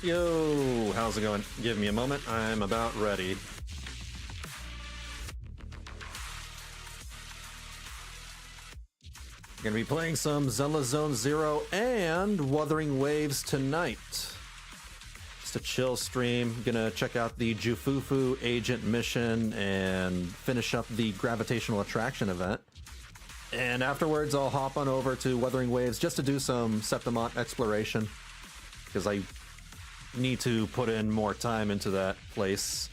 Yo, how's it going? Give me a moment, I'm about ready. Gonna be playing some Zenless Zone and Wuthering Waves tonight. Just a chill stream. Gonna check out the Ju Fufu agent mission and finish up the Gravitational Attraction event. And afterwards I'll hop on over to Wuthering Waves just to do some Septimont exploration, because I need to put in more time into that place,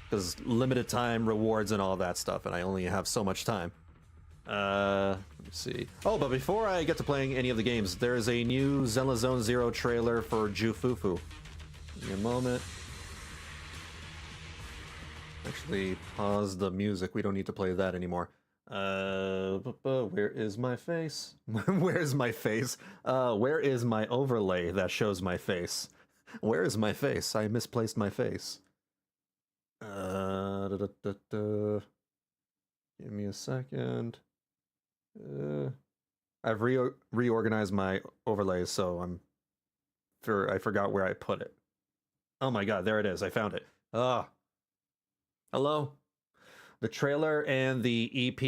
because limited time rewards and all that stuff, and I only have so much time. Let me see. Oh, but before I get to playing any of the games, there is a new Zenless Zone trailer for Ju Fufu. Give me a moment. Actually, pause the music. We don't need to play that anymore. Where is my face? Where is my face? Where is my overlay that shows my face? Where is my face? I misplaced my face. Give me a second. I've reorganized my overlays, so I forgot where I put it. Oh my god, there it is. I found it. Hello. The trailer and the EP.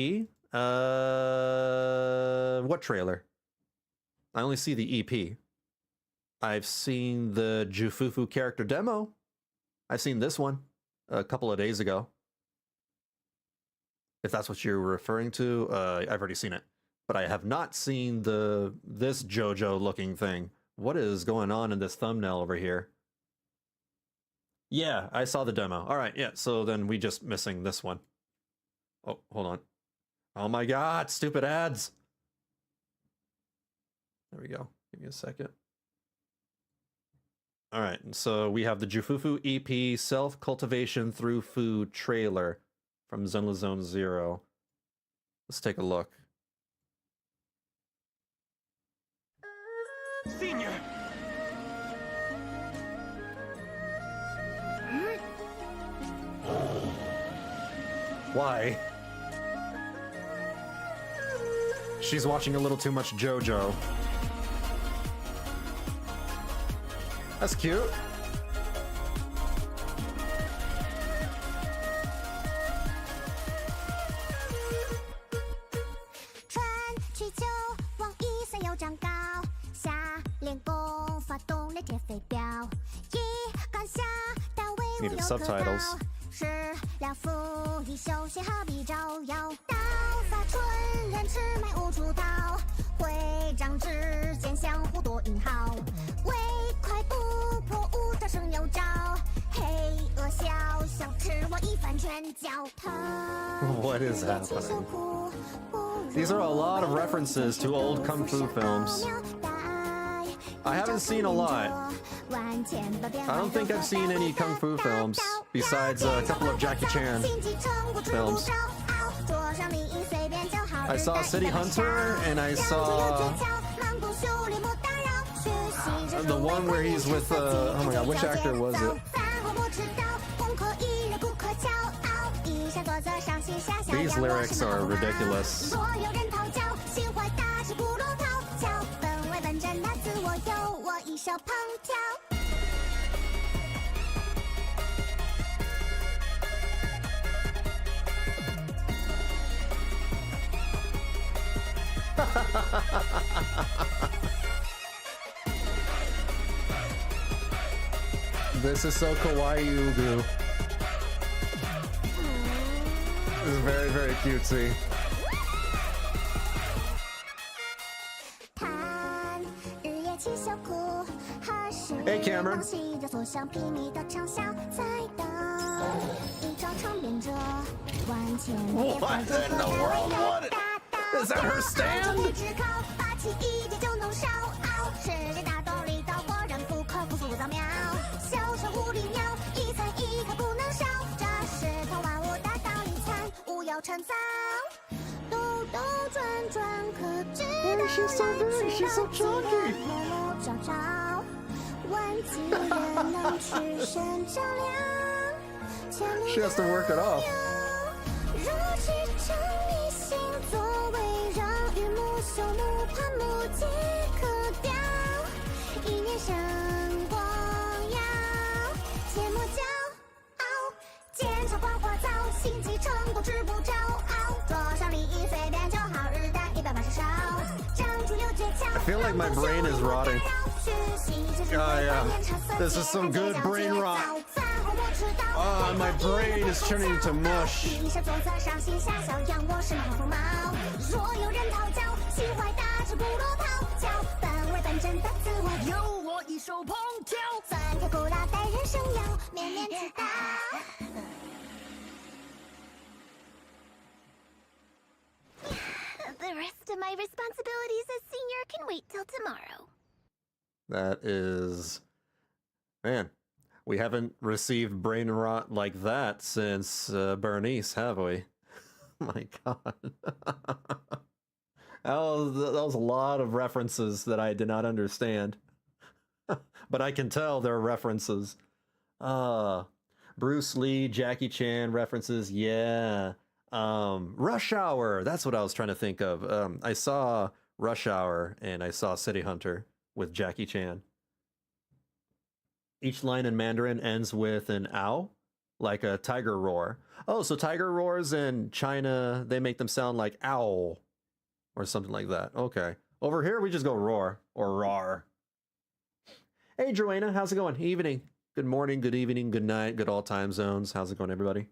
What trailer? I only see the EP. I've seen the Ju Fufu character demo. I've seen this one a couple of days ago. If that's what you're referring to, I've already seen it. But I have not seen this JoJo looking thing. What is going on in this thumbnail over here? Yeah, I saw the demo. All right, yeah, so then we just missing this one. Oh, hold on. Oh my god, stupid ads. There we go. Give me a second. All right, so we have the Ju Fufu EP Self-Cultivation Through Food trailer from Zenless Zone. Let's take a look. Senior. Why? She's watching a little too much JoJo. That's cute. Needed subtitles. What is happening? These are a lot of references to old kung fu films. I haven't seen a lot. I don't think I've seen any kung fu films besides a couple of Jackie Chan films. I saw City Hunter and I saw the one where he's with oh my god, which actor was it? These lyrics are ridiculous. This is so kawaii ugu. This is very, very cutesy. Hey, Cameron. What in the world? What? Is that her stand? She's so big, she's so chunky. She has to work it off. I feel like my brain is rotting. Oh yeah, this is some good brain rot. Oh, my brain is turning to mush. The rest of my responsibilities as senior can wait till tomorrow. That is... Man, we haven't received brain rot like that since Bernice, have we? My god. that was a lot of references that I did not understand. But I can tell they're references. Bruce Lee, Jackie Chan references, yeah. Rush Hour, that's what I was trying to think of. I saw Rush Hour and I saw City Hunter with Jackie Chan. Each line in Mandarin ends with an ow, like a tiger roar. Oh, so tiger roars in China, they make them sound like ow, or something like that. Okay. Over here, we just go roar, or rar. Hey, Joanna, how's it going? Evening. Good morning, good evening, good night, good all time zones. How's it going, everybody?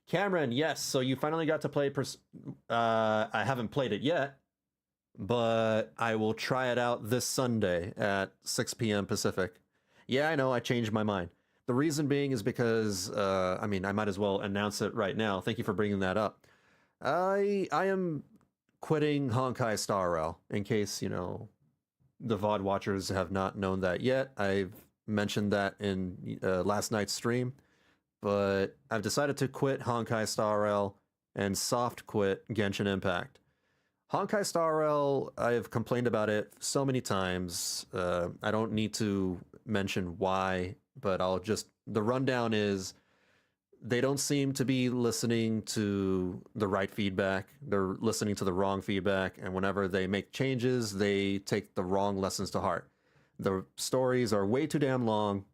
Cameron, yes, so you finally got to play... I haven't played it yet, but I will try it out this Sunday at 6 p.m. Pacific. Yeah, I know, I changed my mind. The reason being is because, I mean, I might as well announce it right now. Thank you for bringing that up. I am quitting Honkai Star Rail, in case, you know, the VOD watchers have not known that yet. I've mentioned that in last night's stream, but I've decided to quit Honkai Star Rail and soft quit Genshin Impact. Honkai Star Rail, I've complained about it so many times. I don't need to mention why, but the rundown is they don't seem to be listening to the right feedback. They're listening to the wrong feedback, and whenever they make changes, they take the wrong lessons to heart. The stories are way too damn long,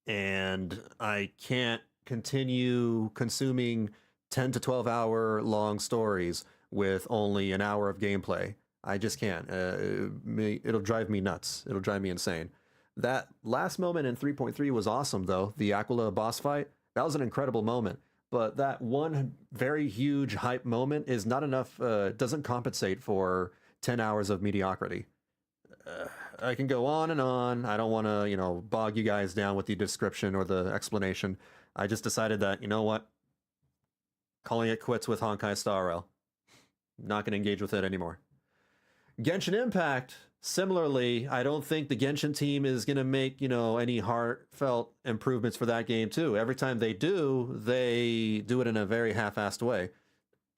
and I can't continue consuming 10 to 12 hour long stories with only an hour of gameplay. I just can't. It'll drive me nuts. It'll drive me insane. That last moment in 3.3 was awesome, though. The Aquila boss fight, that was an incredible moment. But that one very huge hype moment is not enough, doesn't compensate for 10 hours of mediocrity. I can go on and on. I don't want to, you know, bog you guys down with the description or the explanation. I just decided that, you know what? Calling it quits with Honkai Star Rail. Not going to engage with it anymore. Genshin Impact, similarly, I don't think the Genshin team is going to make, you know, any heartfelt improvements for that game too. Every time they do it in a very half-assed way.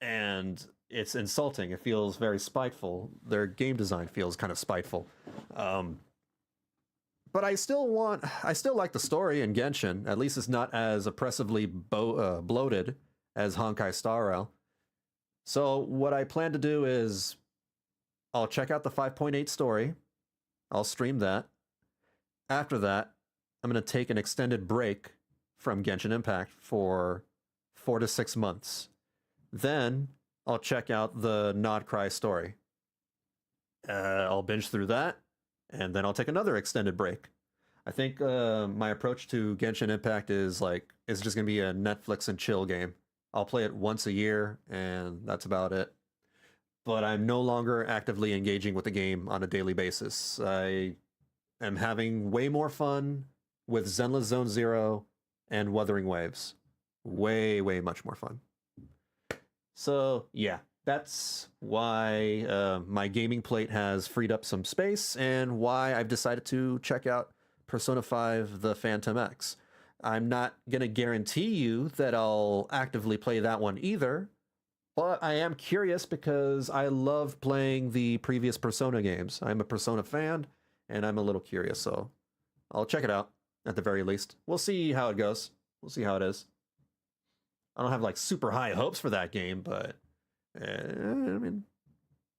And it's insulting. It feels very spiteful. Their game design feels kind of spiteful. But I still like the story in Genshin. At least it's not as oppressively bloated as Honkai Star Rail. So what I plan to do is I'll check out the 5.8 story. I'll stream that. After that, I'm going to take an extended break from Genshin Impact for 4 to 6 months. Then I'll check out the Nod Cry story. I'll binge through that, and then I'll take another extended break. I think my approach to Genshin Impact is it's just going to be a Netflix and chill game. I'll play it once a year, and that's about it. But I'm no longer actively engaging with the game on a daily basis. I am having way more fun with Zenless Zone Zero and Wuthering Waves. Way, way much more fun. So, yeah, that's why my gaming plate has freed up some space and why I've decided to check out Persona 5 The Phantom X. I'm not going to guarantee you that I'll actively play that one either, but I am curious because I love playing the previous Persona games. I'm a Persona fan, and I'm a little curious, so I'll check it out at the very least. We'll see how it goes. We'll see how it is. I don't have super high hopes for that game, but I mean,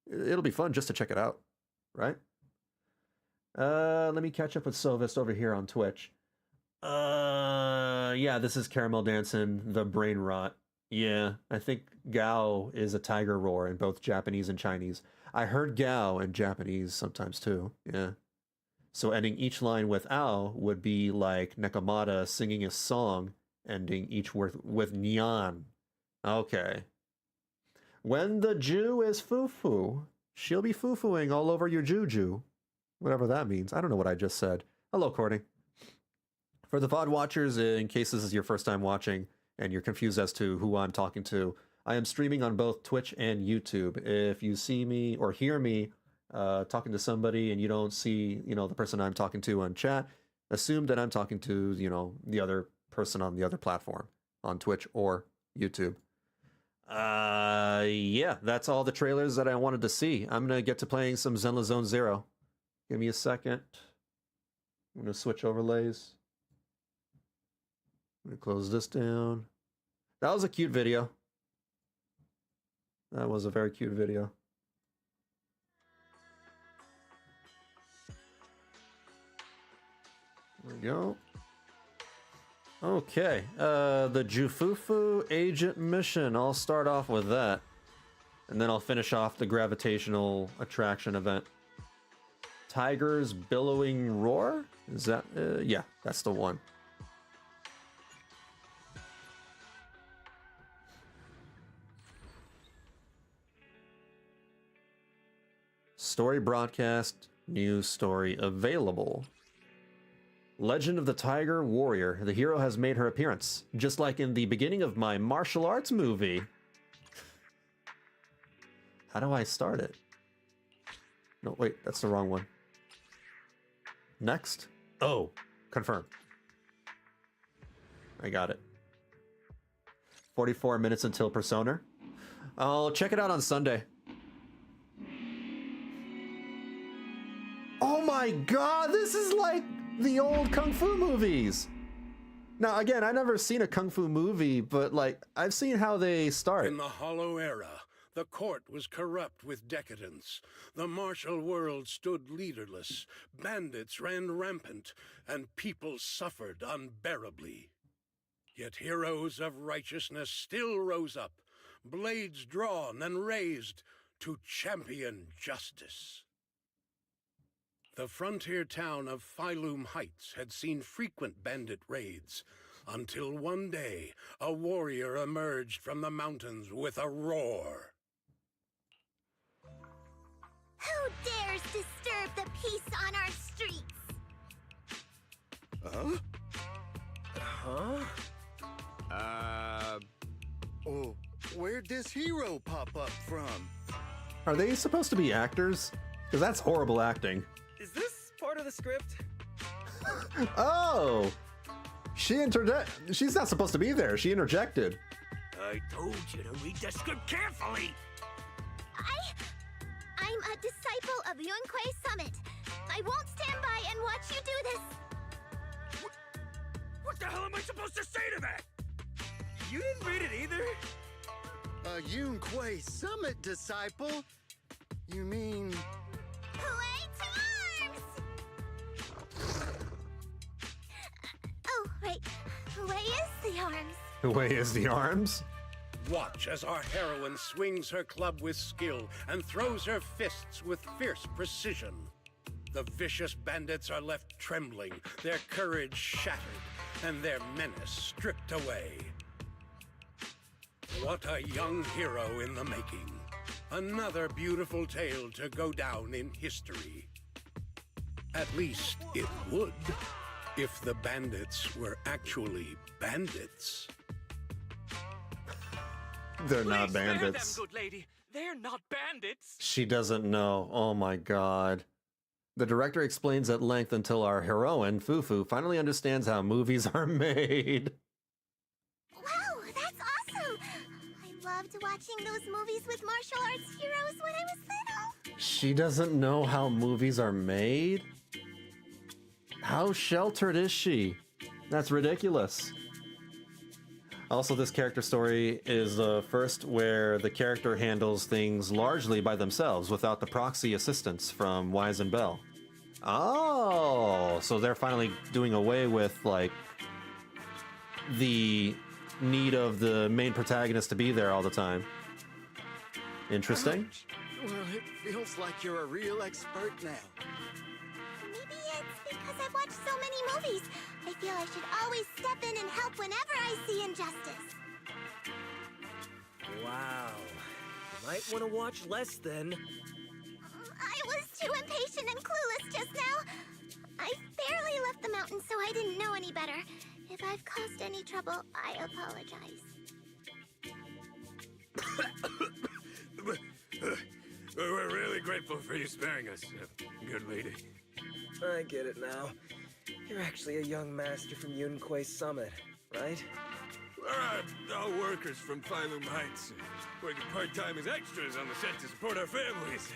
it'll be fun just to check it out, right? Let me catch up with Sovist over here on Twitch. Yeah, this is Caramel Dancing, the brain rot. Yeah, I think Gao is a tiger roar in both Japanese and Chinese. I heard Gao in Japanese sometimes too. Yeah. So ending each line with Ao would be like Nekomata singing a song, ending each word with Nyan. Okay. When the Jew is Fufu, she'll be Fufuing all over your Juju. Whatever that means. I don't know what I just said. Hello, Courtney. For the VOD watchers, in case this is your first time watching and you're confused as to who I'm talking to, I am streaming on both Twitch and YouTube. If you see me or hear me talking to somebody and you don't see, the person I'm talking to on chat, assume that I'm talking to, the other person on the other platform on Twitch or YouTube. Yeah, that's all the trailers that I wanted to see. I'm going to get to playing some Zenless Zone Zero. Give me a second. I'm going to switch overlays. I'm going to close this down. That was a cute video. That was a very cute video. There we go. Okay, the Ju Fufu agent mission. I'll start off with that. And then I'll finish off the Gravitational Attraction event. Tiger's Billowing Roar? Is that, yeah, that's the one. Story broadcast, new story available. Legend of the Tiger Warrior. The hero has made her appearance, just like in the beginning of my martial arts movie. How do I start it? No, wait, that's the wrong one. Next. Oh, confirm. I got it. 44 minutes until Persona. I'll check it out on Sunday. Oh my god, this is like the old Kung Fu movies. Now, again, I've never seen a Kung Fu movie, but like, I've seen how they start. In the Hollow Era, the court was corrupt with decadence. The martial world stood leaderless. Bandits ran rampant, and people suffered unbearably. Yet heroes of righteousness still rose up, blades drawn and raised to champion justice. The frontier town of Phylum Heights had seen frequent bandit raids, until one day a warrior emerged from the mountains with a roar. Who dares disturb the peace on our streets? Oh, where'd this hero pop up from? Are they supposed to be actors? Because that's horrible acting. Is this part of the script? Oh! She's not supposed to be there. She interjected. I told you to read the script carefully. I'm a disciple of Yunquei Summit. I won't stand by and watch you do this. What the hell am I supposed to say to that? You didn't read it either? A Yunquei Summit disciple? You mean... Play to arms! Oh, wait. Way is the arms. Way is the arms? Watch as our heroine swings her club with skill and throws her fists with fierce precision. The vicious bandits are left trembling, their courage shattered, and their menace stripped away. What a young hero in the making. Another beautiful tale to go down in history. At least it would, if the bandits were actually bandits. They're not Please spare bandits. them, good lady. They're not bandits. She doesn't know. Oh my god. The director explains at length until our heroine, Fufu, finally understands how movies are made. Wow, that's awesome! I loved watching those movies with martial arts heroes when I was little. She doesn't know how movies are made? How sheltered is she? That's ridiculous. Also, this character story is the first where the character handles things largely by themselves without the proxy assistance from Wise and Bell. Oh, so they're finally doing away with, like, the need of the main protagonist to be there all the time. Interesting. Well, it feels like you're a real expert now. Maybe it's because I've watched so many movies. I feel I should always step in and help whenever I see injustice. Wow. You might want to watch less then. I was too impatient and clueless just now. I barely left the mountain, so I didn't know any better. If I've caused any trouble, I apologize. We're really grateful for you sparing us, good lady. I get it now. You're actually a young master from Yunquay Summit, right? We're all workers from Phylum Heights, working part-time as extras on the set to support our families.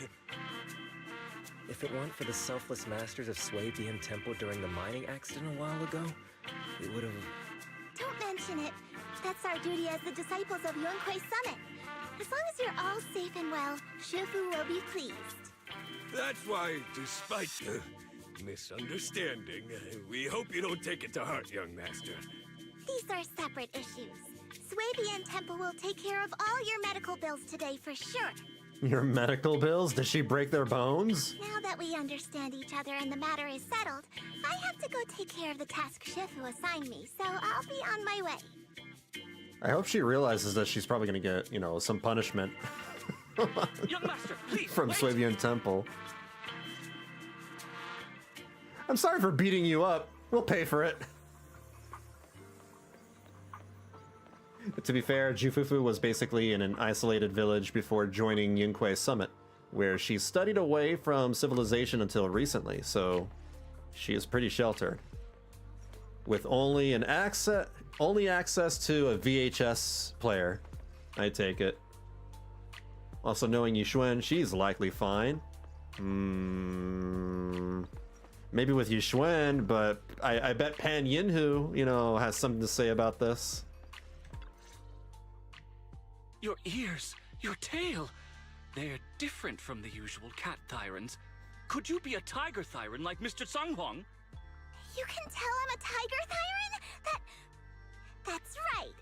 If it weren't for the selfless masters of Swabian Temple during the mining accident a while ago, we would have... Don't mention it. That's our duty as the disciples of Yunquay Summit. As long as you're all safe and well, Shifu will be pleased. That's why, despite the misunderstanding, we hope you don't take it to heart, young master. These are separate issues. Swabian Temple will take care of all your medical bills today for sure. Your medical bills? Did she break their bones? Now that we understand each other and the matter is settled, I have to go take care of the task Shifu assigned me, so I'll be on my way. I hope she realizes that she's probably going to get, you know, some punishment Young master, please, from wait! Swabian Temple. I'm sorry for beating you up. We'll pay for it. To be fair, Ju Fufu was basically in an isolated village before joining Yunquay Summit, where she studied away from civilization until recently, so she is pretty sheltered. With only access to a VHS player, I take it. Also, knowing Yixuan, she's likely fine. Maybe with Yixuan, but I bet Pan Yinhu, you know, has something to say about this. Your ears, your tail, they're different from the usual cat thyrans. Could you be a tiger thyran like Mr. Sunghuang? You can tell I'm a tiger thyran? That's right.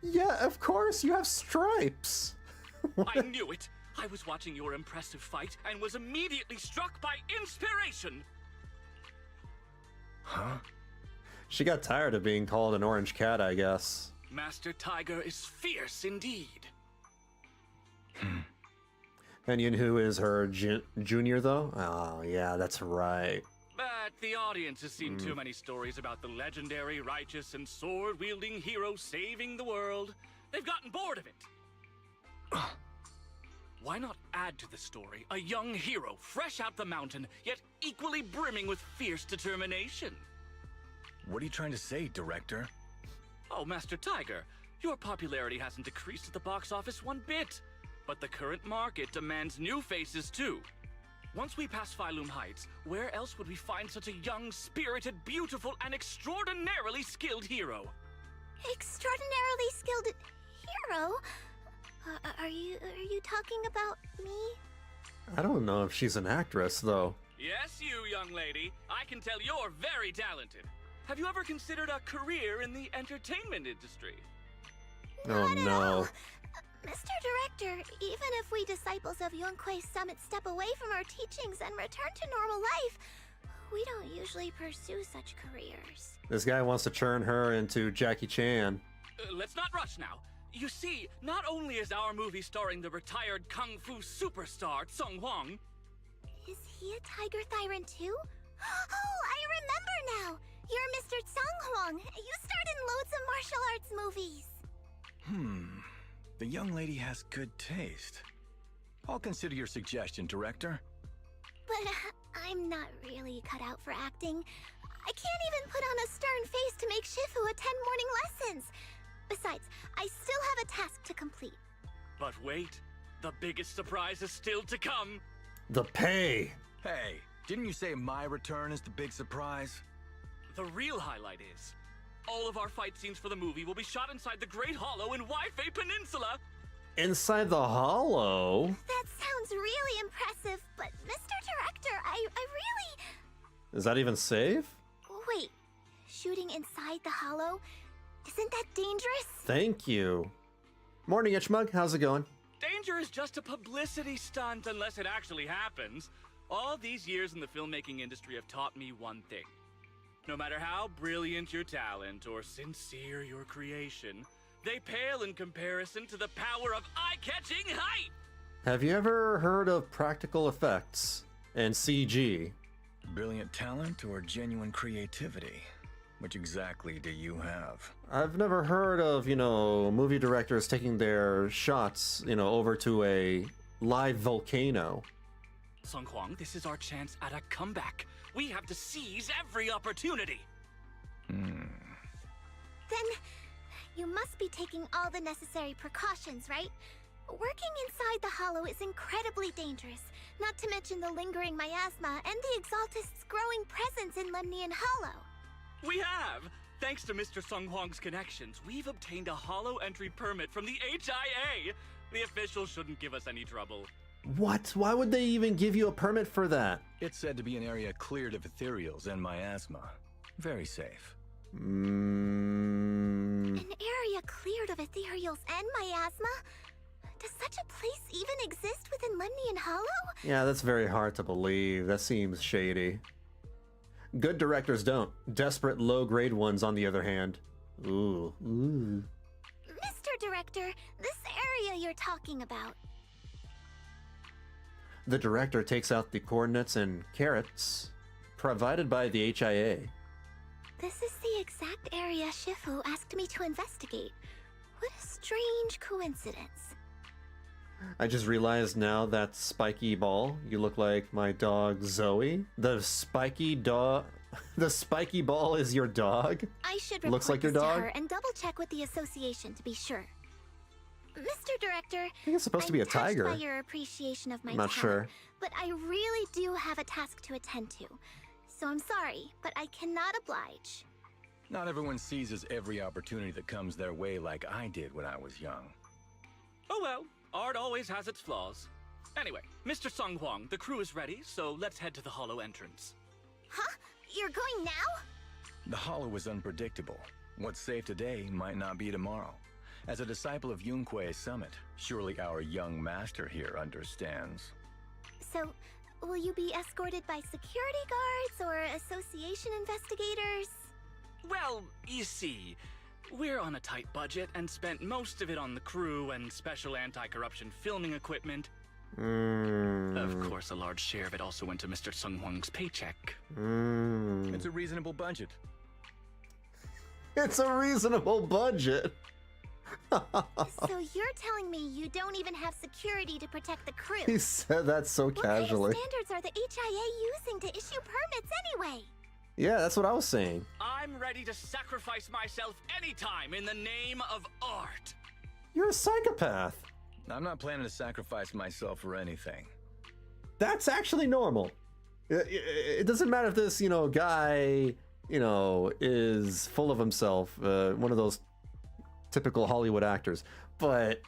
Yeah, of course, you have stripes. I knew it. I was watching your impressive fight and was immediately struck by inspiration. Huh? She got tired of being called an orange cat, I guess. Master Tiger is fierce indeed. And Yinhu is her junior, though? Oh, yeah, that's right. But the audience has seen too many stories about the legendary, righteous, and sword-wielding hero saving the world. They've gotten bored of it. Why not add to the story a young hero, fresh out the mountain, yet equally brimming with fierce determination? What are you trying to say, director? Oh, Master Tiger, your popularity hasn't decreased at the box office one bit. But the current market demands new faces, too. Once we pass Phylum Heights, where else would we find such a young, spirited, beautiful, and extraordinarily skilled hero? Extraordinarily skilled hero? Are you talking about me? I don't know if she's an actress, though. Yes, you, young lady. I can tell you're very talented. Have you ever considered a career in the entertainment industry? Oh, no. Mr. Director, even if we disciples of Yunquay Summit step away from our teachings and return to normal life, we don't usually pursue such careers. This guy wants to turn her into Jackie Chan. Let's not rush now. You see, not only is our movie starring the retired kung fu superstar Tsung Huang. Is he a tiger thyran too? Oh, I remember now! You're Mr. Tsung Huang. You starred in loads of martial arts movies. The young lady has good taste. I'll consider your suggestion, director. But I'm not really cut out for acting. I can't even put on a stern face to make Shifu attend morning lessons. Besides, I still have a task to complete. But wait, the biggest surprise is still to come. The pay! Hey, didn't you say my return is the big surprise? The real highlight is, all of our fight scenes for the movie will be shot inside the Great Hollow in Waifei Peninsula. Inside the hollow? That sounds really impressive, but Mr. Director, I really... Is that even safe? Wait, shooting inside the hollow? Isn't that dangerous? Thank you. Morning, Itchmug. How's it going? Danger is just a publicity stunt unless it actually happens. All these years in the filmmaking industry have taught me one thing. No matter how brilliant your talent or sincere your creation, they pale in comparison to the power of eye-catching hype! Have you ever heard of practical effects and CG? Brilliant talent or genuine creativity? Which exactly do you have? I've never heard of, movie directors taking their shots, over to a live volcano. Sung Huang, this is our chance at a comeback. We have to seize every opportunity. Then you must be taking all the necessary precautions, right? Working inside the hollow is incredibly dangerous, not to mention the lingering miasma and the Exaltist's growing presence in Lemnian Hollow. We have! Thanks to Mr. Sung Huang's connections, we've obtained a hollow entry permit from the HIA. The officials shouldn't give us any trouble. What? Why would they even give you a permit for that? It's said to be an area cleared of ethereals and miasma. Very safe. An area cleared of ethereals and miasma? Does such a place even exist within Lemnian Hollow? Yeah, that's very hard to believe. That seems shady. Good directors don't. Desperate low-grade ones, on the other hand. Ooh. Mr. Director, this area you're talking about. The director takes out the coordinates and carrots provided by the HIA. This is the exact area Shifu asked me to investigate. What a strange coincidence. I just realized now that spiky ball, you look like my dog Zoe. The spiky ball is your dog? I should report Looks like your this to dog? her and double check with the association to be sure. Mr. Director, I think it's supposed to be a tiger. I'm touched by your appreciation of my I'm not talent, sure. but I really do have a task to attend to. So I'm sorry, but I cannot oblige. Not everyone seizes every opportunity that comes their way like I did when I was young. Oh well, art always has its flaws. Anyway, Mr. Sung Huang, the crew is ready, so let's head to the hollow entrance. Huh? You're going now? The hollow is unpredictable. What's safe today might not be tomorrow. As a disciple of Yunque's summit, surely our young master here understands. So, will you be escorted by security guards or association investigators? Well, you see, we're on a tight budget and spent most of it on the crew and special anti-corruption filming equipment. Of course, a large share of it also went to Mr. Sung Huang's paycheck. It's a reasonable budget. It's a reasonable budget. So you're telling me you don't even have security to protect the crew? He said that so casually. What kind of standards are the HIA using to issue permits anyway? Yeah, that's what I was saying. I'm ready to sacrifice myself anytime in the name of art. You're a psychopath. I'm not planning to sacrifice myself for anything. That's actually normal. It doesn't matter if this, guy, is full of himself, one of those typical Hollywood actors. But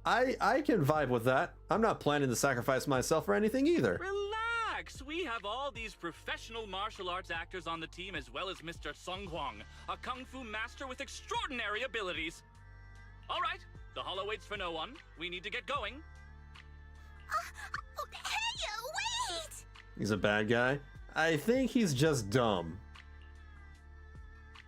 I can vibe with that. I'm not planning to sacrifice myself for anything either. Relax! We have all these professional martial arts actors on the team, as well as Mr. Sung Huang, a kung fu master with extraordinary abilities. All right, the hollow waits for no one. We need to get going. Hey, wait! He's a bad guy? I think he's just dumb.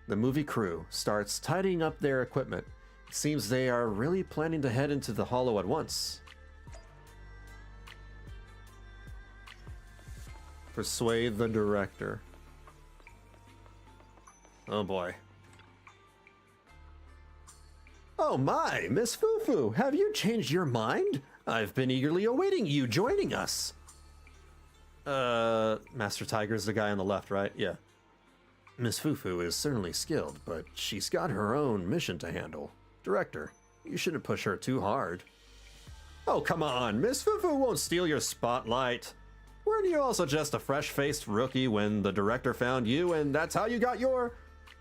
The movie crew starts tidying up their equipment. It seems they are really planning to head into the hollow at once. Persuade the director. Oh boy. Oh my, Miss Fufu, have you changed your mind? I've been eagerly awaiting you joining us. Master Tiger's the guy on the left, right? Yeah. Miss Fufu is certainly skilled, but she's got her own mission to handle. Director, you shouldn't push her too hard. Oh, come on, Miss Fufu won't steal your spotlight. Weren't you also just a fresh-faced rookie when the director found you and that's how you got your...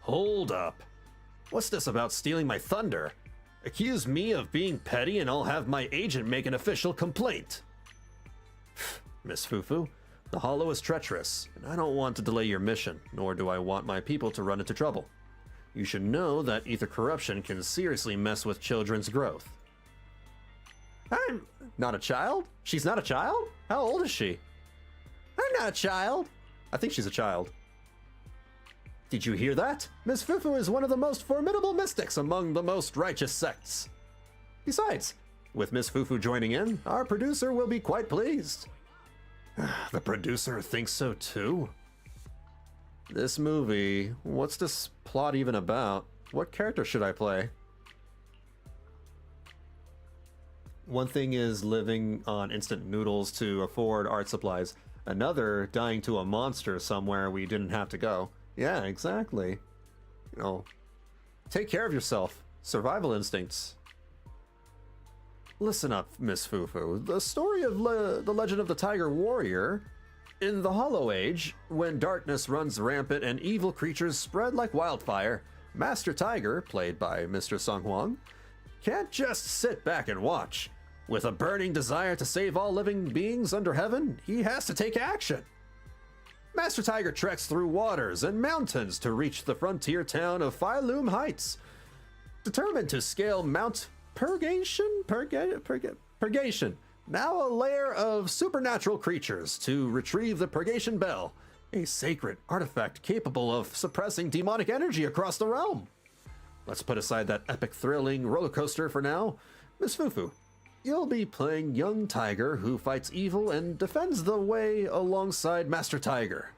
Hold up. What's this about stealing my thunder? Accuse me of being petty and I'll have my agent make an official complaint. Miss Fufu, the Hollow is treacherous, and I don't want to delay your mission, nor do I want my people to run into trouble. You should know that ether corruption can seriously mess with children's growth. I'm not a child? She's not a child? How old is she? I'm not a child. I think she's a child. Did you hear that? Miss Fufu is one of the most formidable mystics among the most righteous sects. Besides, with Miss Fufu joining in, our producer will be quite pleased. The producer thinks so too? This movie, what's this plot even about? What character should I play? One thing is living on instant noodles to afford art supplies. Another, dying to a monster somewhere we didn't have to go. Yeah, exactly. You know, take care of yourself. Survival instincts. Listen up, Miss Fufu. The story of the legend of the Tiger Warrior. In the Hollow Age, when darkness runs rampant and evil creatures spread like wildfire, Master Tiger, played by Mr. Sung Hwang, can't just sit back and watch. With a burning desire to save all living beings under heaven, he has to take action. Master Tiger treks through waters and mountains to reach the frontier town of Phylum Heights. Determined to scale Mount Purgation, now a lair of supernatural creatures, to retrieve the Purgation Bell, a sacred artifact capable of suppressing demonic energy across the realm. Let's put aside that epic thrilling roller coaster for now. Miss Fufu, you'll be playing young Tiger who fights evil and defends the way alongside Master Tiger.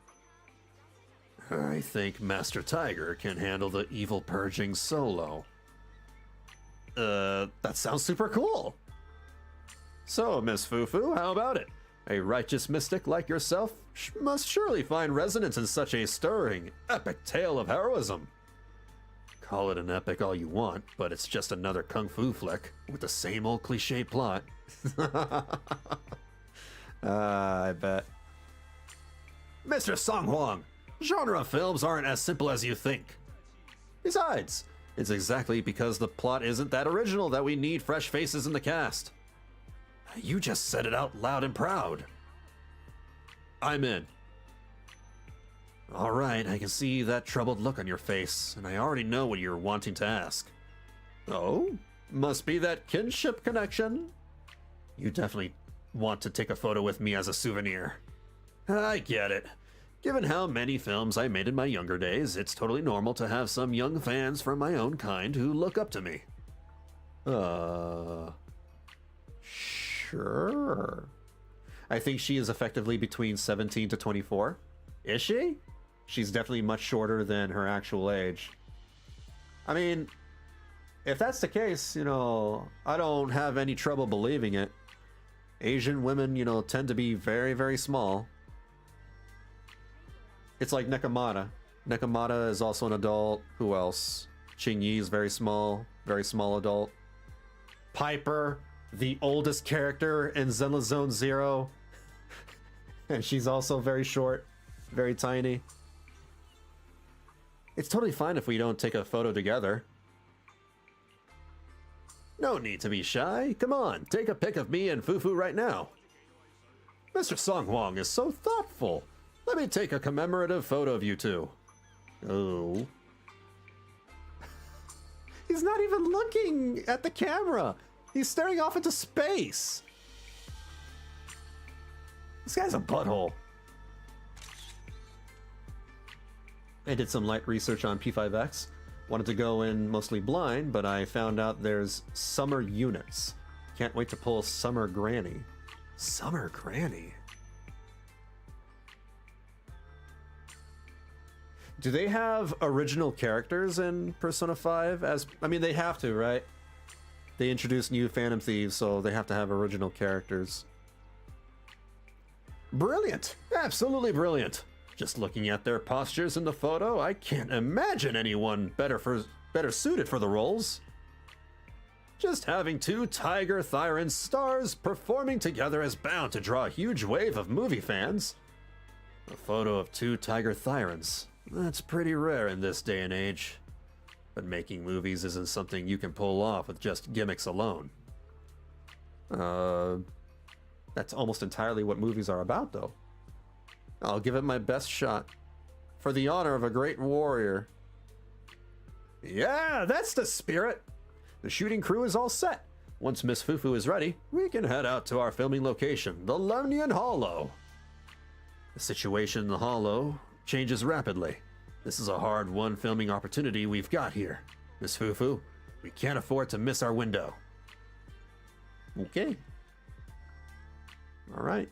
I think Master Tiger can handle the evil purging solo. That sounds super cool. So, Miss Fufu, how about it? A righteous mystic like yourself must surely find resonance in such a stirring, epic tale of heroism. Call it an epic all you want, but it's just another kung fu flick with the same old cliche plot. I bet. Mr. Sung Hwang, genre films aren't as simple as you think. Besides, it's exactly because the plot isn't that original that we need fresh faces in the cast. You just said it out loud and proud. I'm in. All right, I can see that troubled look on your face, and I already know what you're wanting to ask. Oh? Must be that kinship connection. You definitely want to take a photo with me as a souvenir. I get it. Given how many films I made in my younger days, it's totally normal to have some young fans from my own kind who look up to me. Sure. I think she is effectively between 17 to 24. Is she? She's definitely much shorter than her actual age. I mean, if that's the case, I don't have any trouble believing it. Asian women, tend to be very, very small. It's like Nekomata. Nekomata is also an adult. Who else? Qingyi is very small adult. Piper, the oldest character in Zenless Zone Zero. And she's also very short, very tiny. It's totally fine if we don't take a photo together. No need to be shy. Come on, take a pic of me and Fufu right now. Mr. Sung Hwang is so thoughtful. Let me take a commemorative photo of you two. Oh. He's not even looking at the camera. He's staring off into space. This guy's a butthole. I did some light research on P5X. Wanted to go in mostly blind, but I found out there's summer units. Can't wait to pull Summer Granny. Summer Granny? Do they have original characters in Persona 5? They have to, right? They introduced new Phantom Thieves, so they have to have original characters. Brilliant! Absolutely brilliant! Just looking at their postures in the photo, I can't imagine anyone better suited for the roles. Just having two Tiger Thyron stars performing together is bound to draw a huge wave of movie fans. A photo of two Tiger Thyrons. That's pretty rare in this day and age. But making movies isn't something you can pull off with just gimmicks alone. That's almost entirely what movies are about, though. I'll give it my best shot. For the honor of a great warrior. Yeah, that's the spirit! The shooting crew is all set. Once Miss Fufu is ready, we can head out to our filming location, the Lemnian Hollow. The situation in the Hollow changes rapidly. This is a hard-won filming opportunity we've got here. Miss Fufu, we can't afford to miss our window. Okay. All right.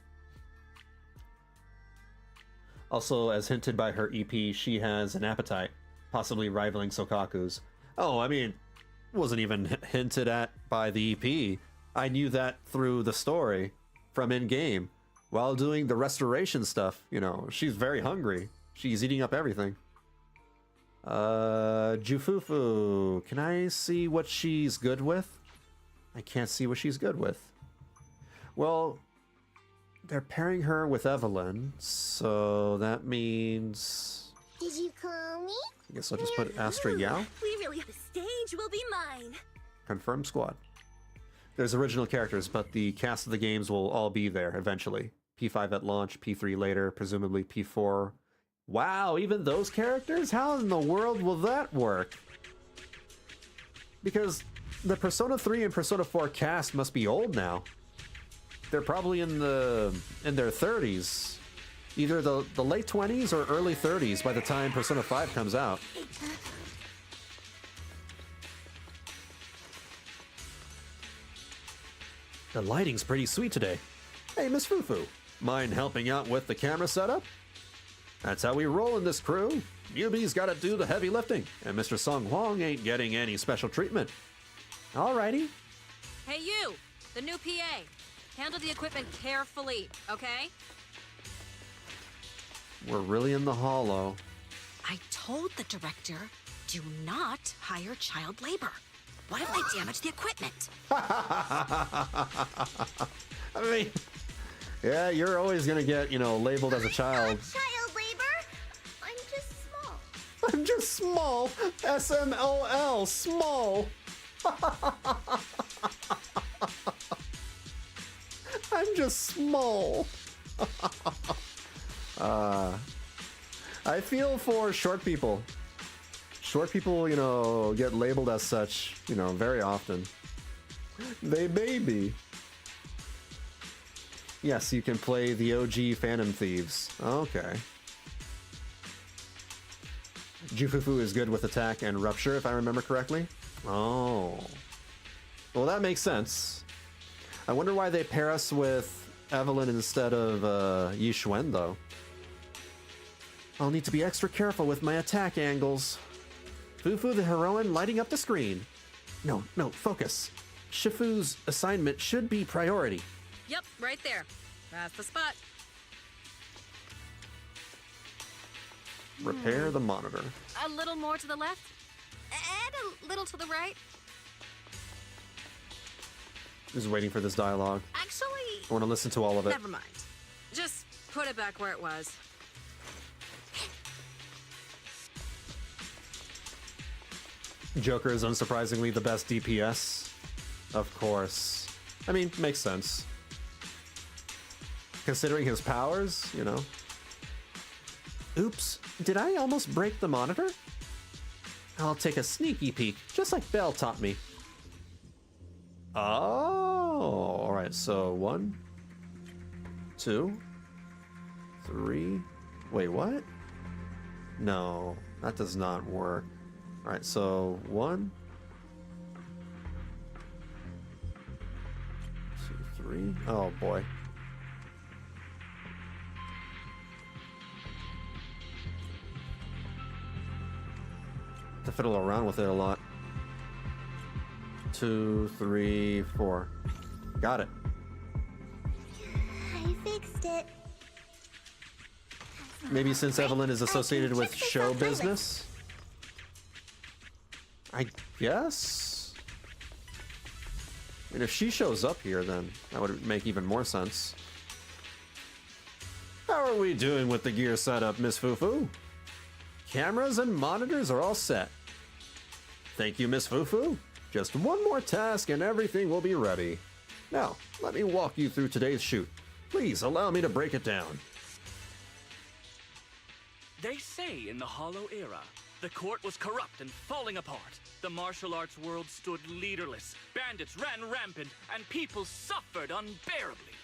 Also, as hinted by her EP, she has an appetite, possibly rivaling Sokaku's. Oh, I mean, wasn't even hinted at by the EP. I knew that through the story from in-game. While doing the restoration stuff, you know, she's very hungry. She's eating up everything. Ju Fufu, can I see what she's good with? I can't see what she's good with. Well, they're pairing her with Evelyn, so that means... Did you call me? I guess I'll just put Astrite Yao. We really the stage will be mine. Confirmed squad. There's original characters, but the cast of the games will all be there eventually. P5 at launch, P3 later, presumably P4. Wow, even those characters? How in the world will that work? Because the Persona 3 and Persona 4 cast must be old now. They're probably in their 30s. Either the late 20s or early 30s by the time Persona 5 comes out. The lighting's pretty sweet today. Hey, Miss Fufu, mind helping out with the camera setup? That's how we roll in this crew. Newbie's gotta do the heavy lifting, and Mr. Song Huang ain't getting any special treatment. Alrighty. Hey you, the new PA. Handle the equipment carefully, okay? We're really in the hollow. I told the director, do not hire child labor. What if they damage the equipment? I mean, yeah, you're always gonna get, you know, labeled as a child. Child labor? I'm just small. I'm just small. SMLL, small. I'm just small. I feel for short people. Short people, you know, get labeled as such, you know, very often. They may be. Yes, you can play the OG Phantom Thieves. Okay. Ju Fufu is good with attack and rupture, if I remember correctly. Oh. Well, that makes sense. I wonder why they pair us with Evelyn instead of Yixuan, though. I'll need to be extra careful with my attack angles. Fufu the heroine lighting up the screen. No, focus. Shifu's assignment should be priority. Yep, right there. That's the spot. Repair the monitor. A little more to the left, and a little to the right. Just waiting for this dialogue. Actually, I want to listen to all of it. never mind. Just put it back where it was. Joker is unsurprisingly the best DPS. Of course. I mean, makes sense. Considering his powers, you know. Oops, did I almost break the monitor? I'll take a sneaky peek, just like Belle taught me. Oh, alright, so 1, 2, 3. Wait, what? No, that does not work. Alright, so 1, 2, 3. Oh boy. To fiddle around with it a lot. 2, 3, 4. Got it. I fixed it. Maybe since Evelyn is associated with show business? I guess? And if she shows up here, then that would make even more sense. How are we doing with the gear setup, Miss Fufu? Cameras and monitors are all set. Thank you, Miss Fufu. Just one more task and everything will be ready. Now, let me walk you through today's shoot. Please allow me to break it down. They say in the Hollow Era, the court was corrupt and falling apart. The martial arts world stood leaderless. Bandits ran rampant, and people suffered unbearably.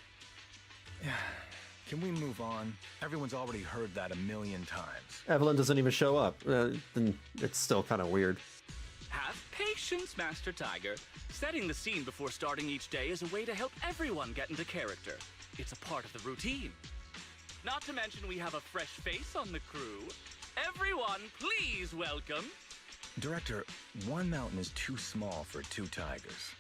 Can we move on? Everyone's already heard that a million times. Evelyn doesn't even show up. Then it's still kind of weird. Have patience, Master Tiger. Setting the scene before starting each day is a way to help everyone get into character. It's a part of the routine. Not to mention we have a fresh face on the crew. Everyone, please welcome... Director, one mountain is too small for two tigers.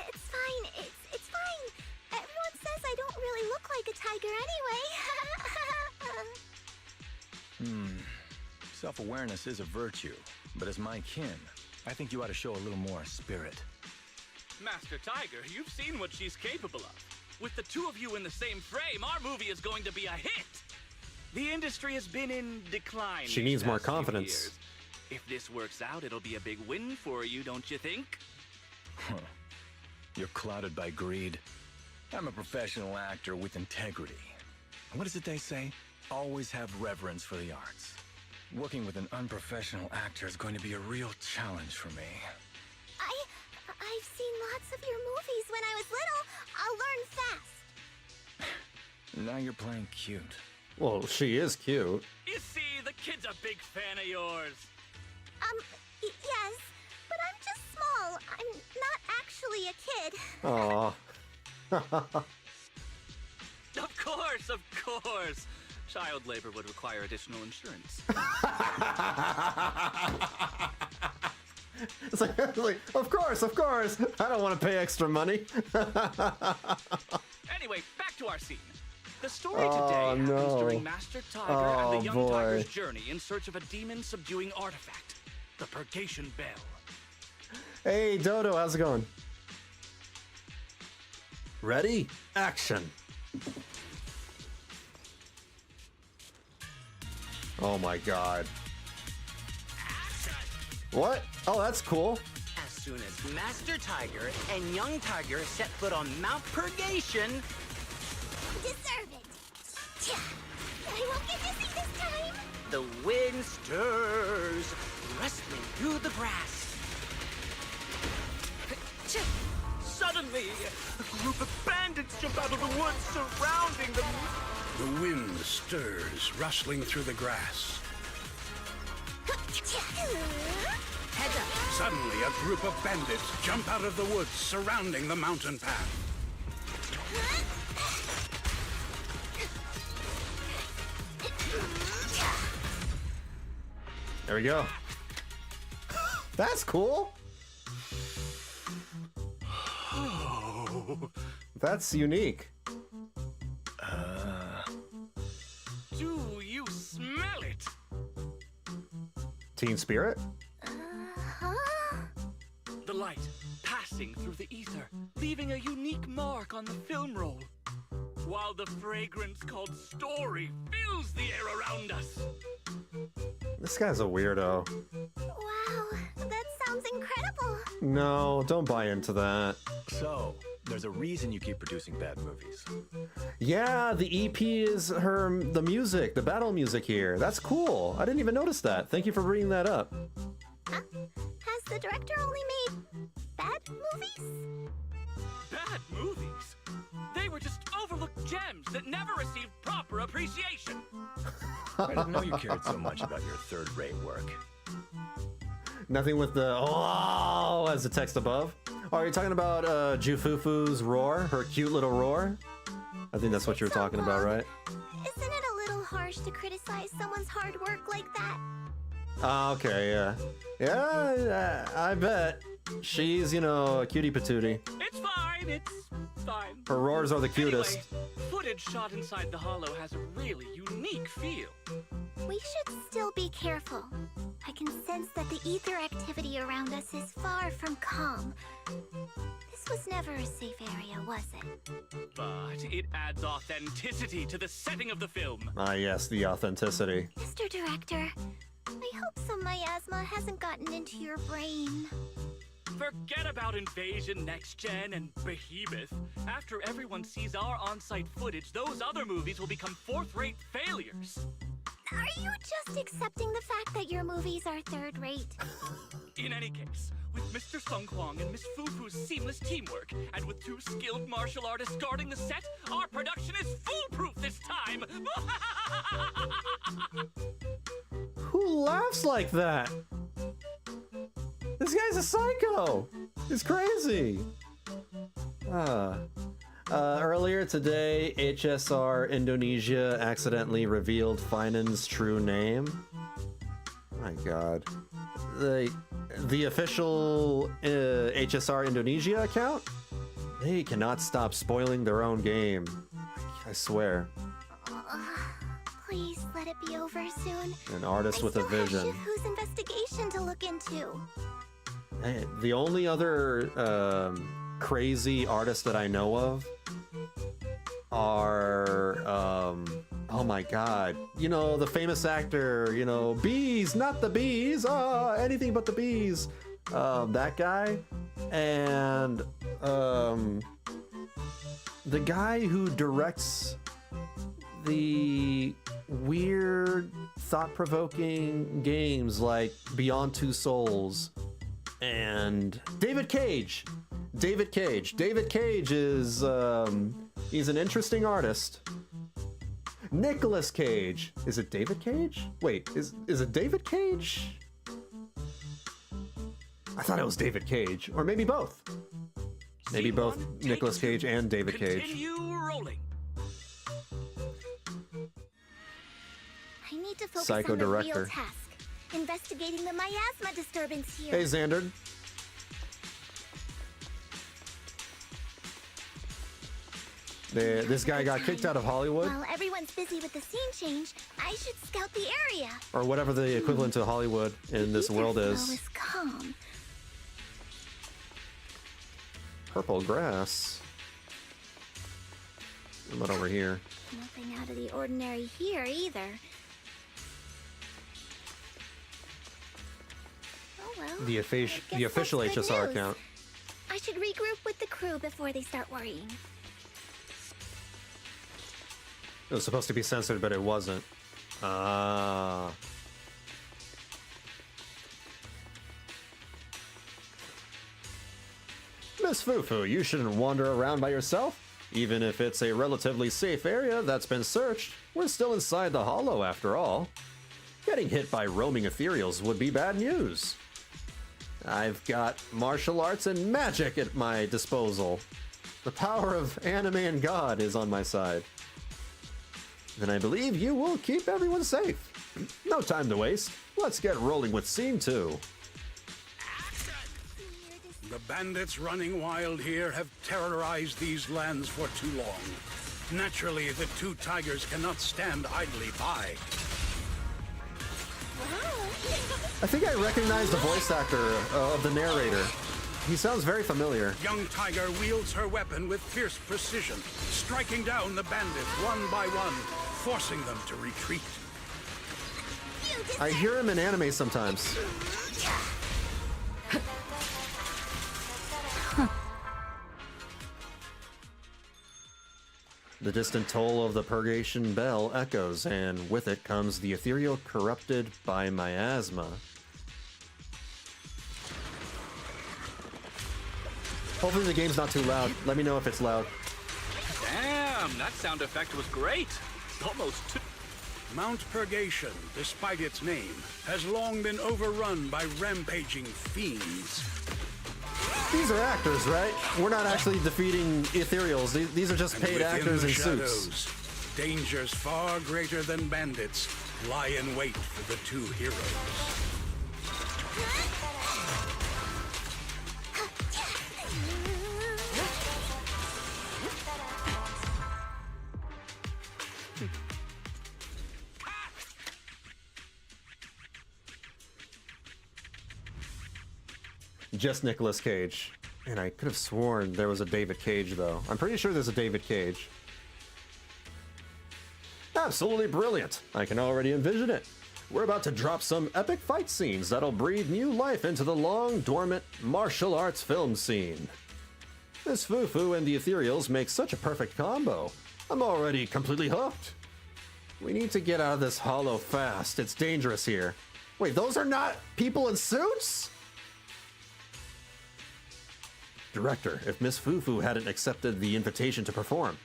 It's fine. It's fine. Everyone says I don't really look like a tiger anyway. Self-awareness is a virtue, but as my kin, I think you ought to show a little more spirit. Master Tiger, you've seen what she's capable of. With the two of you in the same frame, our movie is going to be a hit. The industry has been in decline. She these needs more past few confidence. years. If this works out, it'll be a big win for you, don't you think? You're clouded by greed. I'm a professional actor with integrity. What is it they say? Always have reverence for the arts. Working with an unprofessional actor is going to be a real challenge for me. I've seen lots of your movies when I was little. I'll learn fast. Now you're playing cute. Well, she is cute. You see, the kid's a big fan of yours. Yes, but I'm just small. I'm not actually a kid. Aw. Of course. Child labor would require additional insurance. It's like, of course. I don't want to pay extra money. Anyway, back to our scene. The story today happens no. during Master Tiger Oh, and the young boy. tiger's journey in search of a demon-subduing artifact, the Purgation Bell. Hey, Dodo, how's it going? Ready? Action. Oh my god. What? Oh, that's cool. As soon as Master Tiger and Young Tiger set foot on Mount Purgation... Deserve it. I won't get dizzy this time. The wind stirs, rustling through the grass. Suddenly, a group of bandits jump out of the woods surrounding them. The wind stirs, rustling through the grass. Heads up. Suddenly, a group of bandits jump out of the woods surrounding the mountain path. There we go. That's cool. That's unique. Do you smell it? Teen Spirit? The light passing through the ether, leaving a unique mark on the film roll. While the fragrance called story fills the air around us. This guy's a weirdo. Wow, that sounds incredible. No, don't buy into that. So, there's a reason you keep producing bad movies. Yeah, the EP is the music, the battle music here. That's cool. I didn't even notice that. Thank you for bringing that up. Huh? Has the director only made bad movies? Bad movies? They were just overlooked gems that never received proper appreciation. I didn't know you cared so much about your third-rate work. Nothing with the oh as the text above. Oh, are you talking about Ju Fufu's roar? Her cute little roar? I think that's what you were talking about, right? Isn't it a little harsh to criticize someone's hard work like that? Oh, okay, yeah. Yeah, I bet. She's, a cutie patootie. It's fine. Her roars are the cutest. Anyway, footage shot inside the hollow has a really unique feel. We should still be careful. I can sense that the ether activity around us is far from calm. This was never a safe area, was it? But it adds authenticity to the setting of the film. Ah, yes, the authenticity. Mr. Director, I hope some miasma hasn't gotten into your brain. Forget about Invasion, Next Gen, and Behemoth. After everyone sees our on-site footage, those other movies will become fourth-rate failures. Are you just accepting the fact that your movies are third-rate? In any case, with Mr. Sung Kwang and Miss Fufu's seamless teamwork, and with 2 skilled martial artists guarding the set, our production is foolproof this time! Who laughs like that? This guy's a psycho! He's crazy! Earlier today, HSR Indonesia accidentally revealed Finan's true name. My god. The official HSR Indonesia account? They cannot stop spoiling their own game. I swear. Please let it be over soon. An artist with a vision. Ju Fufu's investigation to look into. Hey, the only other crazy artists that I know of are oh my god, you know, the famous actor, you know, bees, not the bees, anything but the bees, that guy, and the guy who directs the weird thought-provoking games like Beyond Two Souls, and David Cage is he's an interesting artist. Nicolas Cage. Is it David Cage? Wait, is it David Cage? I thought it was David Cage, or maybe both. Maybe both Nicolas Cage and David Cage. Continue rolling. I need to focus Psycho on the director. real task. Investigating the miasma disturbance here. Hey, Xander. This guy got kicked out of Hollywood. While everyone's busy with the scene change, I should scout the area. Or whatever the equivalent to Hollywood in this world is. Is calm. Purple grass. What over here? Nothing out of the ordinary here either. Oh well. The official that's good HSR news. account. I should regroup with the crew before they start worrying. It was supposed to be censored, but it wasn't. Ah. Miss Fufu, you shouldn't wander around by yourself. Even if it's a relatively safe area that's been searched, we're still inside the hollow after all. Getting hit by roaming ethereals would be bad news. I've got martial arts and magic at my disposal. The power of anime and God is on my side. Then I believe you will keep everyone safe. No time to waste. Let's get rolling with scene 2. The bandits running wild here have terrorized these lands for too long. Naturally, the 2 tigers cannot stand idly by. I think I recognize the voice actor of the narrator. He sounds very familiar. Young Tiger wields her weapon with fierce precision, striking down the bandits one by one, forcing them to retreat. I hear him in anime sometimes. The distant toll of the purgation bell echoes, and with it comes the ethereal corrupted by miasma. Hopefully the game's not too loud. Let me know if it's loud. Damn, that sound effect was great. Almost too... Mount Purgation, despite its name, has long been overrun by rampaging fiends. These are actors, right? We're not actually defeating ethereals. These are just And paid within actors the in shadows, suits. Dangers far greater than bandits lie in wait for the 2 heroes. Just Nicolas Cage. And I could have sworn there was a David Cage, though. I'm pretty sure there's a David Cage. Absolutely brilliant. I can already envision it. we're about to drop some epic fight scenes that'll breathe new life into the long-dormant martial arts film scene. Miss Fufu and the Ethereals make such a perfect combo. I'm already completely hooked. We need to get out of this hollow fast. It's dangerous here. Wait, those are not people in suits? Director, if Miss Fufu hadn't accepted the invitation to perform,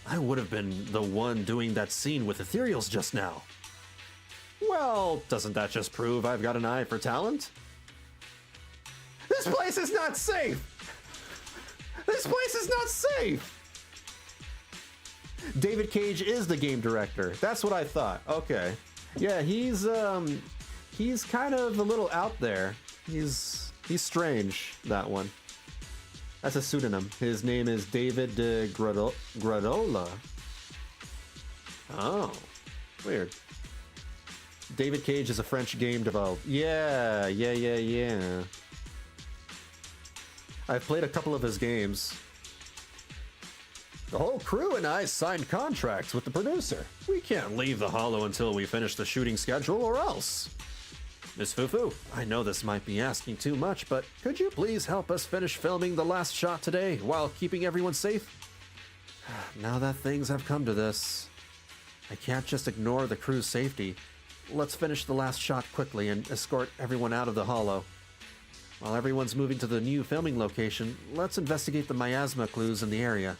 I would have been the one doing that scene with Ethereals just now. Well, doesn't that just prove I've got an eye for talent? This place is not safe! This place is not safe! David Cage is the game director. That's what I thought. Okay. Yeah, he's kind of a little out there. He's strange, that one. That's a pseudonym. His name is David de Gradola. Oh, weird. David Cage is a French game developer. Yeah. I've played a couple of his games. The whole crew and I signed contracts with the producer. We can't leave the Hollow until we finish the shooting schedule, or else. Miss Fufu, I know this might be asking too much, but could you please help us finish filming the last shot today while keeping everyone safe? Now that things have come to this, I can't just ignore the crew's safety. Let's finish the last shot quickly and escort everyone out of the Hollow. While everyone's moving to the new filming location, let's investigate the miasma clues in the area.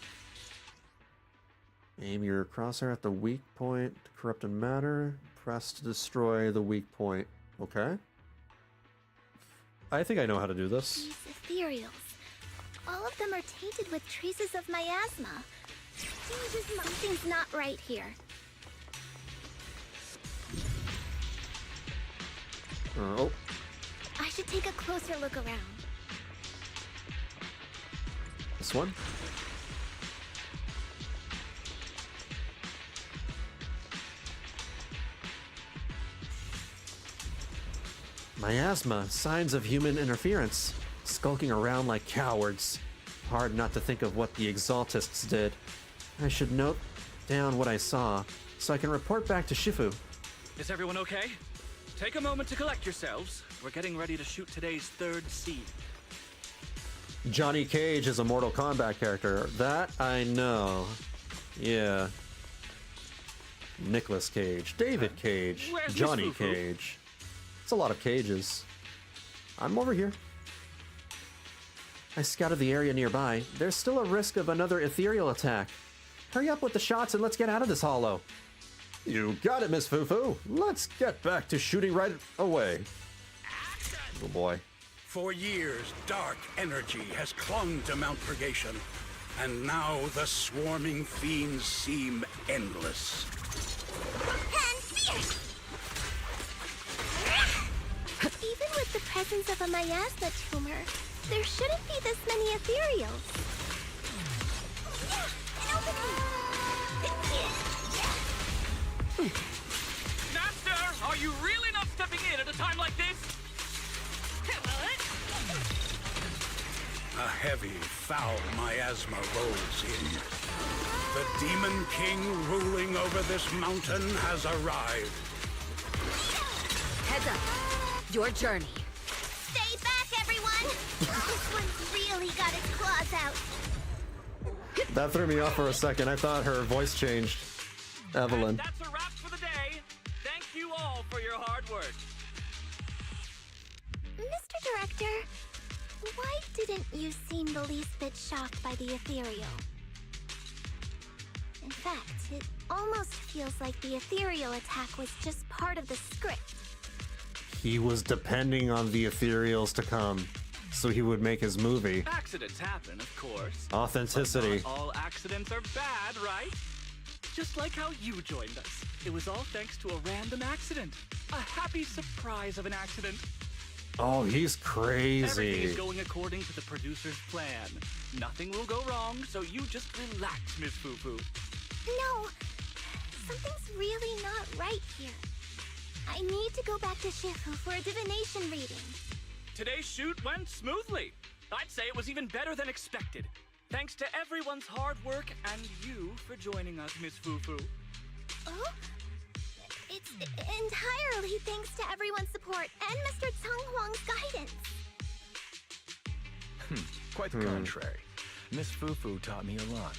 Aim your crosshair at the weak point to corrupted matter. Press to destroy the weak point. Okay. I think I know how to do this. These ethereals. All of them are tainted with traces of miasma. Something's not right here. Oh. I should take a closer look around. This one? Miasma, signs of human interference, skulking around like cowards. Hard not to think of what the Exaltists did. I should note down what I saw, so I can report back to Shifu. Is everyone okay? Take a moment to collect yourselves. We're getting ready to shoot today's third scene. Johnny Cage is a Mortal Kombat character. That I know. Yeah. Nicolas Cage, David Cage, Where's Johnny Miss Fufu? Cage. It's a lot of cages. I'm over here. I scouted the area nearby. There's still a risk of another ethereal attack. Hurry up with the shots and let's get out of this hollow. You got it, Miss Fufu. Let's get back to shooting right away. Oh boy. For years, dark energy has clung to Mount Purgation, and now the swarming fiends seem endless. And fierce! Even with the presence of a miasma tumor, there shouldn't be this many ethereals. Master, are you really not stepping in at a time like this? A heavy, foul miasma rolls in. The Demon King ruling over this mountain has arrived. Heads up. Your journey. Stay back, everyone! This one's really got its claws out. That threw me off for a second. I thought her voice changed. Evelyn. And that's a wrap for the day. Thank you all for your hard work. Mr. Director, why didn't you seem the least bit shocked by the ethereal? In fact, it almost feels like the ethereal attack was just part of the script. He was depending on the ethereals to come, so he would make his movie. Accidents happen, of course. Authenticity. But not all accidents are bad, right? Just like how you joined us. It was all thanks to a random accident. A happy surprise of an accident. Oh, he's crazy. Everything is going according to the producer's plan. Nothing will go wrong, so you just relax, Miss Fufu. No, something's really not right here. I need to go back to Shifu for a divination reading. Today's shoot went smoothly. I'd say it was even better than expected. Thanks to everyone's hard work and you for joining us, Miss Fufu. Oh? It's entirely thanks to everyone's support and Mr. Tsang Huang's guidance. Quite the contrary. Miss Fufu taught me a lot.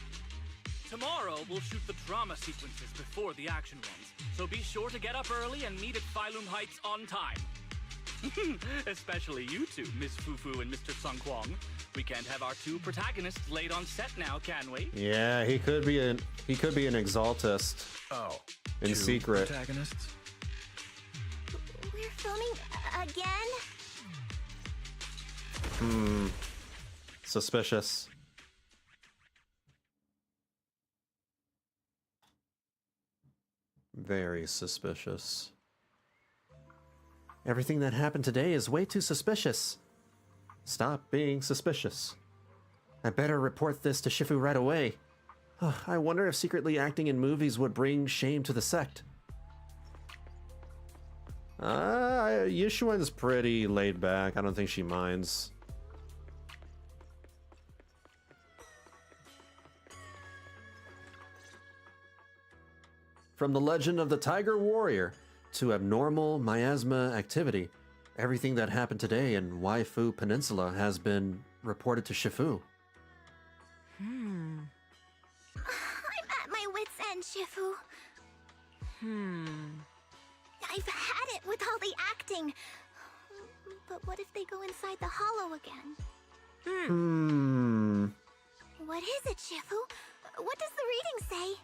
Tomorrow, we'll shoot the drama sequences before the action ones, so be sure to get up early and meet at Phylum Heights on time. Especially you two, Miss Fufu and Mr. Tsang Huang. We can't have our two protagonists laid on set now, can we? Yeah, he could be an exaltist. Oh, in two secret. Protagonists? We're filming again? Suspicious. Very suspicious. Everything that happened today is way too suspicious. Stop being suspicious. I better report this to Shifu right away. I wonder if secretly acting in movies would bring shame to the sect. Yixuan's pretty laid back. I don't think she minds. From the legend of the Tiger Warrior to abnormal miasma activity, everything that happened today in Waifu Peninsula has been reported to Shifu. I'm at my wit's end, Shifu. I've had it with all the acting. But what if they go inside the hollow again? What is it, Shifu? What does the reading say?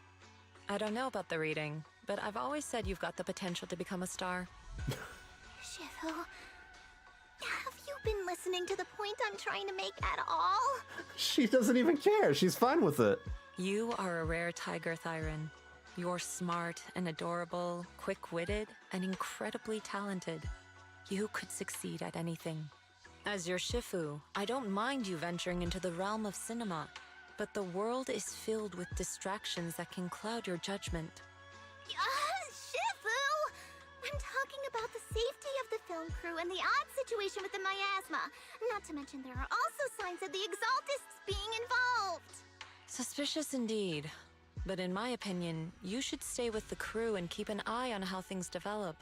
I don't know about the reading, but I've always said you've got the potential to become a star. Shifu, have you been listening to the point I'm trying to make at all? She doesn't even care. She's fine with it. You are a rare tiger, Thyron. You're smart and adorable, quick-witted, and incredibly talented. You could succeed at anything. As your Shifu, I don't mind you venturing into the realm of cinema, but the world is filled with distractions that can cloud your judgment. Shifu! I'm talking about the safety of the film crew and the odd situation with the miasma. Not to mention there are also signs of the exaltists being involved. Suspicious indeed. But in my opinion, you should stay with the crew and keep an eye on how things develop.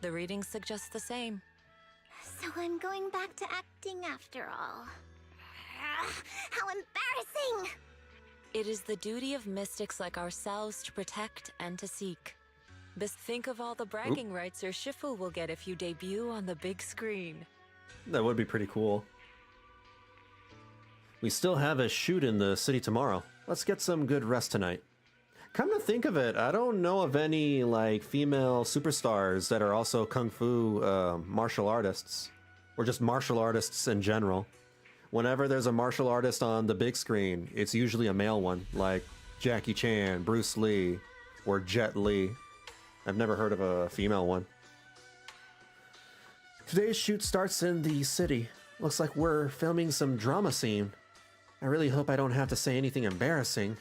The readings suggest the same. So I'm going back to acting after all. How embarrassing! It is the duty of mystics like ourselves to protect and to seek. Best think of all the bragging rights your Shifu will get if you debut on the big screen. That would be pretty cool. We still have a shoot in the city tomorrow. Let's get some good rest tonight. Come to think of it, I don't know of any like female superstars that are also kung fu martial artists, or just martial artists in general. Whenever there's a martial artist on the big screen, it's usually a male one, like Jackie Chan, Bruce Lee, or Jet Li. I've never heard of a female one. Today's shoot starts in the city. Looks like we're filming some drama scene. I really hope I don't have to say anything embarrassing.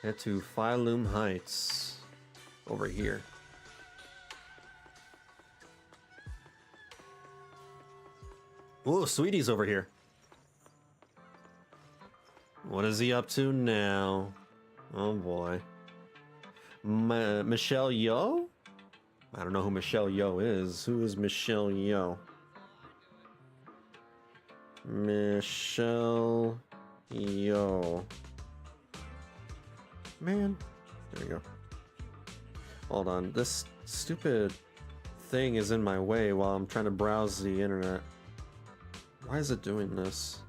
Head to Phylum Heights. Over here. Whoa, Sweetie's over here. What is he up to now? Oh boy. Michelle Yeoh? I don't know who Michelle Yeoh is. Who is Michelle Yeoh? Michelle Yeoh. Man. There we go. Hold on. This stupid thing is in my way while I'm trying to browse the internet. Why is it doing this?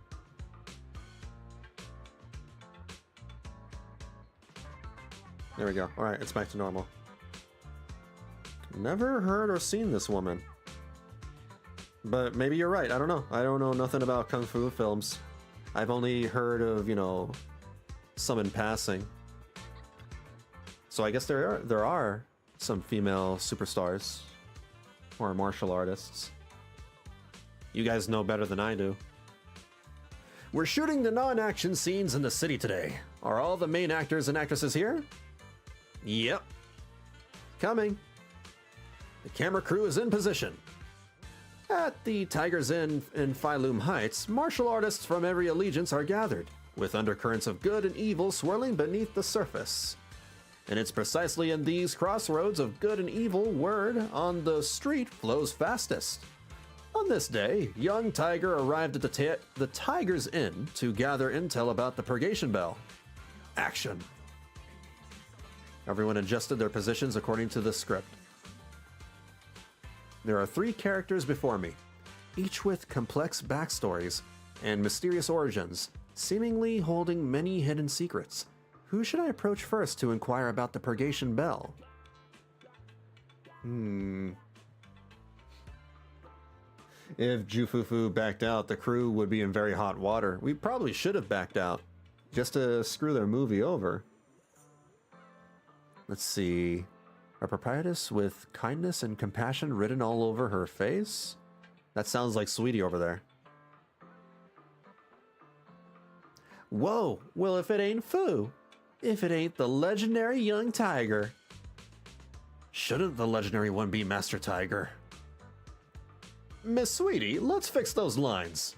There we go. Alright, it's back to normal. Never heard or seen this woman. But maybe you're right. I don't know. I don't know nothing about kung fu films. I've only heard of, you know, some in passing. So I guess there are some female superstars or martial artists. You guys know better than I do. We're shooting the non-action scenes in the city today. Are all the main actors and actresses here? Yep. Coming. The camera crew is in position. At the Tiger's Inn in Phylum Heights, martial artists from every allegiance are gathered, with undercurrents of good and evil swirling beneath the surface. And it's precisely in these crossroads of good and evil word on the street flows fastest. On this day, young Tiger arrived at the Tiger's Inn to gather intel about the Purgation Bell. Action. Everyone adjusted their positions according to the script. There are 3 characters before me, each with complex backstories and mysterious origins, seemingly holding many hidden secrets. Who should I approach first to inquire about the Purgation Bell? If Ju Fufu backed out, the crew would be in very hot water. We probably should have backed out, just to screw their movie over. Let's see. A proprietress with kindness and compassion written all over her face? That sounds like Sweetie over there. Whoa, well if it ain't Fu. If it ain't the legendary young Tiger. Shouldn't the legendary one be Master Tiger? Miss Sweetie, let's fix those lines.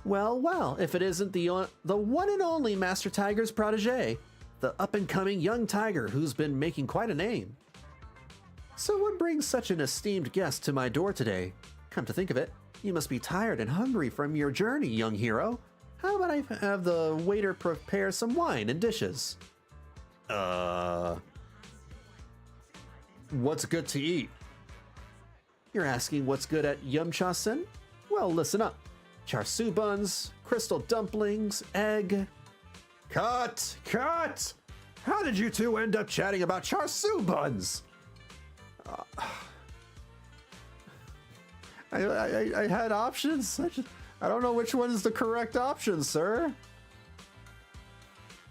Well, if it isn't the one and only Master Tiger's protege, the up-and-coming young Tiger who's been making quite a name. So what brings such an esteemed guest to my door today? Come to think of it, you must be tired and hungry from your journey, young hero. How about I have the waiter prepare some wine and dishes? What's good to eat? You're asking what's good at Yumcha-sen? Well, listen up. Char siu buns, crystal dumplings, egg... Cut! How did you two end up chatting about char siu buns? I had options. I don't know which one is the correct option, sir.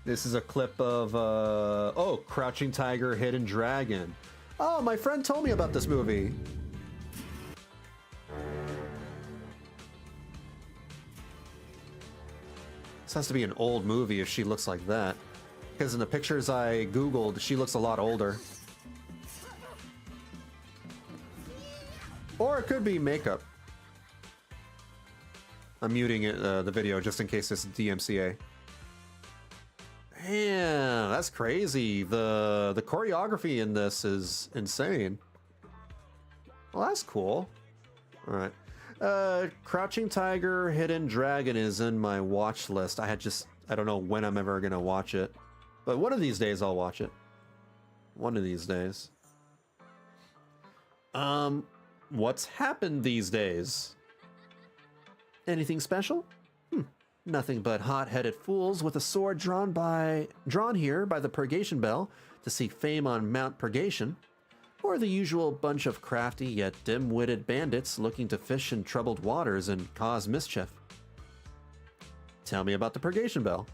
This is a clip of, Crouching Tiger, Hidden Dragon. Oh, my friend told me about this movie. This has to be an old movie if she looks like that. Because in the pictures I googled, she looks a lot older. Or it could be makeup. I'm muting it, the video just in case it's DMCA. Man, that's crazy. The choreography in this is insane. Well, that's cool. All right. Crouching Tiger, Hidden Dragon is in my watch list. I don't know when I'm ever gonna watch it. But one of these days I'll watch it. One of these days. What's happened these days? Anything special? Nothing but hot-headed fools with a sword drawn here by the Purgation Bell to seek fame on Mount Purgation, or the usual bunch of crafty yet dim-witted bandits looking to fish in troubled waters and cause mischief. Tell me about the Purgation Bell.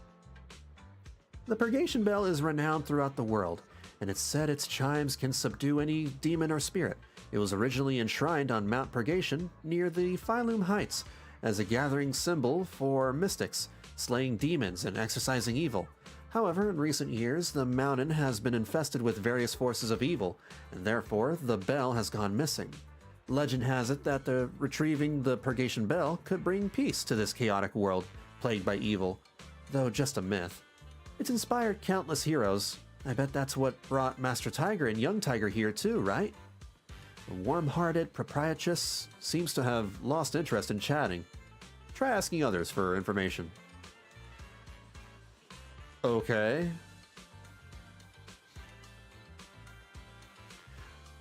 The Purgation Bell is renowned throughout the world, and it's said its chimes can subdue any demon or spirit. It was originally enshrined on Mount Purgation near the Phylum Heights as a gathering symbol for mystics, slaying demons and exorcising evil. However, in recent years, the mountain has been infested with various forces of evil, and therefore the bell has gone missing. Legend has it that retrieving the Purgation Bell could bring peace to this chaotic world plagued by evil, though just a myth. It's inspired countless heroes. I bet that's what brought Master Tiger and Young Tiger here too, right? The warm-hearted proprietress seems to have lost interest in chatting. Try asking others for information. Okay.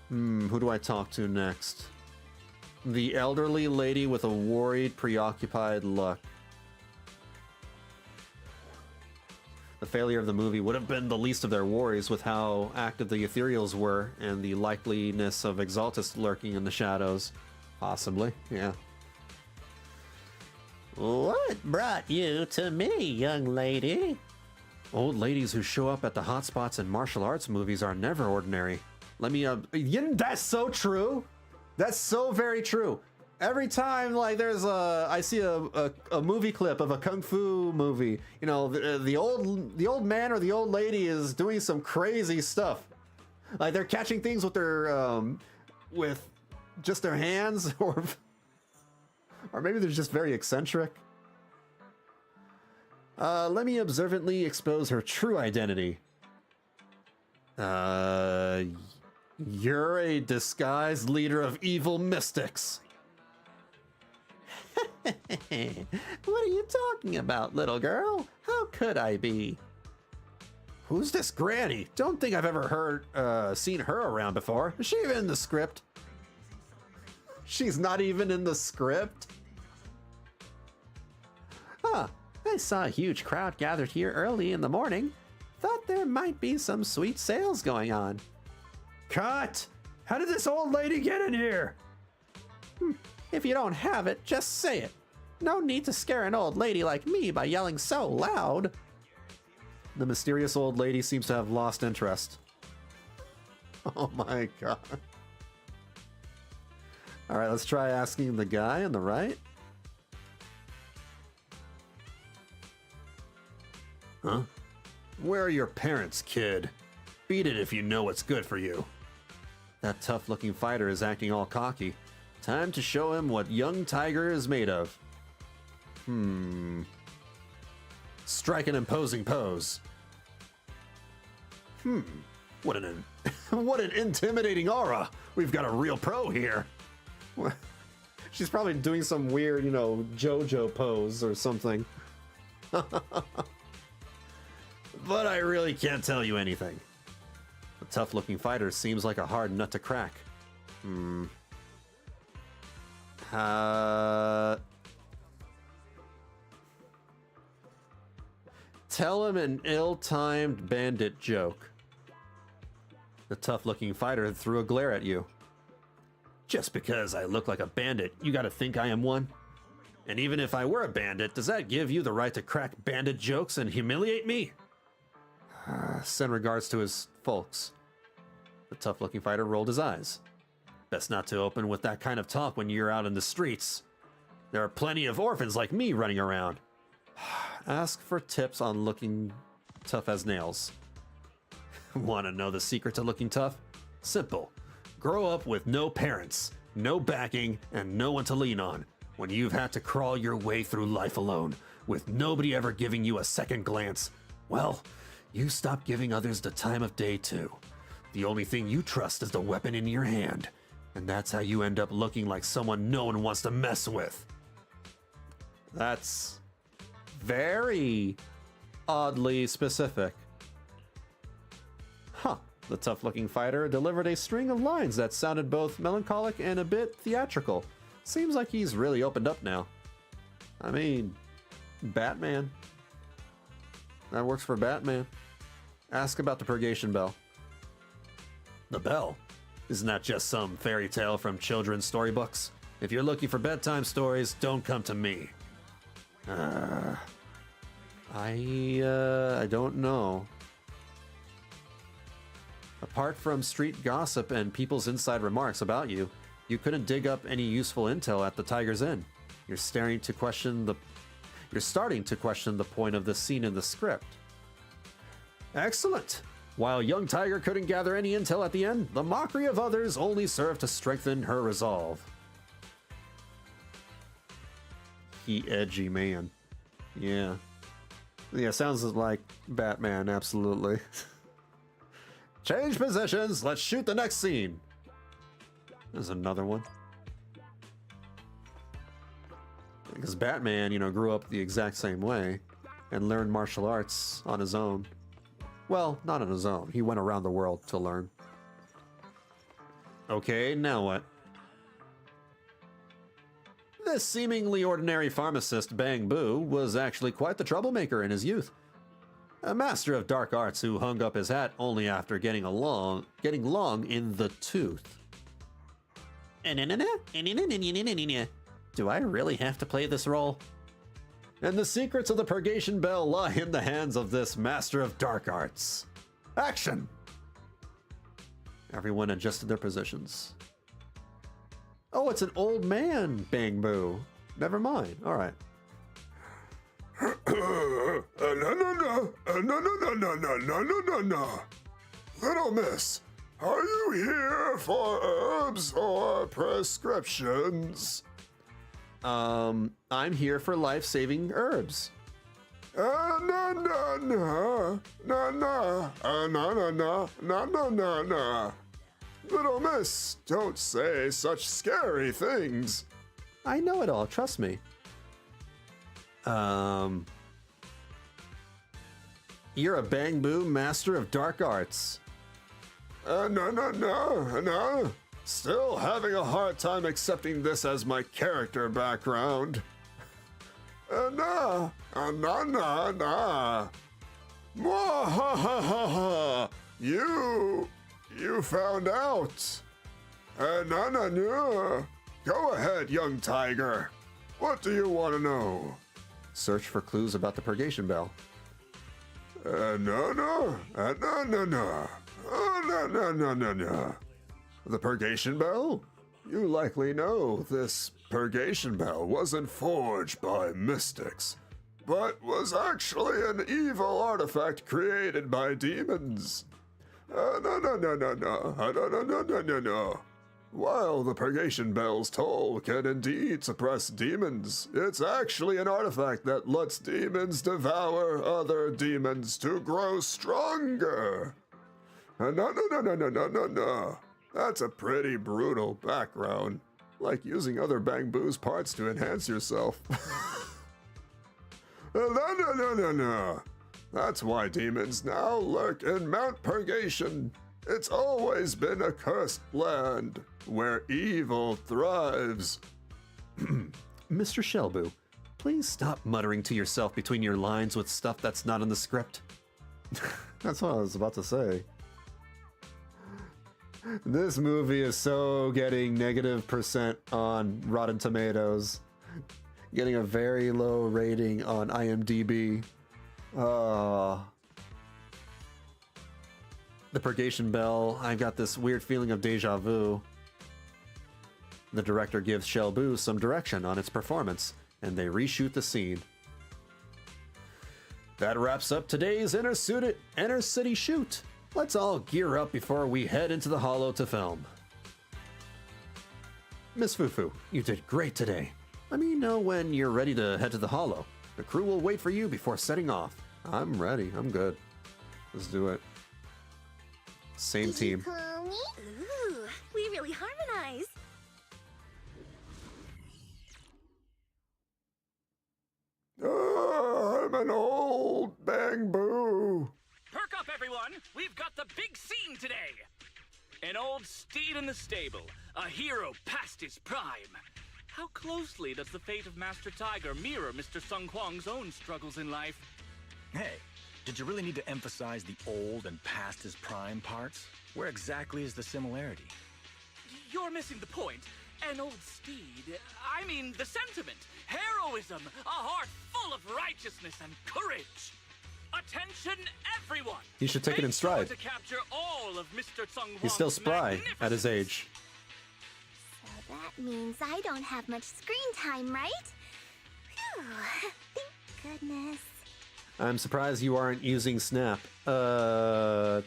Who do I talk to next? The elderly lady with a worried, preoccupied look. The failure of the movie would have been the least of their worries with how active the ethereals were and the likeliness of Exaltus lurking in the shadows. Possibly, yeah. What brought you to me, young lady? Old ladies who show up at the hotspots in martial arts movies are never ordinary. Let me, that's so true! That's so very true! Every time, like, I see a movie clip of a kung fu movie, you know, the old man or the old lady is doing some crazy stuff. Like, they're catching things with their, with just their hands, or maybe they're just very eccentric. Let me observantly expose her true identity. You're a disguised leader of evil mystics. What are you talking about, little girl? How could I be? Who's this granny? Don't think I've ever seen her around before. Is she even in the script? She's not even in the script? Huh. I saw a huge crowd gathered here early in the morning. Thought there might be some sweet sales going on. Cut! How did this old lady get in here? If you don't have it, just say it. No need to scare an old lady like me by yelling so loud. The mysterious old lady seems to have lost interest. Oh my god. Alright, let's try asking the guy on the right. Huh? Where are your parents, kid? Beat it if you know what's good for you. That tough-looking fighter is acting all cocky. Time to show him what young Tiger is made of. Strike an imposing pose. What an what an intimidating aura. We've got a real pro here. She's probably doing some weird, JoJo pose or something. But I really can't tell you anything. The tough-looking fighter seems like a hard nut to crack. Tell him an ill-timed bandit joke. The tough-looking fighter threw a glare at you. Just because I look like a bandit, you gotta think I am one? And even if I were a bandit, does that give you the right to crack bandit jokes and humiliate me? Send regards to his folks. The tough-looking fighter rolled his eyes. Best not to open with that kind of talk when you're out in the streets. There are plenty of orphans like me running around. Ask for tips on looking tough as nails. Want to know the secret to looking tough? Simple. Grow up with no parents, no backing, and no one to lean on. When you've had to crawl your way through life alone, with nobody ever giving you a second glance, well, you stop giving others the time of day too. The only thing you trust is the weapon in your hand, and that's how you end up looking like someone no one wants to mess with. That's very oddly specific. Huh. The tough-looking fighter delivered a string of lines that sounded both melancholic and a bit theatrical. Seems like he's really opened up now. I mean, Batman. That works for Batman. Ask about the Purgation Bell. The bell? Isn't that just some fairy tale from children's storybooks? If you're looking for bedtime stories, don't come to me. I don't know. Apart from street gossip and people's inside remarks about you, you couldn't dig up any useful intel at the Tiger's Inn. You're starting to question the point of the scene in the script. Excellent! While young Tiger couldn't gather any intel at the end, the mockery of others only served to strengthen her resolve. He edgy man. Yeah. Yeah, sounds like Batman, absolutely. Change positions, let's shoot the next scene. There's another one. Because Batman, grew up the exact same way and learned martial arts on his own. Well, not on his own. He went around the world to learn. Okay, now what? This seemingly ordinary pharmacist, Bang Boo, was actually quite the troublemaker in his youth. A master of dark arts who hung up his hat only after getting long in the tooth. Do I really have to play this role? And the secrets of the Purgation Bell lie in the hands of this master of dark arts. Action! Everyone adjusted their positions. Oh, it's an old man, Bang Boo. Never mind. All right. Little miss, are you here for herbs or prescriptions? I'm here for life-saving herbs. Na na na, na na, na na na, na na na na. Little miss, don't say such scary things. I know it all, trust me. You're a Bang Boo master of dark arts. No, no, no, no. Still having a hard time accepting this as my character background. Nah, nah, nah, nah. Mwahahaha. You found out. Nah, nah, nah. Go ahead, young tiger. What do you want to know? Search for clues about the Purgation Bell. No, no, no, no, no. Oh, no, no, no, no, no. The Purgation Bell? You likely know this Purgation Bell wasn't forged by mystics, but was actually an evil artifact created by demons. No, no, no, no, no, no, no, no, no, no, no. While the Purgation Bell's toll can indeed suppress demons, it's actually an artifact that lets demons devour other demons to grow stronger. No, no, no, no, no, no, no, no. That's a pretty brutal background. Like using other Bang Boo's parts to enhance yourself. No, no, no, no, no. That's why demons now lurk in Mount Purgation. It's always been a cursed land where evil thrives. Mr. Shelboo, please stop muttering to yourself between your lines with stuff that's not in the script. That's what I was about to say. This movie is so getting -% on Rotten Tomatoes. Getting a very low rating on IMDb. The Purgation Bell, I've got this weird feeling of deja vu. The director gives Shelboo some direction on its performance, and they reshoot the scene. That wraps up today's Inner City shoot. Let's all gear up before we head into the Hollow to film. Miss Fufu, you did great today. Let me know when you're ready to head to the Hollow. The crew will wait for you before setting off. I'm ready. I'm good. Let's do it. Same team. Ooh, we really harmonize. I'm an old Bang Boo. Perk up, everyone! We've got the big scene today! An old steed in the stable, a hero past his prime. How closely does the fate of Master Tiger mirror Mr. Sung Huang's own struggles in life? Hey, did you really need to emphasize the old and past his prime parts? Where exactly is the similarity? You're missing the point. An old steed, I mean the sentiment, heroism, a heart full of righteousness and courage. Attention, everyone! He should take it in stride. To capture all of Mr. Sung Huang's He's still spry at his age. So that means I don't have much screen time, right? Phew, thank goodness. I'm surprised you aren't using Snap. Oh.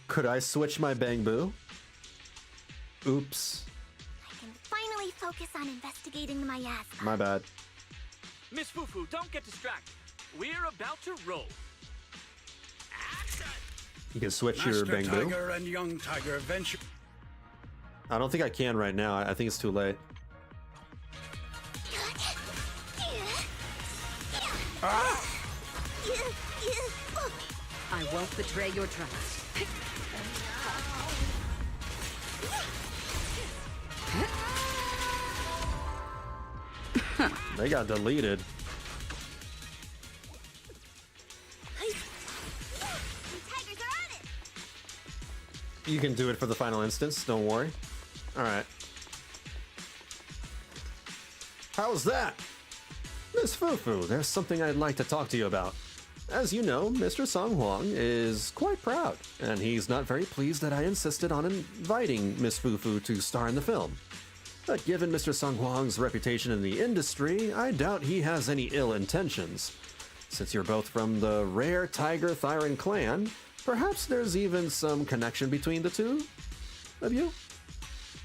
Could I switch my Bang Boo? Oops. I can finally focus on investigating the miasma. My bad. Miss Fufu, don't get distracted. We're about to roll. Action! You can switch Master your Bang Boo. Tiger and young Tiger venture. I don't think I can right now. I think it's too late. I won't betray your trust. They got deleted. Tigers are on it. You can do it for the final instance, don't worry. Alright. How's that? Miss Fufu, there's something I'd like to talk to you about. As you know, Mr. Sung Huang is quite proud, and he's not very pleased that I insisted on inviting Miss Fufu to star in the film. But given Mr. Sung Huang's reputation in the industry, I doubt he has any ill intentions. Since you're both from the rare Tiger Thyron clan, perhaps there's even some connection between the two of you?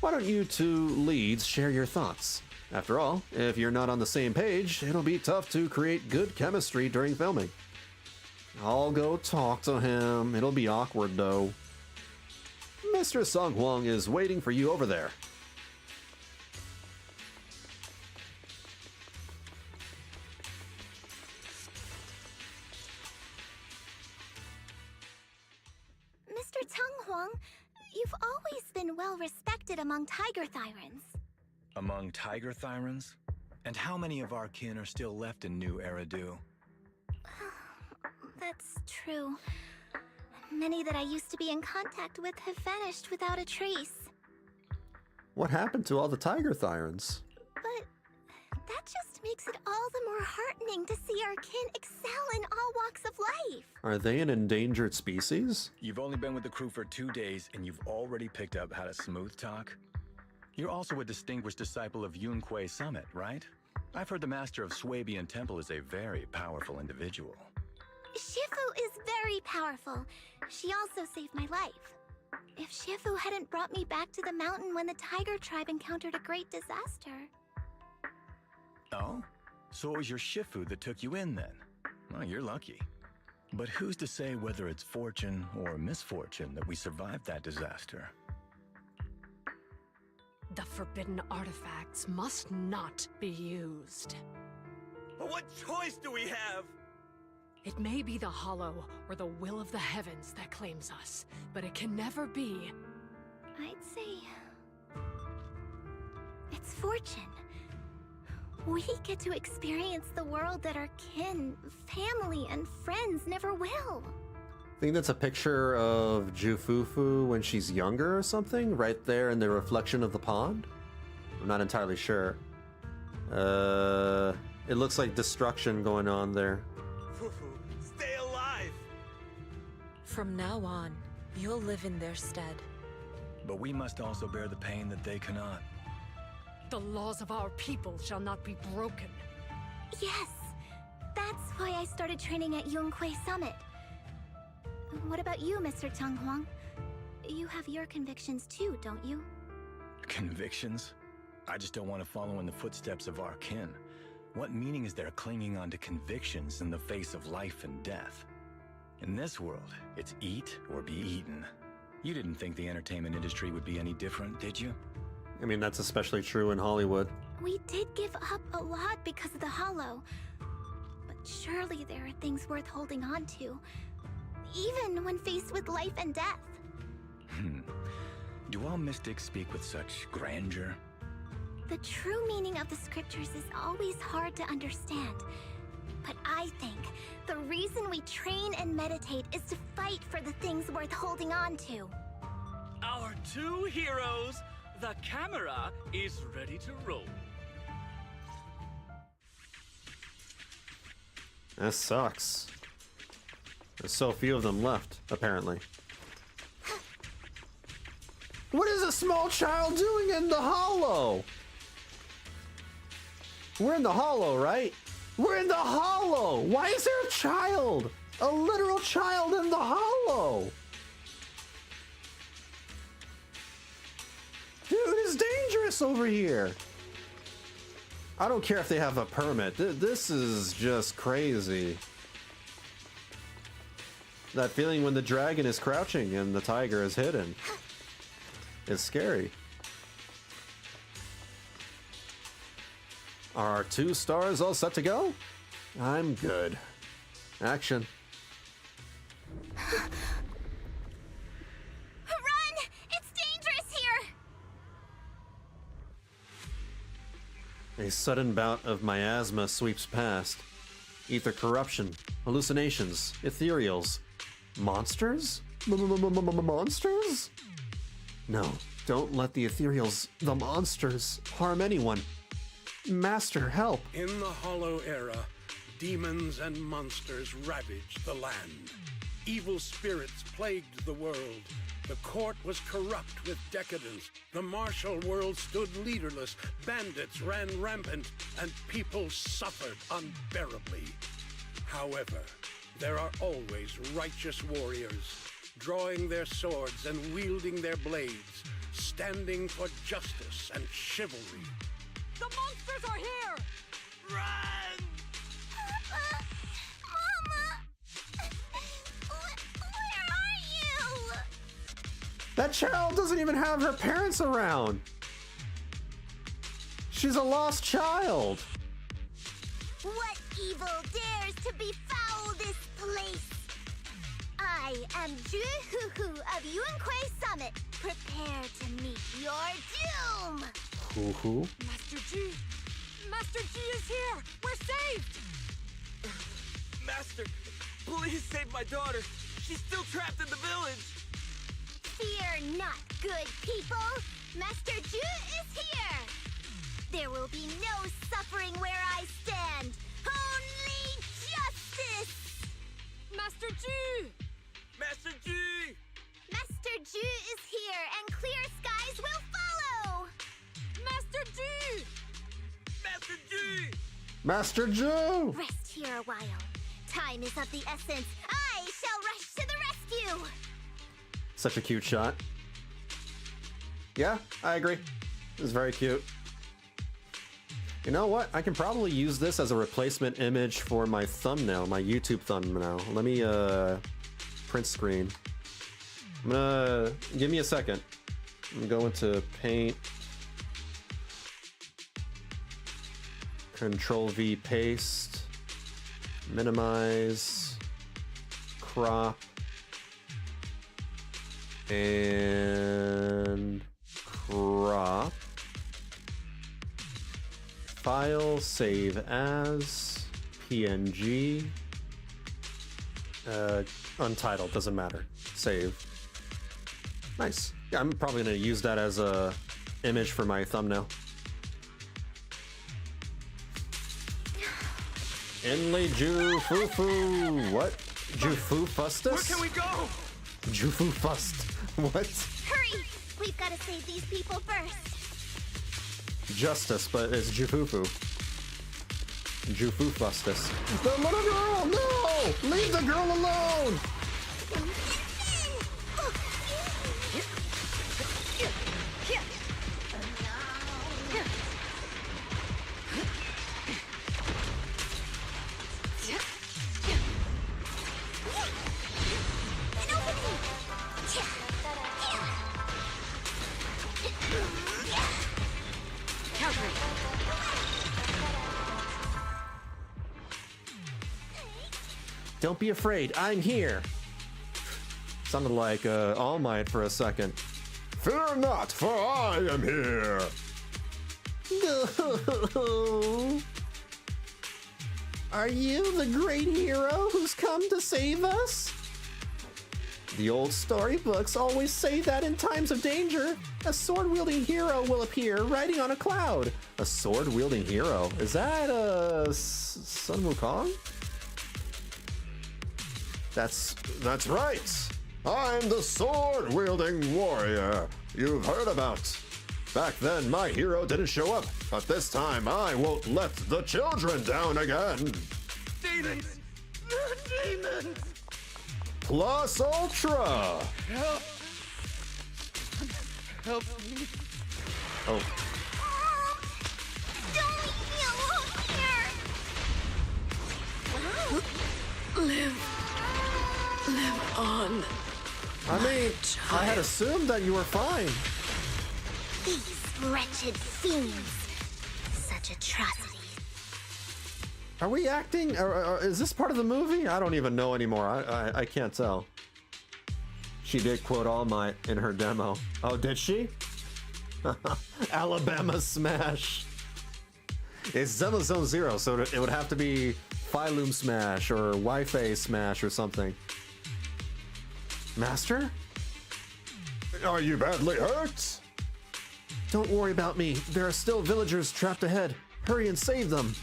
Why don't you two leads share your thoughts? After all, if you're not on the same page, it'll be tough to create good chemistry during filming. I'll go talk to him. It'll be awkward, though. Mr. Sung Hwang is waiting for you over there. Mr. Tung Hwang, you've always been well respected among Tiger Thyrans. Among Tiger Thyrans? And how many of our kin are still left in New Eridu? That's true. Many that I used to be in contact with have vanished without a trace. What happened to all the Tiger Thyrans? But that just makes it all the more heartening to see our kin excel in all walks of life. Are they an endangered species? You've only been with the crew for 2 days and you've already picked up how to smooth talk? You're also a distinguished disciple of Yunque Summit, right? I've heard the master of Swabian Temple is a very powerful individual. Shifu is very powerful. She also saved my life. If Shifu hadn't brought me back to the mountain when the Tiger tribe encountered a great disaster... Oh? So it was your Shifu that took you in then? Well, you're lucky. But who's to say whether it's fortune or misfortune that we survived that disaster? The forbidden artifacts must not be used. But what choice do we have? It may be the Hollow or the will of the heavens that claims us, but it can never be. I'd say... it's fortune. We get to experience the world that our kin, family, and friends never will. I think that's a picture of Ju Fufu when she's younger or something, right there in the reflection of the pond. I'm not entirely sure. It looks like destruction going on there. Fufu, stay alive! From now on, you'll live in their stead. But we must also bear the pain that they cannot. The laws of our people shall not be broken. Yes, that's why I started training at Yunque Summit. What about you, Mr. Tung Hwang? You have your convictions too, don't you? Convictions? I just don't want to follow in the footsteps of our kin. What meaning is there clinging on to convictions in the face of life and death? In this world, it's eat or be eaten. You didn't think the entertainment industry would be any different, did you? I mean, that's especially true in Hollywood. We did give up a lot because of the Hollow. But surely there are things worth holding on to, even when faced with life and death. Do all mystics speak with such grandeur? The true meaning of the scriptures is always hard to understand. But I think the reason we train and meditate is to fight for the things worth holding on to. Our two heroes, the camera is ready to roll. That sucks. There's so few of them left, apparently. What is a small child doing in the Hollow? We're in the Hollow, right? We're in the Hollow! Why is there a child? A literal child in the Hollow! Dude, it's dangerous over here! I don't care if they have a permit. This is just crazy. That feeling when the dragon is crouching and the tiger is hidden. It's scary. Are our 2 stars all set to go? I'm good. Action. Run! It's dangerous here! A sudden bout of miasma sweeps past. Ether corruption, hallucinations, ethereals. Monsters? Monsters? No, don't let the ethereals, the monsters, harm anyone. Master, help! In the Hollow Era, demons and monsters ravaged the land. Evil spirits plagued the world. The court was corrupt with decadence. The martial world stood leaderless. Bandits ran rampant, and people suffered unbearably. However, there are always righteous warriors, drawing their swords and wielding their blades, standing for justice and chivalry. The monsters are here! Run! Mama! Where are you? That child doesn't even have her parents around. She's a lost child. What evil dares to befoul this place? I am Ju Fufu of Yuankui Summit. Prepare to meet your doom! Hoo-hoo. Master G! Master G is here! We're saved! Master, please save my daughter. She's still trapped in the village. Fear not, good people! Master Ju is here! There will be no suffering where I stand! Only justice! Master G! Master G! Master Ju is here, and clear skies will follow! Master G! Master G! Master Ju! Rest here a while. Time is of the essence. I shall rush to the rescue! Such a cute shot. Yeah, I agree. It's very cute. You know what? I can probably use this as a replacement image for my thumbnail, my YouTube thumbnail. Let me print screen. I'm gonna give me a second. I'm going to paint. Control V paste. Minimize. Crop. And crop. File, save as, PNG, untitled, doesn't matter. Save. Nice. Yeah, I'm probably gonna use that as a image for my thumbnail. Inlay Ju Fufu. What? Ju Fufustus? Where can we go? Ju Fufust. What? Hurry! We've got to save these people first. Justice, but it's Ju Fufu. Ju Fufustus. The little girl! No! Leave the girl alone! Don't be afraid, I'm here. Sounded like All Might for a second. Fear not, for I am here. No. Are you the great hero who's come to save us? The old storybooks always say that in times of danger, a sword-wielding hero will appear riding on a cloud. A sword-wielding hero? Is that Sun Wukong? That's right. I'm the sword-wielding warrior you've heard about. Back then, my hero didn't show up, but this time I won't let the children down again. Demons! Demons! Plus Ultra! Help! Help me! Oh. Don't leave me alone here! Live on. I mean, I had assumed that you were fine. These wretched fiends. Such atrocities. Are we acting? Or is this part of the movie? I don't even know anymore. I can't tell. She did quote All Might in her demo. Oh, did she? Alabama Smash. It's zzzero, so it would have to be Phylum Smash or Wi-Fi Smash or something. Master? Are you badly hurt? Don't worry about me. There are still villagers trapped ahead. Hurry and save them.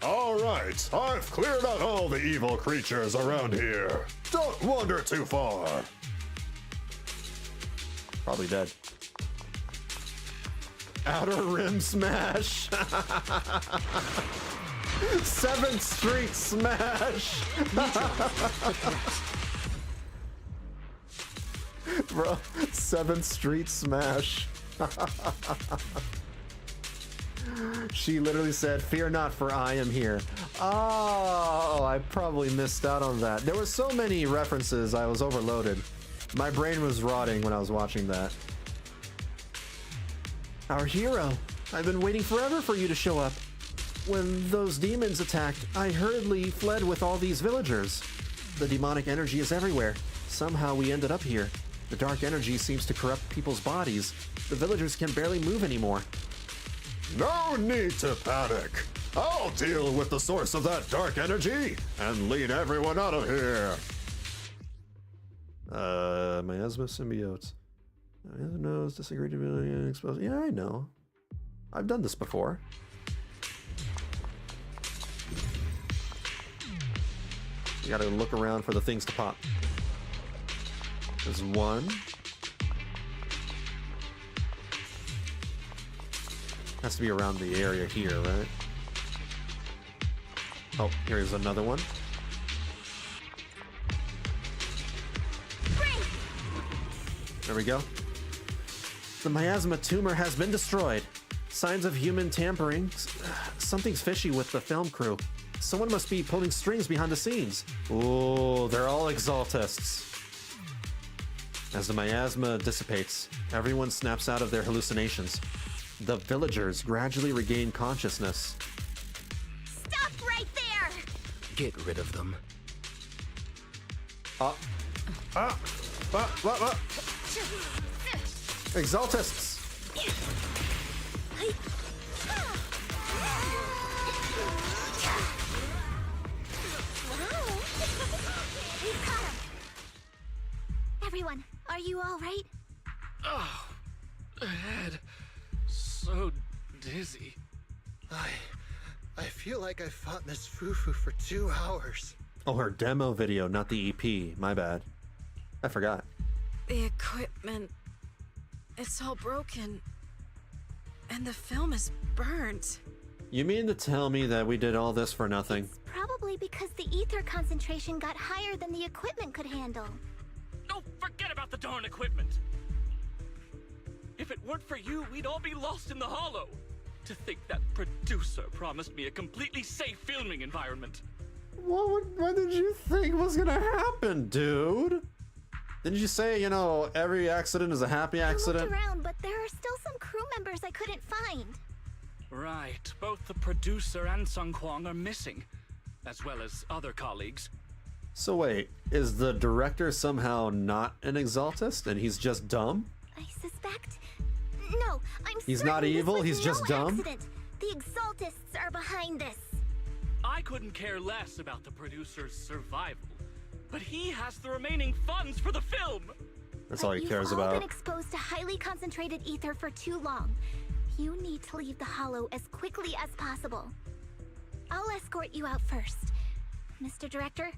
All right, I've cleared out all the evil creatures around here. Don't wander too far. Probably dead. Outer Rim Smash. 7th Street Smash. Bro, 7th Street Smash. She literally said, "Fear not, for I am here." Oh, I probably missed out on that. There were so many references, I was overloaded. My brain was rotting when I was watching that. Our hero. I've been waiting forever for you to show up. When those demons attacked, I hurriedly fled with all these villagers. The demonic energy is everywhere. Somehow we ended up here. The dark energy seems to corrupt people's bodies. The villagers can barely move anymore. No need to panic. I'll deal with the source of that dark energy and lead everyone out of here. Miasma symbiotes. Nose disagree to be exposed. Yeah, I know. I've done this before. You gotta look around for the things to pop. There's one. Has to be around the area here, right? Oh, here's another one. There we go. The miasma tumor has been destroyed. Signs of human tampering. Something's fishy with the film crew. Someone must be pulling strings behind the scenes. Oh, they're all exaltists. As the miasma dissipates, everyone snaps out of their hallucinations. The villagers gradually regain consciousness. Stop right there! Get rid of them. Exaltists! Everyone, are you all right? Oh, head. So dizzy. I feel like I fought Miss Fufu for 2 hours. Oh, her demo video, not the EP. My bad. I forgot. The equipment... it's all broken. And the film is burnt. You mean to tell me that we did all this for nothing? It's probably because the ether concentration got higher than the equipment could handle. No, forget about the darn equipment. If it weren't for you, we'd all be lost in the hollow. To think that producer promised me a completely safe filming environment. What did you think was gonna happen, dude? Didn't you say, you know, every accident is a happy accident? I looked around, but there are still some crew members I couldn't find. Right, both the producer and Sung Kwang are missing, as well as other colleagues. So wait, is the director somehow not an exaltist and he's just dumb? I suspect... No, He's not evil, he's just dumb? Accident. The exaltists are behind this. I couldn't care less about the producer's survival, but he has the remaining funds for the film. That's all he cares You've all about. been exposed to highly concentrated ether for too long. You need to leave the hollow as quickly as possible. I'll escort you out first. Mr. Director,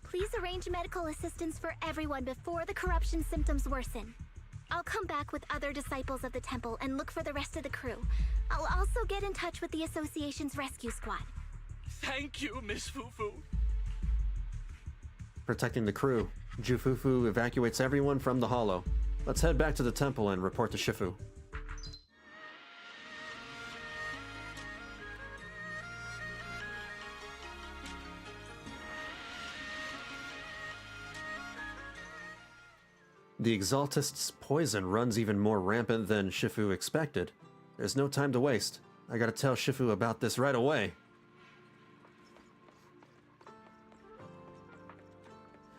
please arrange medical assistance for everyone before the corruption symptoms worsen. I'll come back with other disciples of the temple and look for the rest of the crew. I'll also get in touch with the association's rescue squad. Thank you, Miss Fufu. Protecting the crew, Ju Fufu evacuates everyone from the hollow. Let's head back to the temple and report to Shifu. The Exaltist's poison runs even more rampant than Shifu expected. There's no time to waste. I gotta tell Shifu about this right away.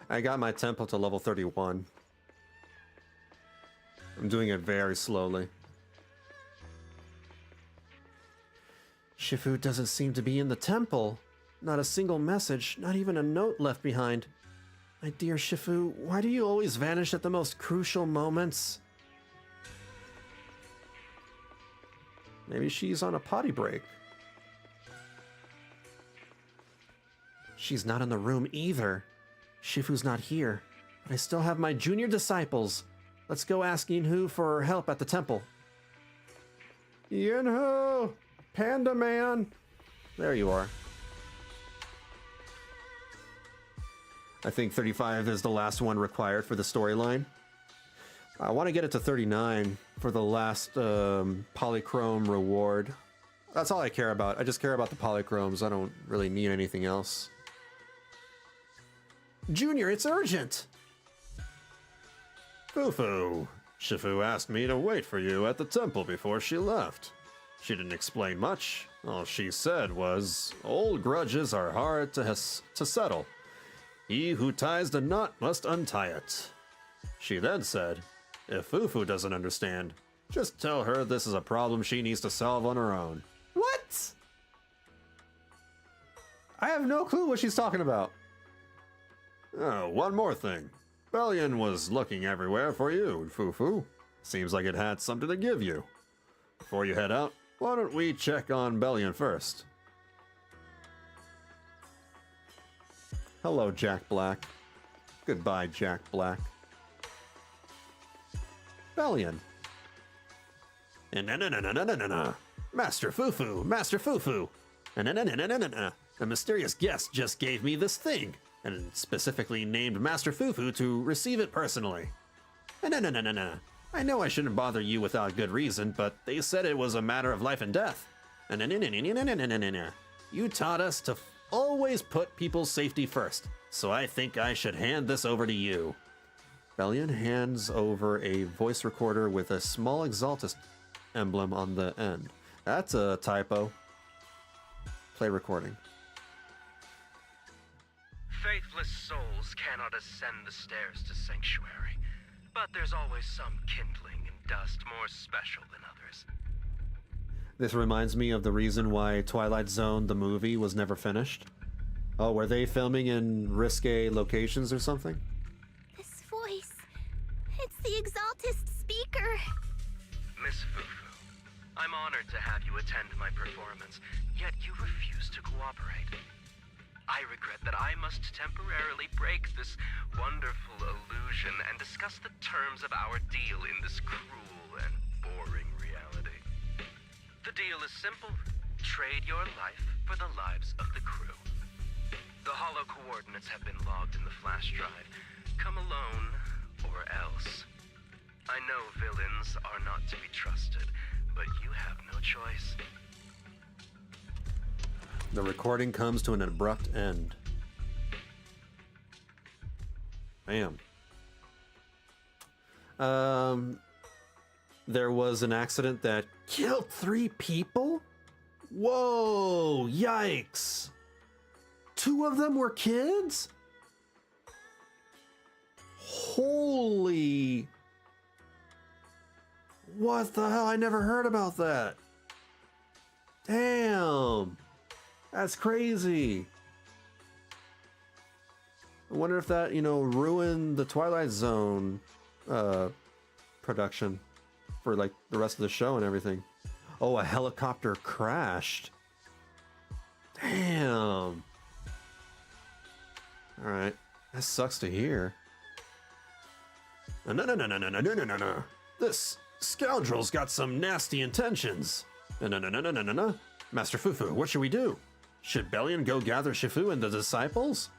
I got my temple to level 31. I'm doing it very slowly. Shifu doesn't seem to be in the temple. Not a single message, not even a note left behind. My dear Shifu, why do you always vanish at the most crucial moments? Maybe she's on a potty break. She's not in the room either. Shifu's not here, but I still have my junior disciples. Let's go ask Yinhu for help at the temple. Yinhu! Panda Man! There you are. I think 35 is the last one required for the storyline. I want to get it to 39 for the last polychrome reward. That's all I care about. I just care about the polychromes. I don't really need anything else. Junior, it's urgent! Fufu. Shifu asked me to wait for you at the temple before she left. She didn't explain much. All she said was, old grudges are hard to settle. He who ties the knot must untie it. She then said, if Fufu doesn't understand, just tell her this is a problem she needs to solve on her own. What? I have no clue what she's talking about. Oh, one more thing. Bellion was looking everywhere for you, Fufu. Seems like it had something to give you. Before you head out, why don't we check on Bellion first? Hello, Jack Black. Goodbye, Jack Black. Bellion. Master Fufu, Master Fufu. A mysterious guest just gave me this thing, and specifically named Master Fufu to receive it personally. I know I shouldn't bother you without good reason, but they said it was a matter of life and death. You taught us to always put people's safety first, so I think I should hand this over to you. Bellion hands over a voice recorder with a small Exaltus emblem on the end. That's a typo. Play recording. Faithless souls cannot ascend the stairs to sanctuary, but there's always some kindling in dust more special than others. This reminds me of the reason why Twilight Zone, the movie, was never finished. Oh, were they filming in risque locations or something? This voice, it's the Exaltist speaker. Miss Fufu, I'm honored to have you attend my performance, yet you refuse to cooperate. I regret that I must temporarily break this wonderful illusion and discuss the terms of our deal in this cruel and boring reality. The deal is simple. Trade your life for the lives of the crew. The hollow coordinates have been logged in the flash drive. Come alone, or else. I know villains are not to be trusted, but you have no choice. The recording comes to an abrupt end. Bam. There was an accident that killed 3 people? Whoa, yikes. 2 of them were kids? Holy... What the hell? I never heard about that. Damn. That's crazy. I wonder if that, ruined the Twilight Zone production for like the rest of the show and everything. Oh, a helicopter crashed. Damn. All right. That sucks to hear. No. This scoundrel's got some nasty intentions. No. Master Fufu, what should we do? Should Bellion go gather Shifu and the disciples?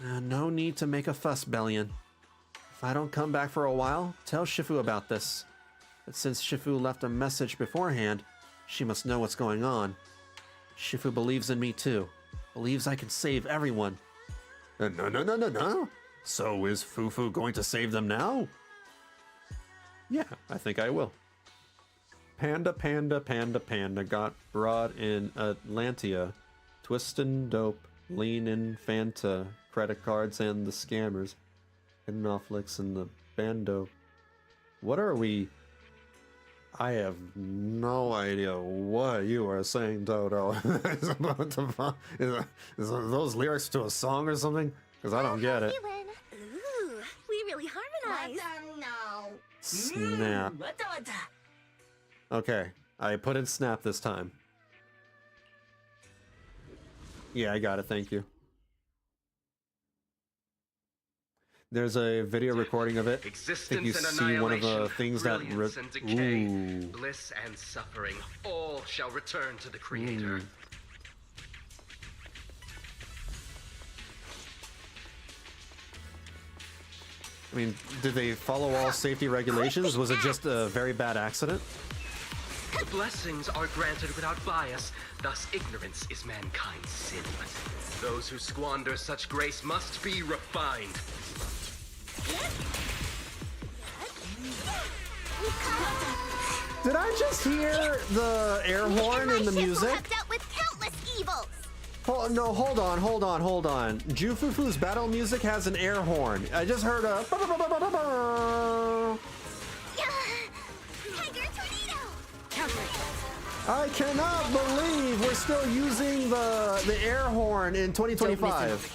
No need to make a fuss, Bellion. If I don't come back for a while, tell Shifu about this. But since Shifu left a message beforehand, she must know what's going on. Shifu believes in me too. Believes I can save everyone. No. So is Fufu going to save them now? Yeah, I think I will. Panda got brought in Atlantia. Twistin' dope, leanin' Fanta, credit cards and the scammers. Hidden off licks in the bando. What are we? I have no idea what you are saying, Dodo. Is those lyrics to a song or something? Because I don't get it. Ooh, we really harmonized. Snap. Okay, I put in snap this time. Yeah, I got it, thank you. There's a video recording of it. I think you see one of the things that... and decay, bliss and suffering, all shall return to the Creator. I mean, did they follow all safety regulations? Was it just a very bad accident? blessings are granted without bias, thus ignorance is mankind's sin. Those who squander such grace must be refined. Did I just hear the air horn in the music? Have dealt with countless evils. No, hold on. Ju Fufu's battle music has an air horn. I just heard a. Tiger tornado. I cannot believe we're still using the air horn in 2025.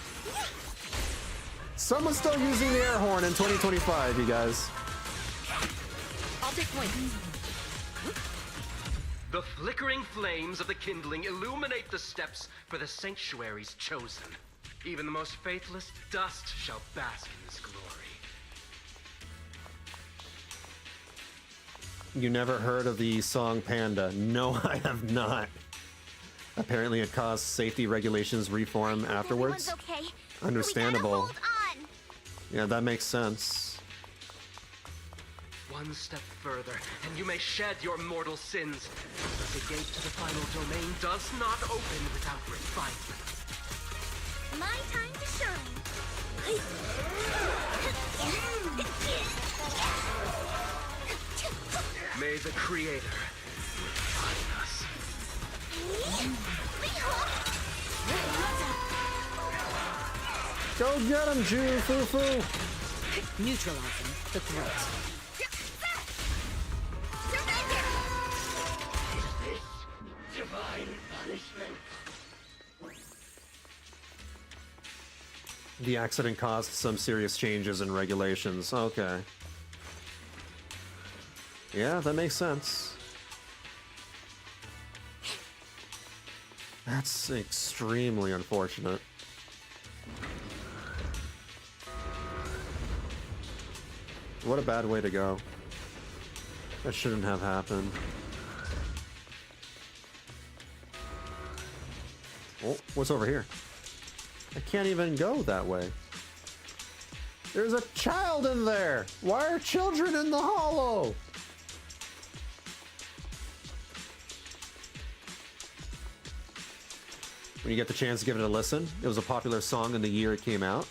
Someone's still using the air horn in 2025, you guys. I'll take point. The flickering flames of the kindling illuminate the steps for the sanctuaries chosen. Even the most faithless dust shall bask in this glory. You never heard of the song Panda? No, I have not. Apparently it caused safety regulations reform afterwards. Okay. Understandable. Yeah, that makes sense. One step further, and you may shed your mortal sins. But the gate to the final domain does not open without refinement. My time to shine. May the Creator refine us. Go get him, Ju Fufu! Neutralizing the threat. Divine punishment. The accident caused some serious changes in regulations. Okay. Yeah, that makes sense. That's extremely unfortunate. What a bad way to go. That shouldn't have happened. Oh, what's over here? I can't even go that way. There's a child in there! Why are children in the hollow? When you get the chance to give it a listen, it was a popular song in the year it came out.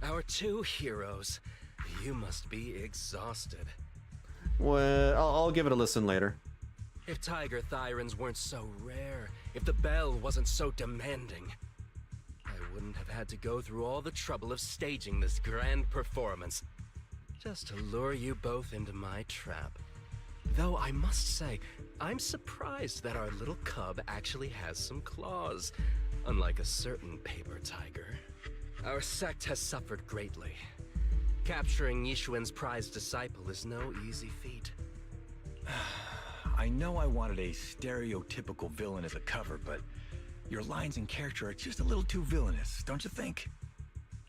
Our two heroes. You must be exhausted. Well, I'll give it a listen later. If Tiger Thyrans weren't so rare, if the bell wasn't so demanding, I wouldn't have had to go through all the trouble of staging this grand performance, just to lure you both into my trap. Though I must say, I'm surprised that our little cub actually has some claws, unlike a certain paper tiger. Our sect has suffered greatly. Capturing Yixuan's prized disciple is no easy feat. I know I wanted a stereotypical villain as a cover, but your lines and character are just a little too villainous, don't you think?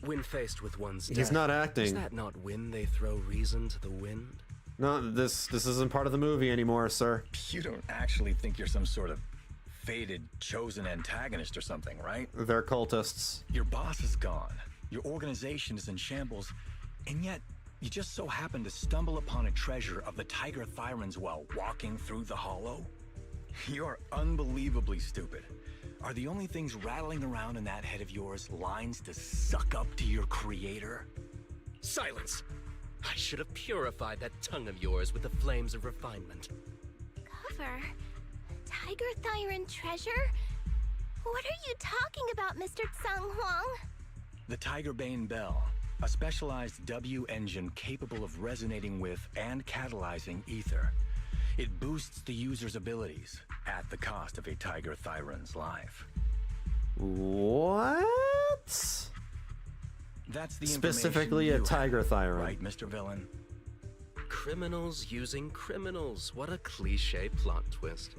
When faced with one's death, He's not acting. Is that not when they throw reason to the wind? No, this isn't part of the movie anymore, sir. You don't actually think you're some sort of fated, chosen antagonist or something, right? They're cultists. Your boss is gone. Your organization is in shambles. And yet, you just so happen to stumble upon a treasure of the Tiger Thyrans while walking through the hollow? You're unbelievably stupid. Are the only things rattling around in that head of yours lines to suck up to your creator? Silence! I should have purified that tongue of yours with the flames of refinement. Cover? Tiger Thyran treasure? What are you talking about, Mr. Tsang Huang? The Tigerbane Bell, a specialized W engine capable of resonating with and catalyzing ether. It boosts the user's abilities at the cost of a Tiger Thyran's life. What? That's the specifically a Tiger Thyran, right, Mr. Villain? Criminals using criminals. What a cliche plot twist.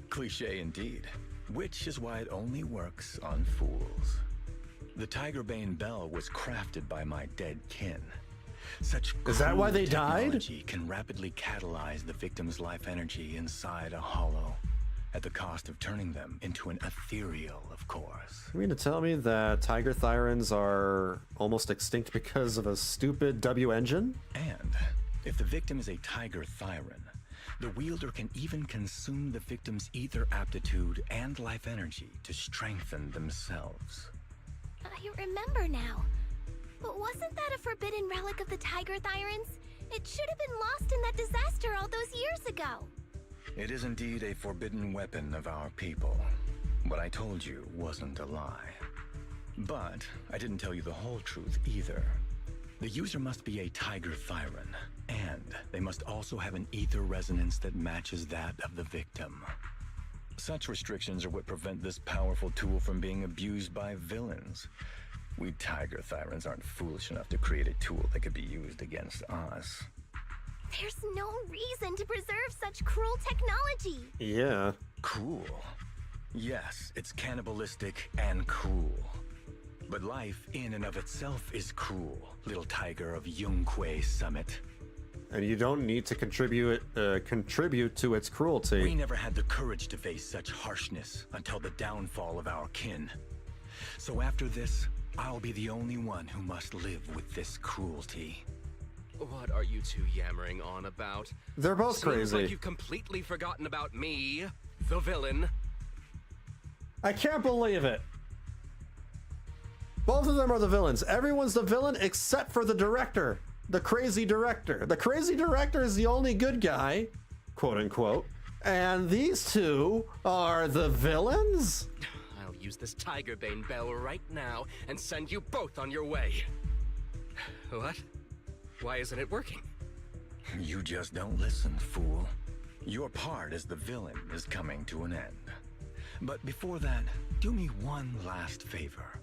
Cliche indeed, which is why it only works on fools. The Tigerbane Bell was crafted by my dead kin. Such Is that why they technology died? Can rapidly catalyze the victim's life energy inside a hollow, at the cost of turning them into an ethereal, of course. You mean to tell me that Tiger Thyrans are almost extinct because of a stupid W engine? And if the victim is a Tiger Thyran, The wielder can even consume the victim's ether aptitude and life energy to strengthen themselves. I remember now. But wasn't that a forbidden relic of the Tiger Thyrans? It should have been lost in that disaster all those years ago. It is indeed a forbidden weapon of our people. What I told you wasn't a lie. But I didn't tell you the whole truth either. The user must be a Tiger Thyran, and they must also have an ether resonance that matches that of the victim. Such restrictions are what prevent this powerful tool from being abused by villains. We Tiger Thyrans aren't foolish enough to create a tool that could be used against us. There's no reason to preserve such cruel technology. Yeah. Cruel? Yes, it's cannibalistic and cruel. But life in and of itself is cruel, little tiger of Yunque Summit. And you don't need to contribute to its cruelty. We never had the courage to face such harshness until the downfall of our kin. So after this, I'll be the only one who must live with this cruelty. What are you two yammering on about? They're both Seems crazy. like you've completely forgotten about me, the villain. I can't believe it. Both of them are the villains. Everyone's the villain except for the director. The crazy director. The crazy director is the only good guy, quote unquote. And these two are the villains? I'll use this Tigerbane bell right now and send you both on your way. What? Why isn't it working? You just don't listen, fool. Your part as the villain is coming to an end. But before that, do me one last favor.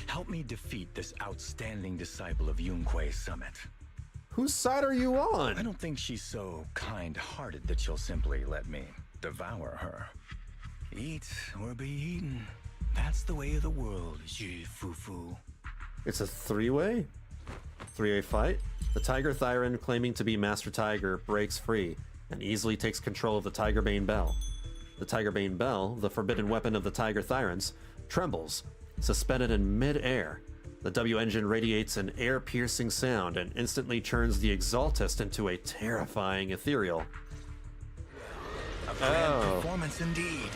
Help me defeat this outstanding disciple of Yunque Summit. Whose side are you on? I don't think she's so kind-hearted that she'll simply let me devour her. Eat or be eaten. That's the way of the world, Ju Fufu. It's a three-way? Three-way fight? The Tiger Thyran, claiming to be Master Tiger, breaks free and easily takes control of the Tigerbane Bell. The Tigerbane Bell, the forbidden weapon of the Tiger Thyrans, trembles, suspended in mid-air. The W engine radiates an air-piercing sound and instantly turns the Exaltist into a terrifying ethereal. A grand performance indeed.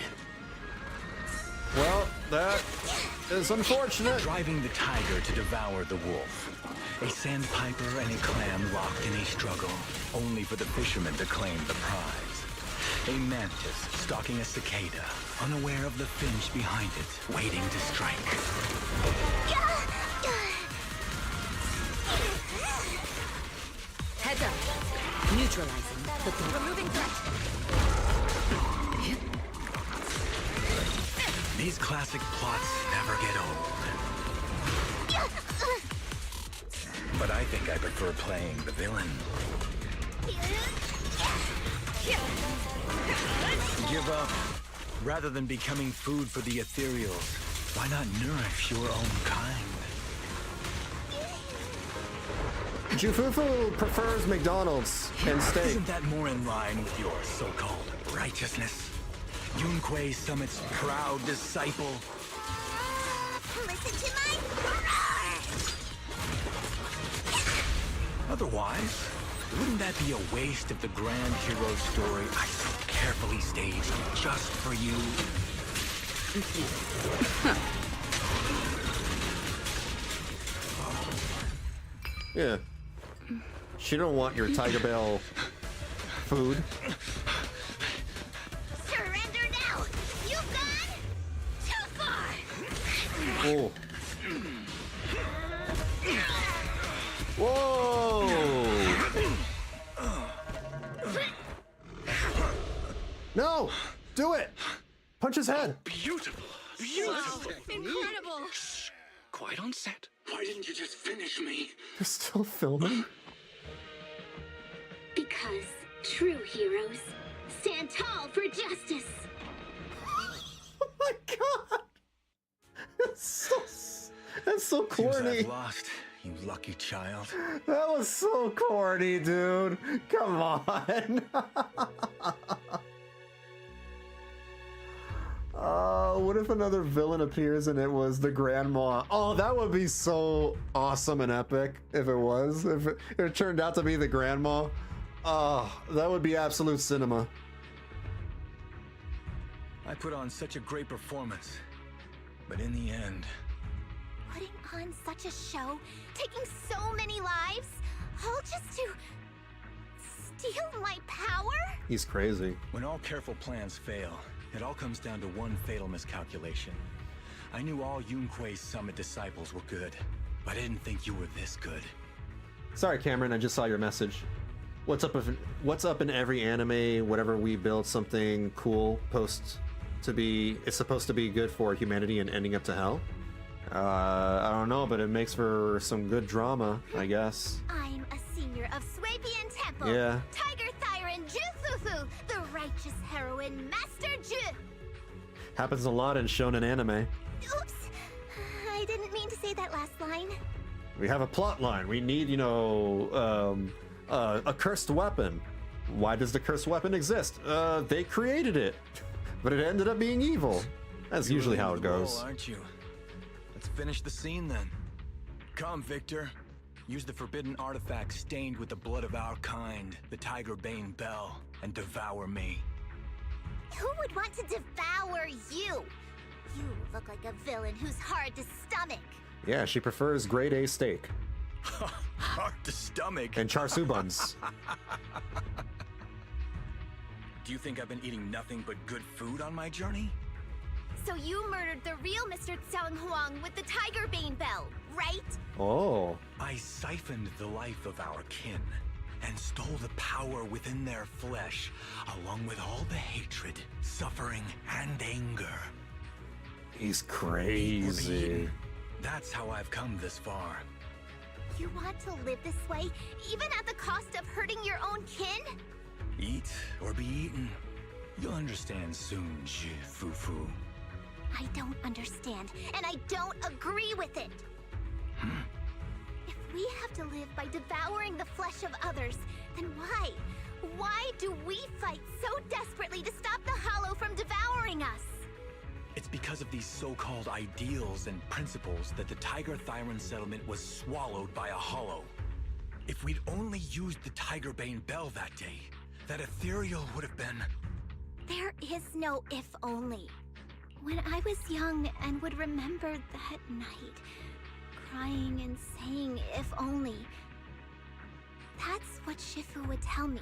Well, that is unfortunate. Driving the tiger to devour the wolf. A sandpiper and a clam locked in a struggle, only for the fisherman to claim the prize. A mantis stalking a cicada, unaware of the finch behind it, waiting to strike. Heads up. Neutralizing the threat. Removing threat. These classic plots never get old. But I think I prefer playing the villain. Give up. Rather than becoming food for the ethereals, why not nourish your own kind? Ju Fufu prefers McDonald's and steak. Isn't that more in line with your so-called righteousness? Yunque Summit's proud disciple. Listen to my roar! Otherwise, wouldn't that be a waste of the grand hero story I so carefully staged just for you? Yeah. She don't want your Tiger Bell food. Surrender now! You've gone too far! Oh. Whoa! No! Do it! Punch his head! Beautiful! Beautiful! Incredible! Quiet on set. Why didn't you just finish me? They're still filming? Because true heroes stand tall for justice. Oh my god! That's so corny. Seems I've lost, you lucky child. That was so corny, dude. Come on. What if another villain appears and it was the grandma? Oh, that would be so awesome and epic if it was. If it turned out to be the grandma. Oh, that would be absolute cinema. I put on such a great performance, but in the end... Putting on such a show, taking so many lives, all just to... steal my power? He's crazy. When all careful plans fail, it all comes down to one fatal miscalculation. I knew all Yun Kuei's summit disciples were good, but I didn't think you were this good. Sorry, Cameron, I just saw your message. What's up in every anime, whatever we build something cool, it's supposed to be good for humanity and ending up to hell? I don't know, but it makes for some good drama, I guess. I'm a senior of Swabian Temple. Yeah. Tiger Thyron Ju Fufu, the righteous heroine, Master Ju. Happens a lot in shonen anime. Oops. I didn't mean to say that last line. We have a plot line. We need, a cursed weapon. Why does the cursed weapon exist? They created it, but it ended up being evil. That's usually how it goes. Role, aren't you? Let's finish the scene then. Come, Victor. Use the forbidden artifact stained with the blood of our kind, the Tigerbane Bell, and devour me. Who would want to devour you? You look like a villain who's hard to stomach. Yeah, she prefers grade A steak. Hard to stomach. And char siu buns. Do you think I've been eating nothing but good food on my journey? So you murdered the real Mr. Tsang Huang with the Tigerbane Bell, right? Oh. I siphoned the life of our kin and stole the power within their flesh, along with all the hatred, suffering, and anger. He's crazy. That's how I've come this far. You want to live this way, even at the cost of hurting your own kin? Eat or be eaten. You'll understand soon, Ju Fufu. I don't understand, and I don't agree with it. If we have to live by devouring the flesh of others, then why? Why do we fight so desperately to stop the Hollow from devouring us? It's because of these so-called ideals and principles that the Tiger Thyron settlement was swallowed by a Hollow. If we'd only used the Tigerbane Bell that day, that ethereal would have been... There is no if only. When I was young and would remember that night, crying and saying if only, that's what Shifu would tell me.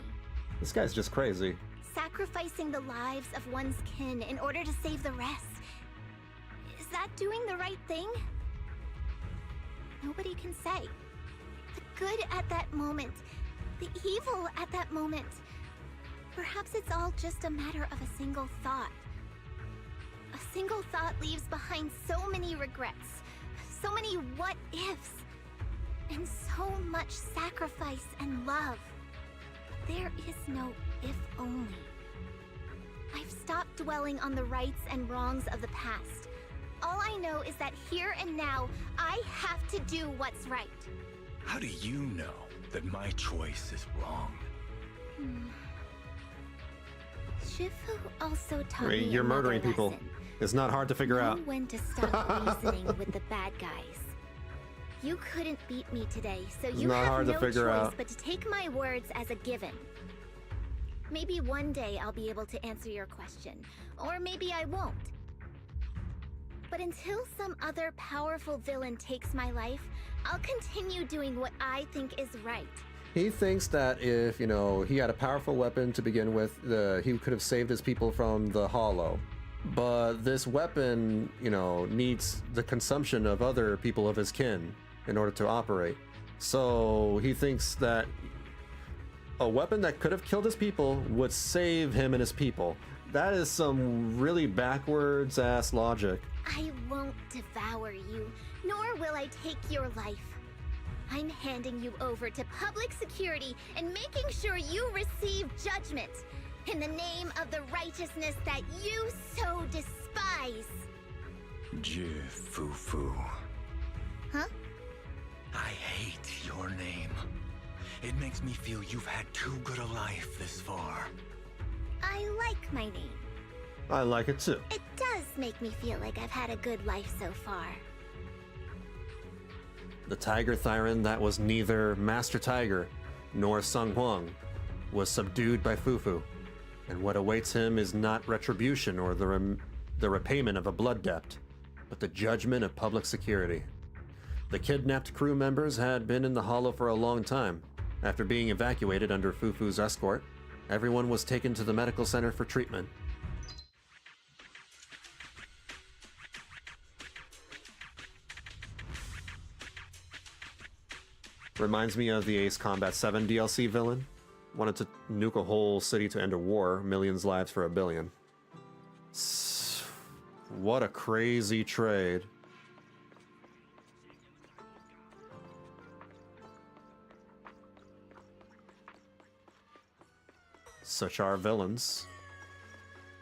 This guy's just crazy. Sacrificing the lives of one's kin in order to save the rest. Is that doing the right thing? Nobody can say. The good at that moment, the evil at that moment. Perhaps it's all just a matter of a single thought. A single thought leaves behind so many regrets, so many what-ifs, and so much sacrifice and love. But there is no if only. I've stopped dwelling on the rights and wrongs of the past. All I know is that here and now, I have to do what's right. How do you know that my choice is wrong? Shifu also taught me You're murdering another people. lesson. It's not hard to figure out. Know when to stop reasoning with the bad guys. You couldn't beat me today, so you not have hard to no figure choice out. but to take my words as a given. Maybe one day I'll be able to answer your question, or maybe I won't. But until some other powerful villain takes my life, I'll continue doing what I think is right. He thinks that if, he had a powerful weapon to begin with, he could have saved his people from the Hollow. But this weapon, needs the consumption of other people of his kin in order to operate. So he thinks that a weapon that could have killed his people would save him and his people. That is some really backwards ass logic. I won't devour you, nor will I take your life. I'm handing you over to public security and making sure you receive judgment in the name of the righteousness that you so despise. Ju Fufu. Huh? I hate your name. It makes me feel you've had too good a life this far. I like my name. I like it too. It does make me feel like I've had a good life so far. The Tiger Thyron that was neither Master Tiger nor Sung Huang was subdued by Fufu, and what awaits him is not retribution or the repayment of a blood debt, but the judgment of public security. The kidnapped crew members had been in the Hollow for a long time. After being evacuated under Fufu's escort, everyone was taken to the medical center for treatment. Reminds me of the Ace Combat 7 DLC villain. Wanted to nuke a whole city to end a war, millions lives for $1 billion. What a crazy trade. Such are villains.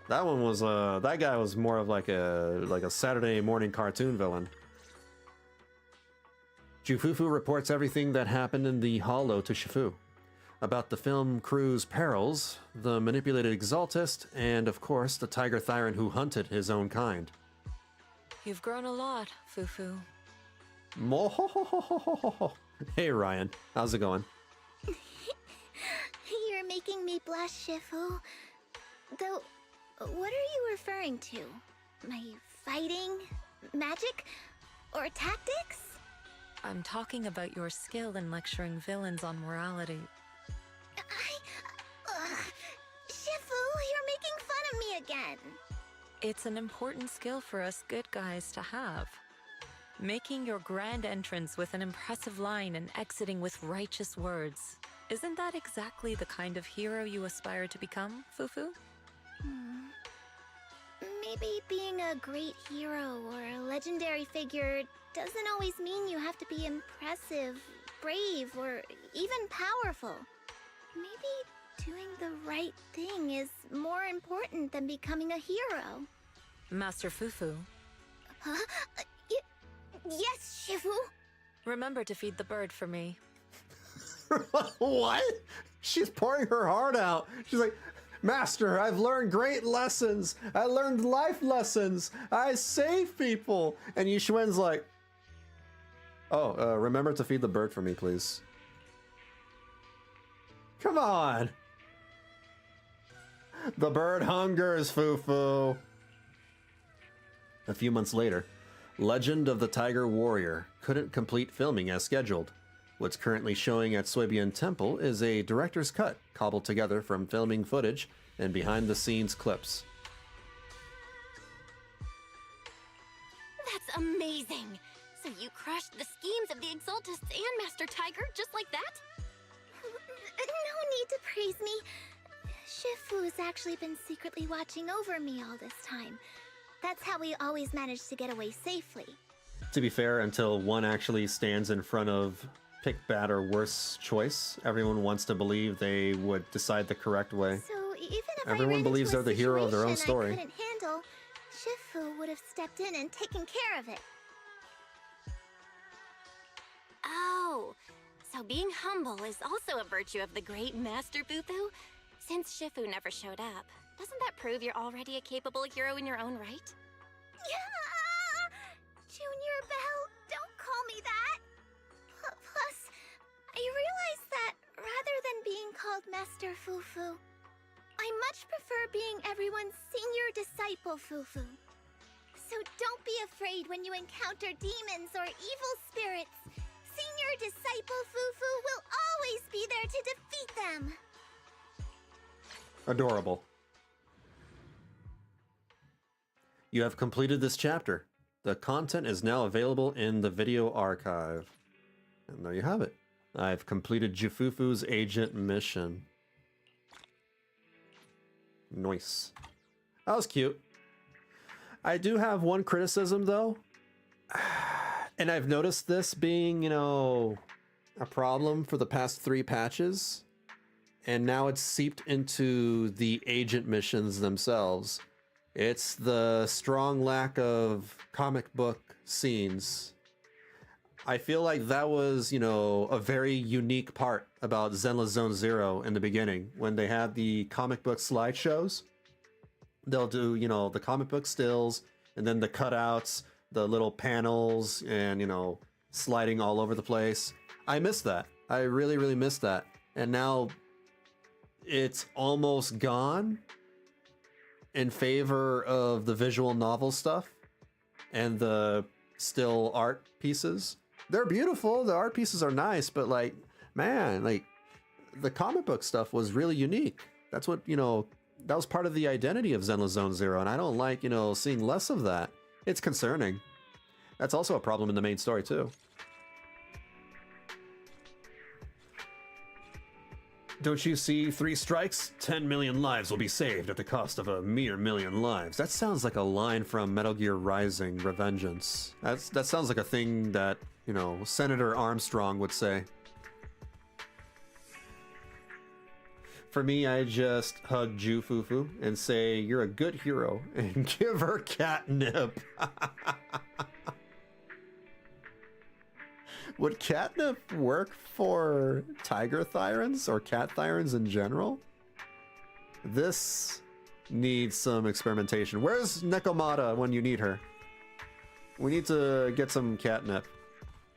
That one was that guy was more of like a Saturday morning cartoon villain. Ju Fufu reports everything that happened in the Hollow to Shifu. About the film crew's perils, the manipulated Exaltist, and of course the Tiger Thyran who hunted his own kind. You've grown a lot, Fufu. Hey Ryan, how's it going? You're making me blush, Shifu. Though, what are you referring to? My fighting? Magic? Or tactics? I'm talking about your skill in lecturing villains on morality. Shifu, you're making fun of me again. It's an important skill for us good guys to have. Making your grand entrance with an impressive line and exiting with righteous words. Isn't that exactly the kind of hero you aspire to become, Fufu? Maybe being a great hero or a legendary figure doesn't always mean you have to be impressive, brave, or even powerful. Maybe doing the right thing is more important than becoming a hero. Master Fufu. Huh? Yes, Shifu. Remember to feed the bird for me. What? She's pouring her heart out. She's like, Master, I've learned great lessons. I learned life lessons. I save people. And Yixuan's like, oh, remember to feed the bird for me, please. Come on. The bird hungers, Fufu. A few months later, Legend of the Tiger Warrior couldn't complete filming as scheduled. What's currently showing at Swabian Temple is a director's cut cobbled together from filming footage and behind-the-scenes clips. That's amazing! So you crushed the schemes of the Exaltists and Master Tiger just like that? No need to praise me. Shifu's actually been secretly watching over me all this time. That's how we always managed to get away safely. To be fair, until one actually stands in front of pick bad or worse choice, everyone wants to believe they would decide the correct way. So even if everyone believes they're the hero of their own story. I couldn't handle, Shifu would have stepped in and taken care of it. Oh, so being humble is also a virtue of the great Master Fufu? Since Shifu never showed up, doesn't that prove you're already a capable hero in your own right? Yeah! Junior Belle, don't call me that! Plus, I realized that rather than being called Master Fufu, I much prefer being everyone's senior disciple Fufu. So don't be afraid when you encounter demons or evil spirits. Senior disciple Fufu will always be there to defeat them. Adorable. You have completed this chapter. The content is now available in the video archive. And there you have it. I've completed Ju Fufu's agent mission. Nice. That was cute. I do have one criticism though. And I've noticed this being, a problem for the past 3 patches. And now it's seeped into the agent missions themselves. It's the strong lack of comic book scenes. I feel like that was, a very unique part about Zenless Zone Zero in the beginning. When they had the comic book slideshows, they'll do, the comic book stills, and then the cutouts, the little panels, and, sliding all over the place. I miss that. I really, really miss that. And now it's almost gone in favor of the visual novel stuff and the still art pieces. They're beautiful, the art pieces are nice, but like, man, like the comic book stuff was really unique. That's what, you know, that was part of the identity of Zenless Zone Zero, and I don't like, you know, seeing less of that. It's concerning. That's also a problem in the main story too. Don't you see 3 strikes? 10 million lives will be saved at the cost of a mere million lives. That sounds like a line from Metal Gear Rising: Revengeance. That sounds like a thing that, you know, Senator Armstrong would say. For me, I just hug Ju Fufu and say, you're a good hero, and give her catnip. Would catnip work for tiger thyrans or cat thyrans in general? This needs some experimentation. Where's Nekomata when you need her? We need to get some catnip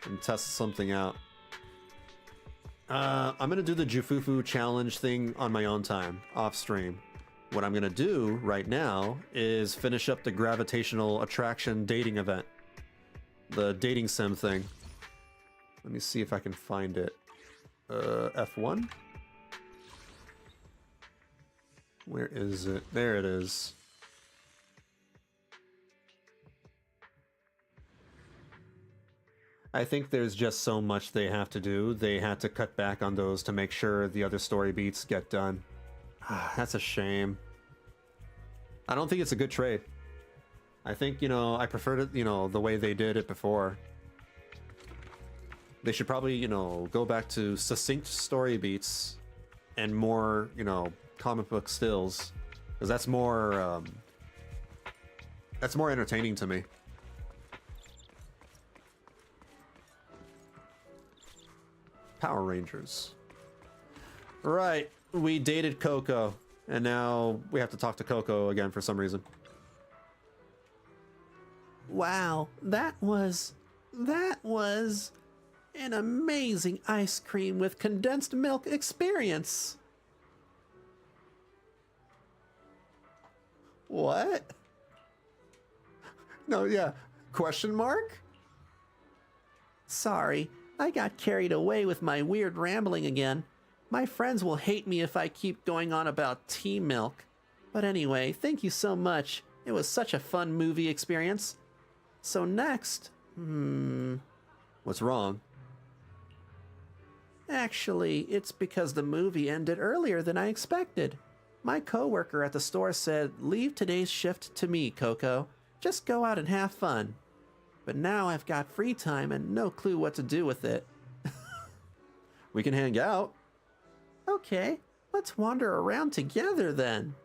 and test something out. I'm gonna do the Ju Fufu challenge thing on my own time, off stream. What I'm gonna do right now is finish up the Gravitational Attraction dating event. The dating sim thing. Let me see if I can find it. F1? Where is it? There it is. I think there's just so much they have to do. They had to cut back on those to make sure the other story beats get done. That's a shame. I don't think it's a good trade. I think, you know, I preferred it, you know, the way they did it before. They should probably, you know, go back to succinct story beats and more, you know, comic book stills, because that's more entertaining to me. Power Rangers. Right, we dated Coco, and now we have to talk to Coco again for some reason. Wow, that was an amazing ice cream with condensed milk experience. What? No, yeah, question mark? Sorry, I got carried away with my weird rambling again. My friends will hate me if I keep going on about tea milk. But anyway, thank you so much. It was such a fun movie experience. So next, what's wrong? Actually, it's because the movie ended earlier than I expected. My coworker at the store said, leave today's shift to me, Coco. Just go out and have fun. But now I've got free time and no clue what to do with it. We can hang out. Okay, let's wander around together then.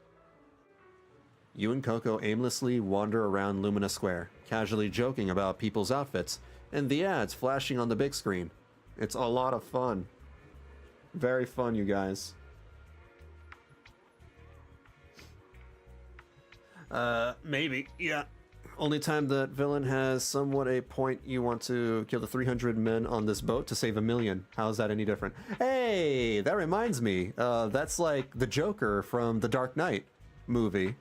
You and Coco aimlessly wander around Lumina Square, casually joking about people's outfits and the ads flashing on the big screen. It's a lot of fun. Very fun, you guys. Maybe, yeah. Only time that villain has somewhat a point, you want to kill the 300 men on this boat to save 1 million. How is that any different? Hey, that reminds me. That's like the Joker from the Dark Knight movie.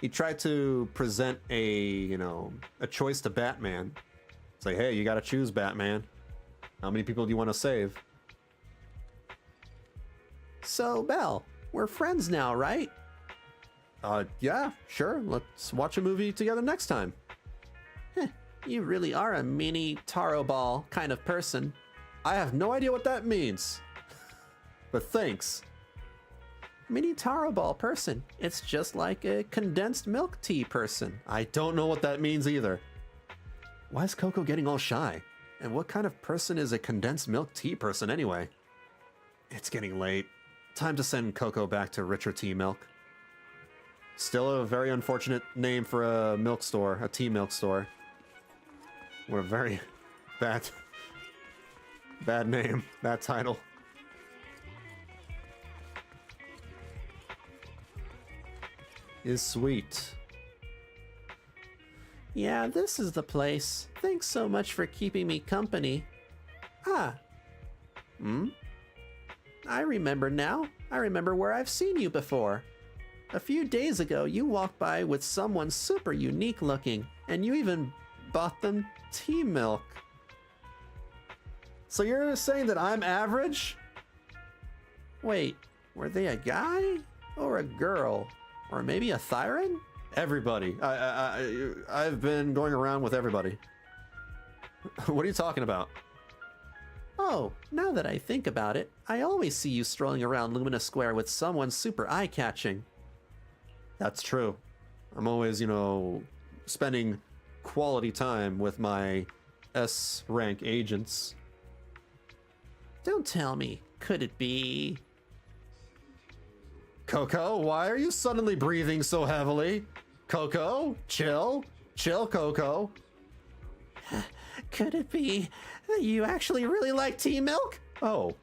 He tried to present a choice to Batman. Say, hey, you gotta choose, Batman. How many people do you want to save? So, Belle, we're friends now, right? Yeah, sure. Let's watch a movie together next time. You really are a mini taro ball kind of person. I have no idea what that means. But thanks. Mini taro ball person. It's just like a condensed milk tea person. I don't know what that means either. Why is Coco getting all shy? And what kind of person is a condensed milk tea person anyway? It's getting late. Time to send Coco back to richer tea milk. Still a very unfortunate name for a milk store, a tea milk store. What a very bad name, bad title. Is sweet. Yeah, this is the place. Thanks so much for keeping me company. I remember now. I remember where I've seen you before. A few days ago, you walked by with someone super unique looking, and you even bought them tea milk. So you're saying that I'm average? Wait, were they a guy or a girl? Or maybe a Thyron? Everybody. I've been going around with everybody. What are you talking about? Oh, now that I think about it, I always see you strolling around Lumina Square with someone super eye-catching. That's true. I'm always, spending quality time with my S-rank agents. Don't tell me. Could it be... Coco, why are you suddenly breathing so heavily? Coco, chill. Chill, Coco. Could it be that you actually really like tea milk? Oh.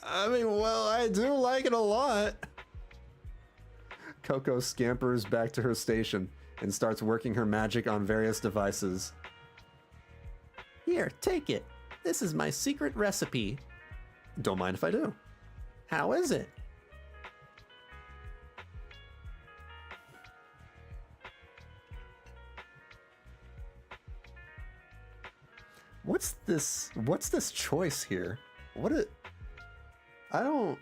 I mean, well, I do like it a lot. Coco scampers back to her station and starts working her magic on various devices. Here, take it. This is my secret recipe. Don't mind if I do. How is it? What's this choice here? I don't...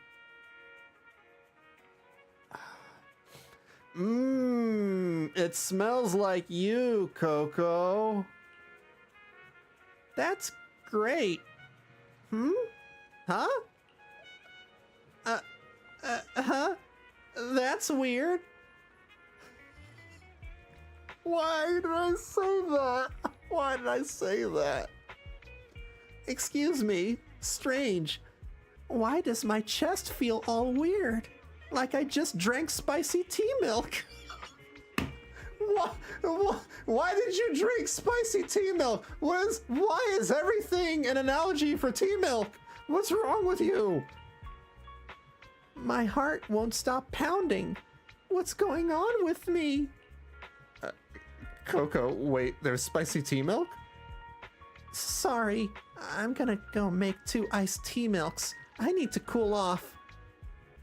It smells like you, Coco. That's great. Huh? Huh? That's weird. Why did I say that? Why did I say that? Excuse me, strange. Why does my chest feel all weird? Like I just drank spicy tea milk. Why did you drink spicy tea milk? Why is everything an analogy for tea milk? What's wrong with you? My heart won't stop pounding. What's going on with me? Coco, wait, there's spicy tea milk? Sorry, I'm gonna go make 2 iced tea milks. I need to cool off.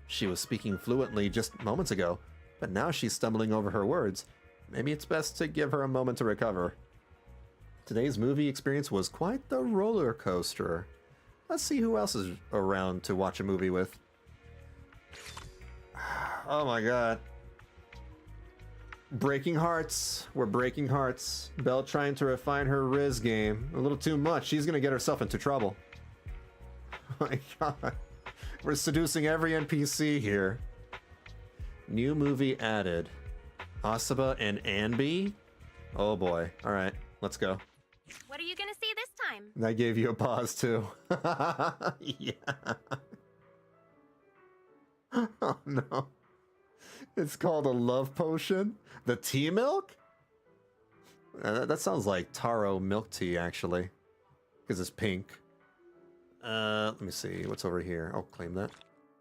She was speaking fluently just moments ago, but now she's stumbling over her words. Maybe it's best to give her a moment to recover. Today's movie experience was quite the roller coaster. Let's see who else is around to watch a movie with. Oh my god. Breaking hearts. We're breaking hearts. Belle trying to refine her Riz game. A little too much. She's gonna get herself into trouble. Oh my god. We're seducing every NPC here. New movie added. Asaba and Anby? Oh boy. Alright, let's go. What are you gonna see this time? That gave you a pause too. Yeah. Oh no. It's called a love potion? The tea milk? That sounds like taro milk tea actually. Because it's pink. Let me see. What's over here? I'll claim that.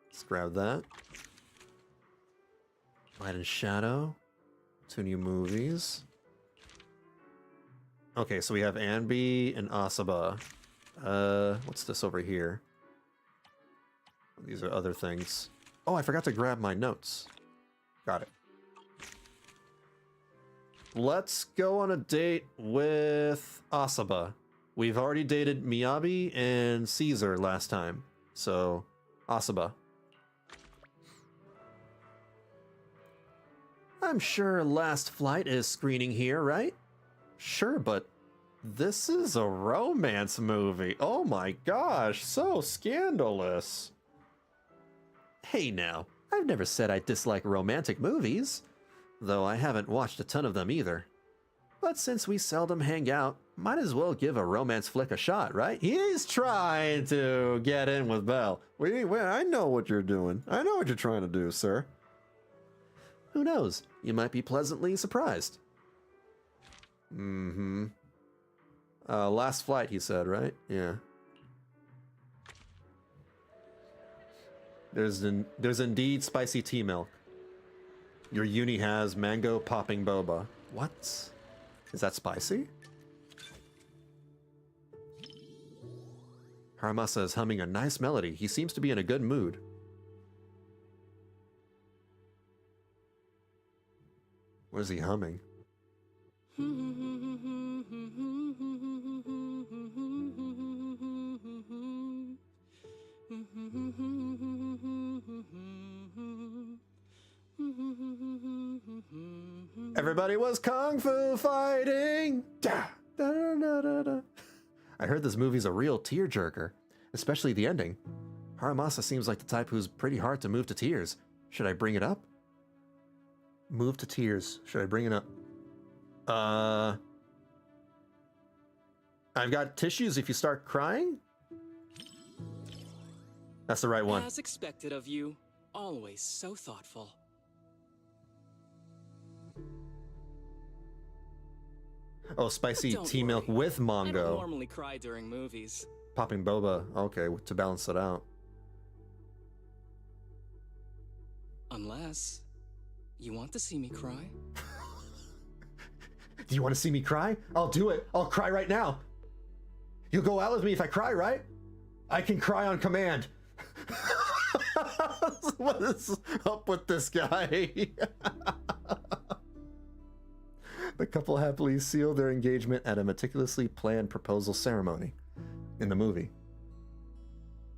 Let's grab that. Light and Shadow. 2 new movies. Okay, so we have Anby and Asaba. What's this over here? These are other things. Oh, I forgot to grab my notes. Got it. Let's go on a date with Asaba. We've already dated Miyabi and Caesar last time. So, Asaba. I'm sure Last Flight is screening here, right? Sure, but this is a romance movie. Oh my gosh, so scandalous. Hey now, I've never said I dislike romantic movies, though I haven't watched a ton of them either. But since we seldom hang out, might as well give a romance flick a shot, right? He's trying to get in with Belle. I know what you're doing. I know what you're trying to do, sir. Who knows? You might be pleasantly surprised. Mm-hmm. Last Flight, he said, right? Yeah. There's indeed spicy tea milk. Your uni has mango popping boba. What? Is that spicy? Haramasa is humming a nice melody. He seems to be in a good mood. What is he humming? Everybody was kung fu fighting. Da, da, da, da, da. I heard this movie's a real tearjerker, especially the ending. Haramasa seems like the type who's pretty hard to move to tears. Should I bring it up? Move to tears. Should I bring it up? I've got tissues if you start crying? That's the right one. As expected of you, always so thoughtful. Oh, spicy Don't tea milk worry. with I don't mango. normally cry during movies. Popping boba. Okay, to balance it out. Unless you want to see me cry. Do you want to see me cry? I'll do it. I'll cry right now. You'll go out with me if I cry, right? I can cry on command. What is up with this guy? The couple happily sealed their engagement at a meticulously planned proposal ceremony in the movie.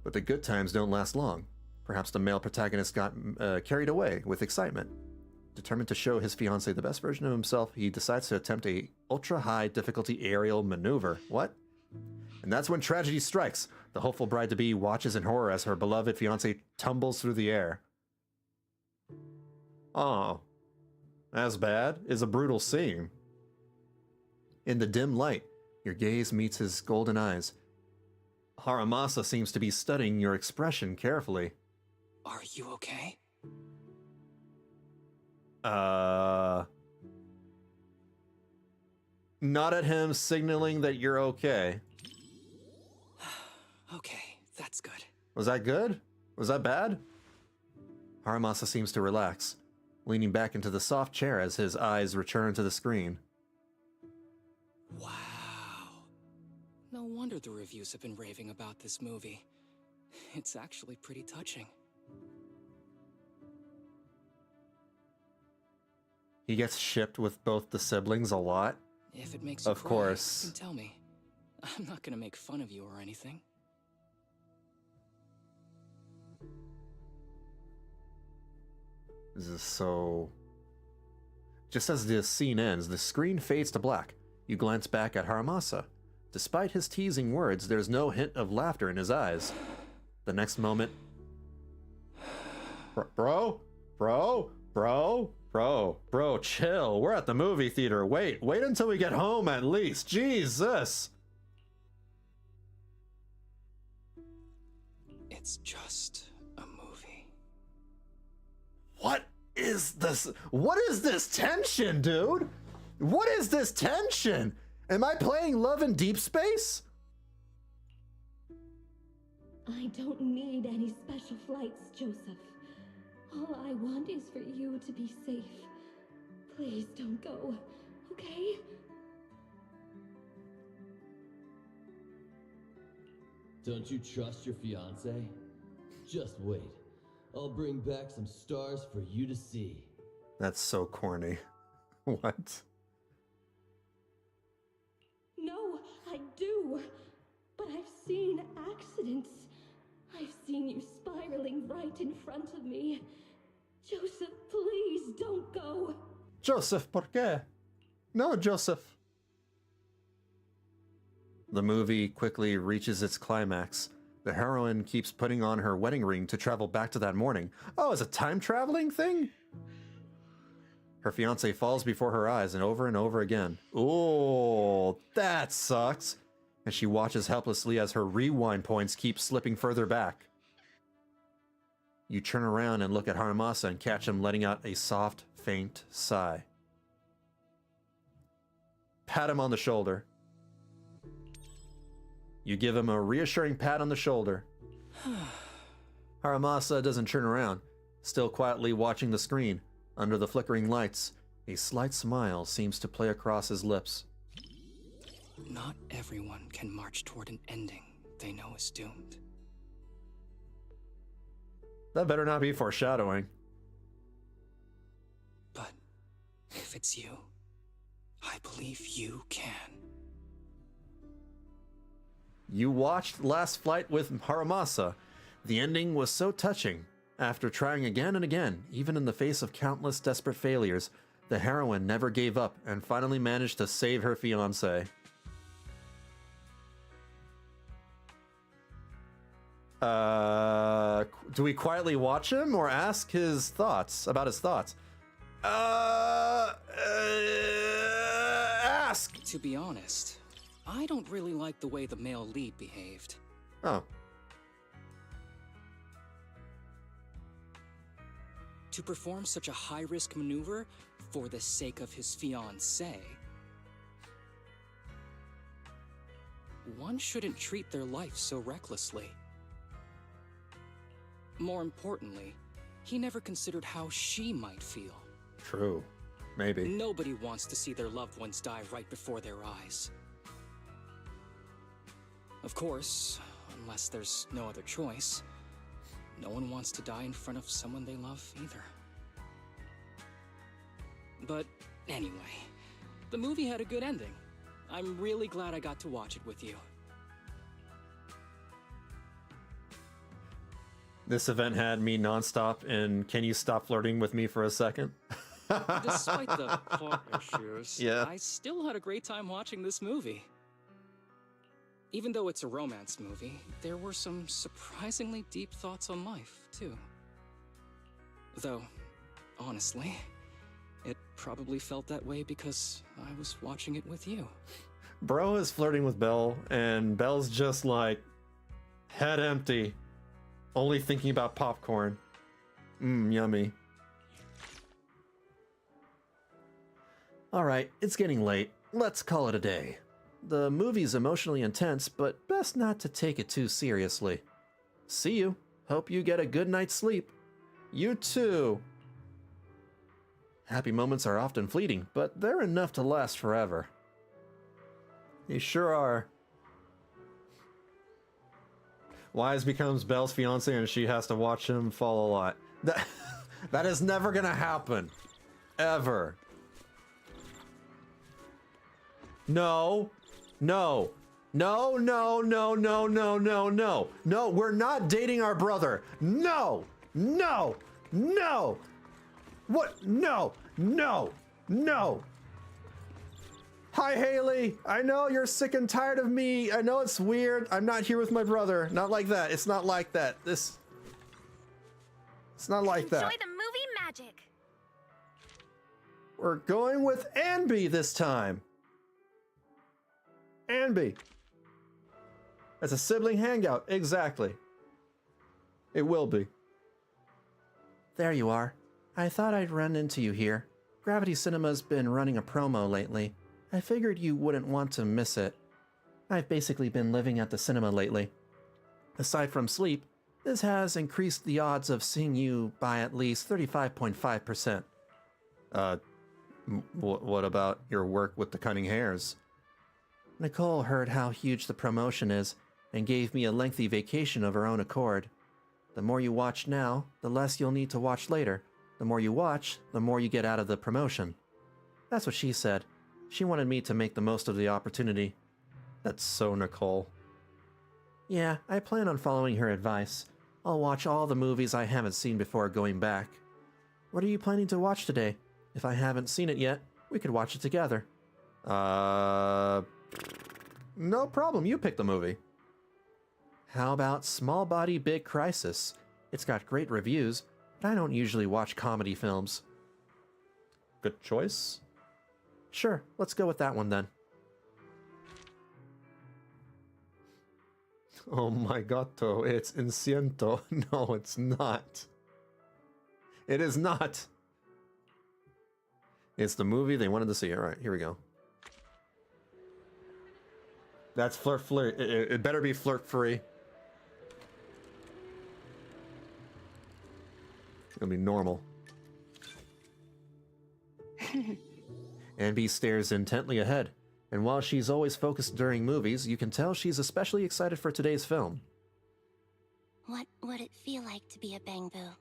But the good times don't last long. Perhaps the male protagonist got carried away with excitement. Determined to show his fiancée the best version of himself, he decides to attempt a ultra-high difficulty aerial maneuver. What? And that's when tragedy strikes. The hopeful bride-to-be watches in horror as her beloved fiancé tumbles through the air. Oh, as bad is a brutal scene. In the dim light, your gaze meets his golden eyes. Haramasa seems to be studying your expression carefully. Are you okay? Nod at him, signaling that you're okay. Okay, that's good. Was that good? Was that bad? Haramasa seems to relax, leaning back into the soft chair as his eyes return to the screen. Wow. No wonder the reviews have been raving about this movie. It's actually pretty touching. He gets shipped with both the siblings a lot. If it makes you of cry, course. you can tell me. I'm not gonna make fun of you or anything. This is so... Just as the scene ends, the screen fades to black. You glance back at Haramasa. Despite his teasing words, there's no hint of laughter in his eyes. The next moment... Bro, chill. We're at the movie theater. Wait until we get home at least. Jesus! It's just a movie. What is this? What is this tension, dude? What is this tension? Am I playing Love in Deep Space? I don't need any special flights, Joseph. All I want is for you to be safe. Please don't go, okay? Don't you trust your fiancé? Just wait. I'll bring back some stars for you to see. That's so corny. What? No, I do. But I've seen accidents. I've seen you spiraling right in front of me. Joseph, please don't go. Joseph, ¿por qué? No, Joseph. The movie quickly reaches its climax. The heroine keeps putting on her wedding ring to travel back to that morning. Oh, it's a time-traveling thing? Her fiancé falls before her eyes and over again. Ooh, that sucks. And she watches helplessly as her rewind points keep slipping further back. You turn around and look at Haramasa and catch him letting out a soft, faint sigh. Pat him on the shoulder. You give him a reassuring pat on the shoulder. Haramasa doesn't turn around, still quietly watching the screen. Under the flickering lights, a slight smile seems to play across his lips. Not everyone can march toward an ending they know is doomed. That better not be foreshadowing. But if it's you, I believe you can. You watched Last Flight with Haramasa. The ending was so touching. After trying again and again, even in the face of countless desperate failures, the heroine never gave up and finally managed to save her fiancé. Do we quietly watch him or ask his thoughts about his thoughts? Ask! To be honest, I don't really like the way the male lead behaved. Oh. To perform such a high-risk maneuver for the sake of his fiancée, one shouldn't treat their life so recklessly. More importantly, he never considered how she might feel. True. Maybe. Nobody wants to see their loved ones die right before their eyes. Of course, unless there's no other choice, no one wants to die in front of someone they love either. But anyway, the movie had a good ending. I'm really glad I got to watch it with you. This event had me nonstop in Can You Stop Flirting With Me for a Second? Despite the plot issues, Yeah. I still had a great time watching this movie. Even though it's a romance movie, there were some surprisingly deep thoughts on life, too. Though, honestly, it probably felt that way because I was watching it with you. Bro is flirting with Belle, and Belle's just like, head empty, only thinking about popcorn. Yummy. Alright, it's getting late. Let's call it a day. The movie's emotionally intense, but best not to take it too seriously. See you. Hope you get a good night's sleep. You too. Happy moments are often fleeting, but they're enough to last forever. They sure are. Wise becomes Belle's fiance and she has to watch him fall a lot. That is never gonna happen. Ever. No. No. No, no, no, no, no, no, no. No, we're not dating our brother. No. No. No. What? No. No. No. Hi, Haley. I know you're sick and tired of me. I know it's weird. I'm not here with my brother. Not like that. It's not like that. It's not like that. Enjoy the movie magic. We're going with Anby this time. Anby. That's a sibling hangout. Exactly. It will be. There you are. I thought I'd run into you here. Gravity Cinema's been running a promo lately. I figured you wouldn't want to miss it. I've basically been living at the cinema lately. Aside from sleep, this has increased the odds of seeing you by at least 35.5%. What about your work with the cunning hairs? Nicole heard how huge the promotion is and gave me a lengthy vacation of her own accord. The more you watch now, the less you'll need to watch later. The more you watch, the more you get out of the promotion. That's what she said. She wanted me to make the most of the opportunity. That's so Nicole. Yeah, I plan on following her advice. I'll watch all the movies I haven't seen before going back. What are you planning to watch today? If I haven't seen it yet, we could watch it together. No problem, you pick the movie. How about Small Body Big Crisis? It's got great reviews, but I don't usually watch comedy films. Good choice. Sure, let's go with that one then. Oh my gato, it's Inciento. No, it's not. It is not. It's the movie they wanted to see. All right, here we go. That's flirt. It better be flirt free. It'll be normal. Anby stares intently ahead. And while she's always focused during movies, you can tell she's especially excited for today's film. What would it feel like to be a Bangbu?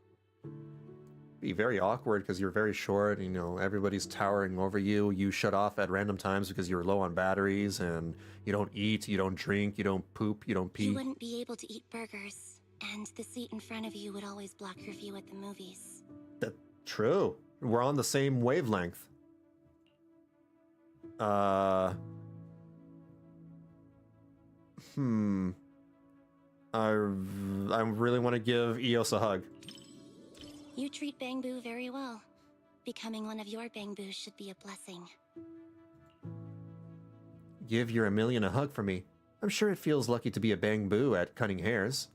Be very awkward because you're very short, you know, everybody's towering over you. You shut off at random times because you're low on batteries, and you don't eat, you don't drink, you don't poop, you don't pee. You wouldn't be able to eat burgers, and the seat in front of you would always block your view at the movies. That's true. We're on the same wavelength. I really want to give Eos a hug. You treat Bangbu very well. Becoming one of your Bangbus should be a blessing. Give your Emilian a hug for me. I'm sure it feels lucky to be a Bangbu at cutting hairs.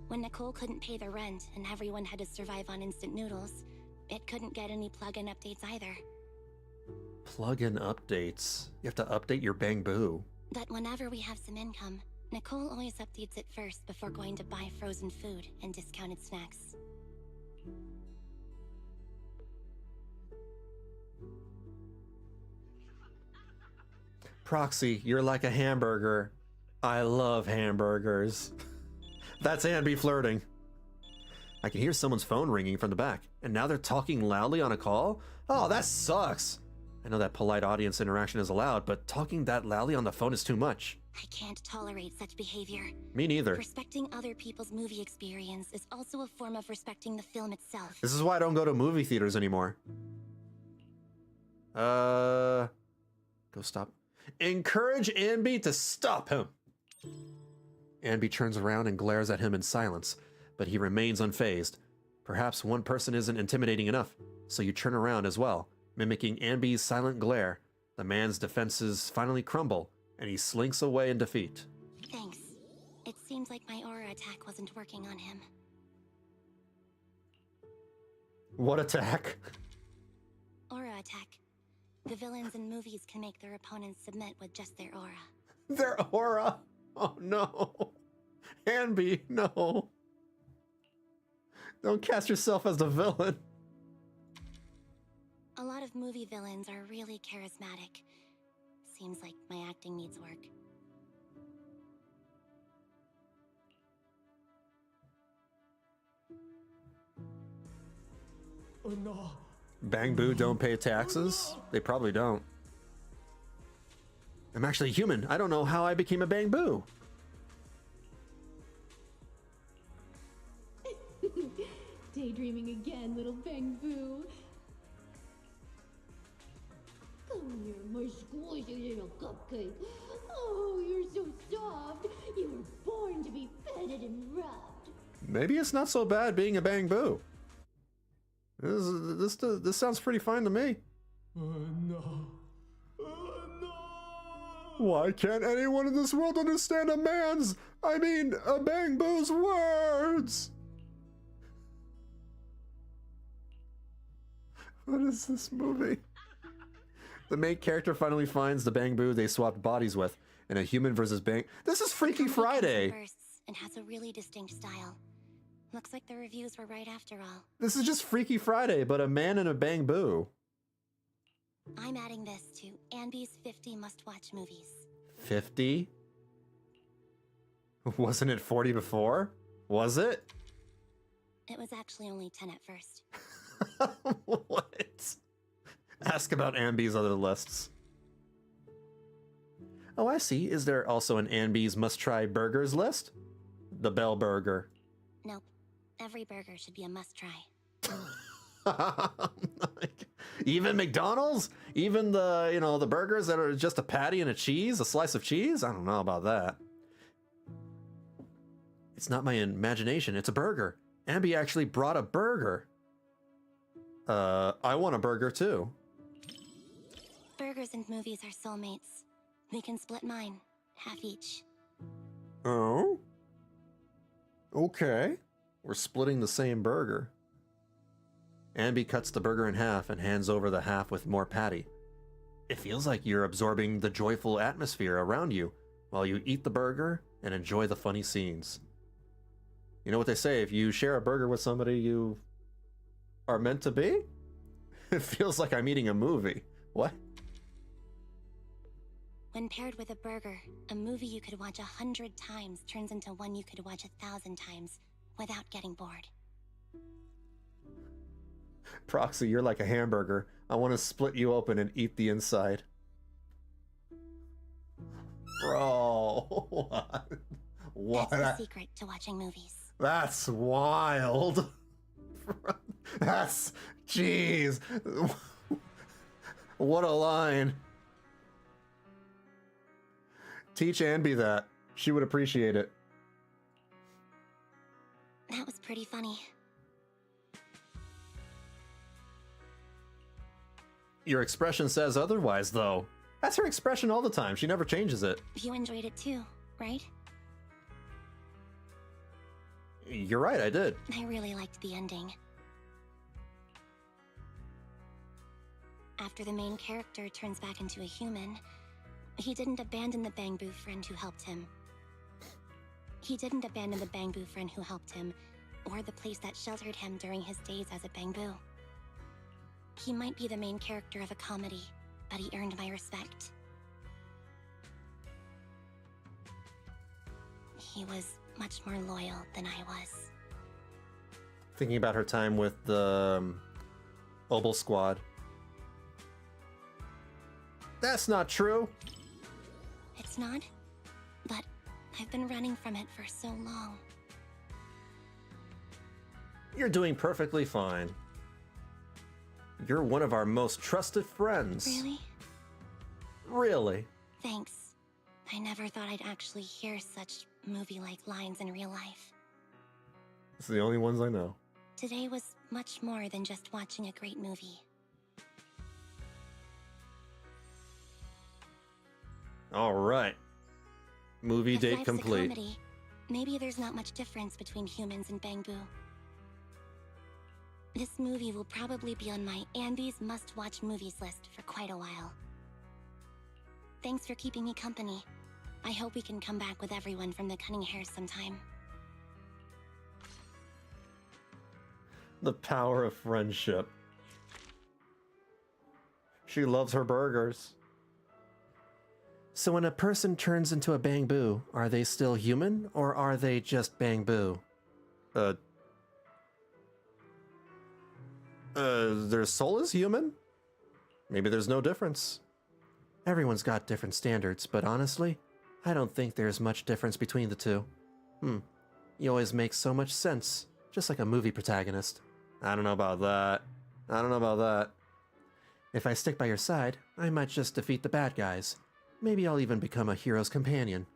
When Nicole couldn't pay the rent and everyone had to survive on instant noodles, it couldn't get any plug-in updates either. Plug-in updates? You have to update your Bangbu. But whenever we have some income, Nicole always updates it first before going to buy frozen food and discounted snacks. Proxy, you're like a hamburger. I love hamburgers. That's Anby flirting. I can hear someone's phone ringing from the back, and now they're talking loudly on a call? Oh, that sucks. I know that polite audience interaction is allowed, but talking that loudly on the phone is too much. I can't tolerate such behavior. Me neither. Respecting other people's movie experience is also a form of respecting the film itself. This is why I don't go to movie theaters anymore. Go stop. Encourage Anby to stop him. Anby turns around and glares at him in silence, but he remains unfazed. Perhaps one person isn't intimidating enough, so you turn around as well, mimicking Anby's silent glare. The man's defenses finally crumble, and he slinks away in defeat. Thanks. It seems like my aura attack wasn't working on him. What attack? Aura attack. The villains in movies can make their opponents submit with just their aura. Their aura? Oh no. Anby, no. Don't cast yourself as the villain. A lot of movie villains are really charismatic. Seems like my acting needs work. Oh no. Bangbu don't pay taxes? They probably don't. I'm actually human. I don't know how I became a Bangbu. Daydreaming again, little Bangbu. Come here, my squishy little cupcake. Oh, you're so soft. You were born to be petted and rubbed. Maybe it's not so bad being a Bangbu. This sounds pretty fine to me. No. Why can't anyone in this world understand a Bangbu's words? What is this movie? The main character finally finds the Bangbu they swapped bodies with in a human versus Bang. This is Freaky Friday. Bursts and has a really distinct style. Looks like the reviews were right after all. This is just Freaky Friday, but a man and a Bangbu. I'm adding this to Anby's 50 must-watch movies. 50? Wasn't it 40 before? Was it? It was actually only 10 at first. What? Ask about Anby's other lists. Oh, I see. Is there also an Anby's must-try burgers list? The Bell Burger. Nope. Every burger should be a must-try. Even McDonald's? Even the burgers that are just a patty and a cheese, a slice of cheese? I don't know about that. It's not my imagination, it's a burger. Anby actually brought a burger. I want a burger too. Burgers and movies are soulmates. We can split mine, half each. Oh? Okay. We're splitting the same burger. Anby cuts the burger in half and hands over the half with more patty. It feels like you're absorbing the joyful atmosphere around you while you eat the burger and enjoy the funny scenes. You know what they say, if you share a burger with somebody you are meant to be? It feels like I'm eating a movie. What? When paired with a burger, a movie you could watch 100 times turns into one you could watch 1,000 times without getting bored. Proxy, you're like a hamburger. I want to split you open and eat the inside. Bro, what? That's the secret to watching movies. That's wild. That's... Jeez. What a line. Teach Anby that. She would appreciate it. That was pretty funny. Your expression says otherwise, though. That's her expression all the time. She never changes it. You enjoyed it too, right? You're right, I did. I really liked the ending. After the main character turns back into a human, he didn't abandon the Bangbu friend who helped him. He didn't abandon the Bangbu friend who helped him, or the place that sheltered him during his days as a Bangbu. He might be the main character of a comedy, but he earned my respect. He was much more loyal than I was. Thinking about her time with the Obel Squad. That's not true. It's not, but I've been running from it for so long. You're doing perfectly fine. You're one of our most trusted friends. Really? Really? Thanks. I never thought I'd actually hear such movie-like lines in real life. It's the only ones I know. Today was much more than just watching a great movie. All right. Movie If date life's complete. A comedy, maybe there's not much difference between humans and Bangbu. This movie will probably be on my Andy's must-watch movies list for quite a while. Thanks for keeping me company. I hope we can come back with everyone from the Cunning Hares sometime. The power of friendship. She loves her burgers. So when a person turns into a Bangbu, are they still human or are they just Bangbu? Their soul is human? Maybe there's no difference. Everyone's got different standards, but honestly, I don't think there's much difference between the two. You always make so much sense, just like a movie protagonist. I don't know about that. I don't know about that. If I stick by your side, I might just defeat the bad guys. Maybe I'll even become a hero's companion.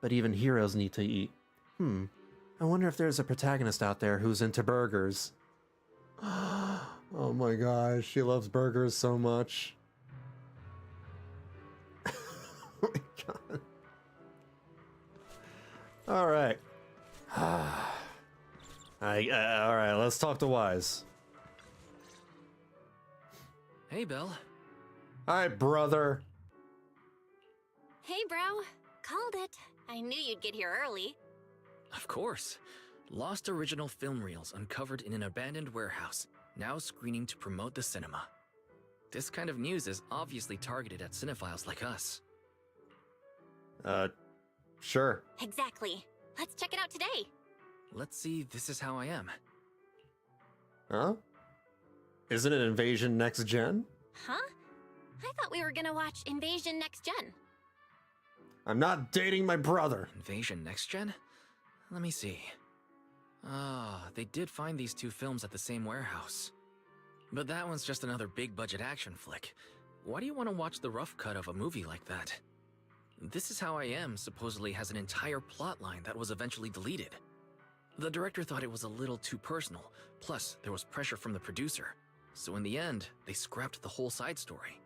But even heroes need to eat. I wonder if there's a protagonist out there who's into burgers. Oh my gosh, she loves burgers so much. Oh my god. Alright. Alright, let's talk to Wise. Hey, Belle. Hi, brother. Hey, bro. Called it. I knew you'd get here early. Of course. Lost original film reels uncovered in an abandoned warehouse, now screening to promote the cinema. This kind of news is obviously targeted at cinephiles like us. Sure. Exactly. Let's check it out today. Let's see, this is how I am. Huh? Isn't it Invasion Next Gen? Huh? I thought we were gonna watch Invasion Next Gen. I'm not dating my brother. Invasion Next Gen? Let me see. They did find these two films at the same warehouse. But that one's just another big-budget action flick. Why do you want to watch the rough cut of a movie like that? This Is How I Am supposedly has an entire plotline that was eventually deleted. The director thought it was a little too personal, plus there was pressure from the producer. So in the end, they scrapped the whole side story.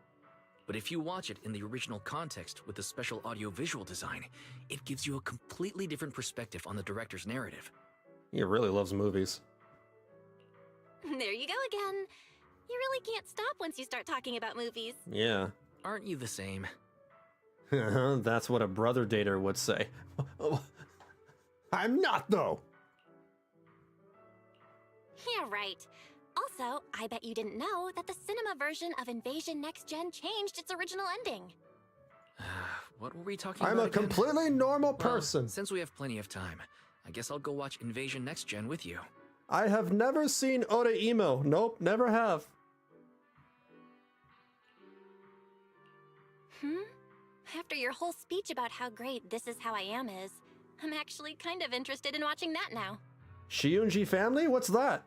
But if you watch it in the original context with the special audio-visual design, it gives you a completely different perspective on the director's narrative. He really loves movies. There you go again. You really can't stop once you start talking about movies. Yeah. Aren't you the same? That's what a brother dater would say. I'm not, though. Yeah, right. Also, I bet you didn't know that the cinema version of Invasion Next Gen changed its original ending. what were we talking I'm about a again? completely normal Well, person. since we have plenty of time, I guess I'll go watch Invasion Next Gen with you. I have never seen Oreimo. Nope, never have. After your whole speech about how great This Is How I Am is, I'm actually kind of interested in watching that now. Shiunji Family? What's that?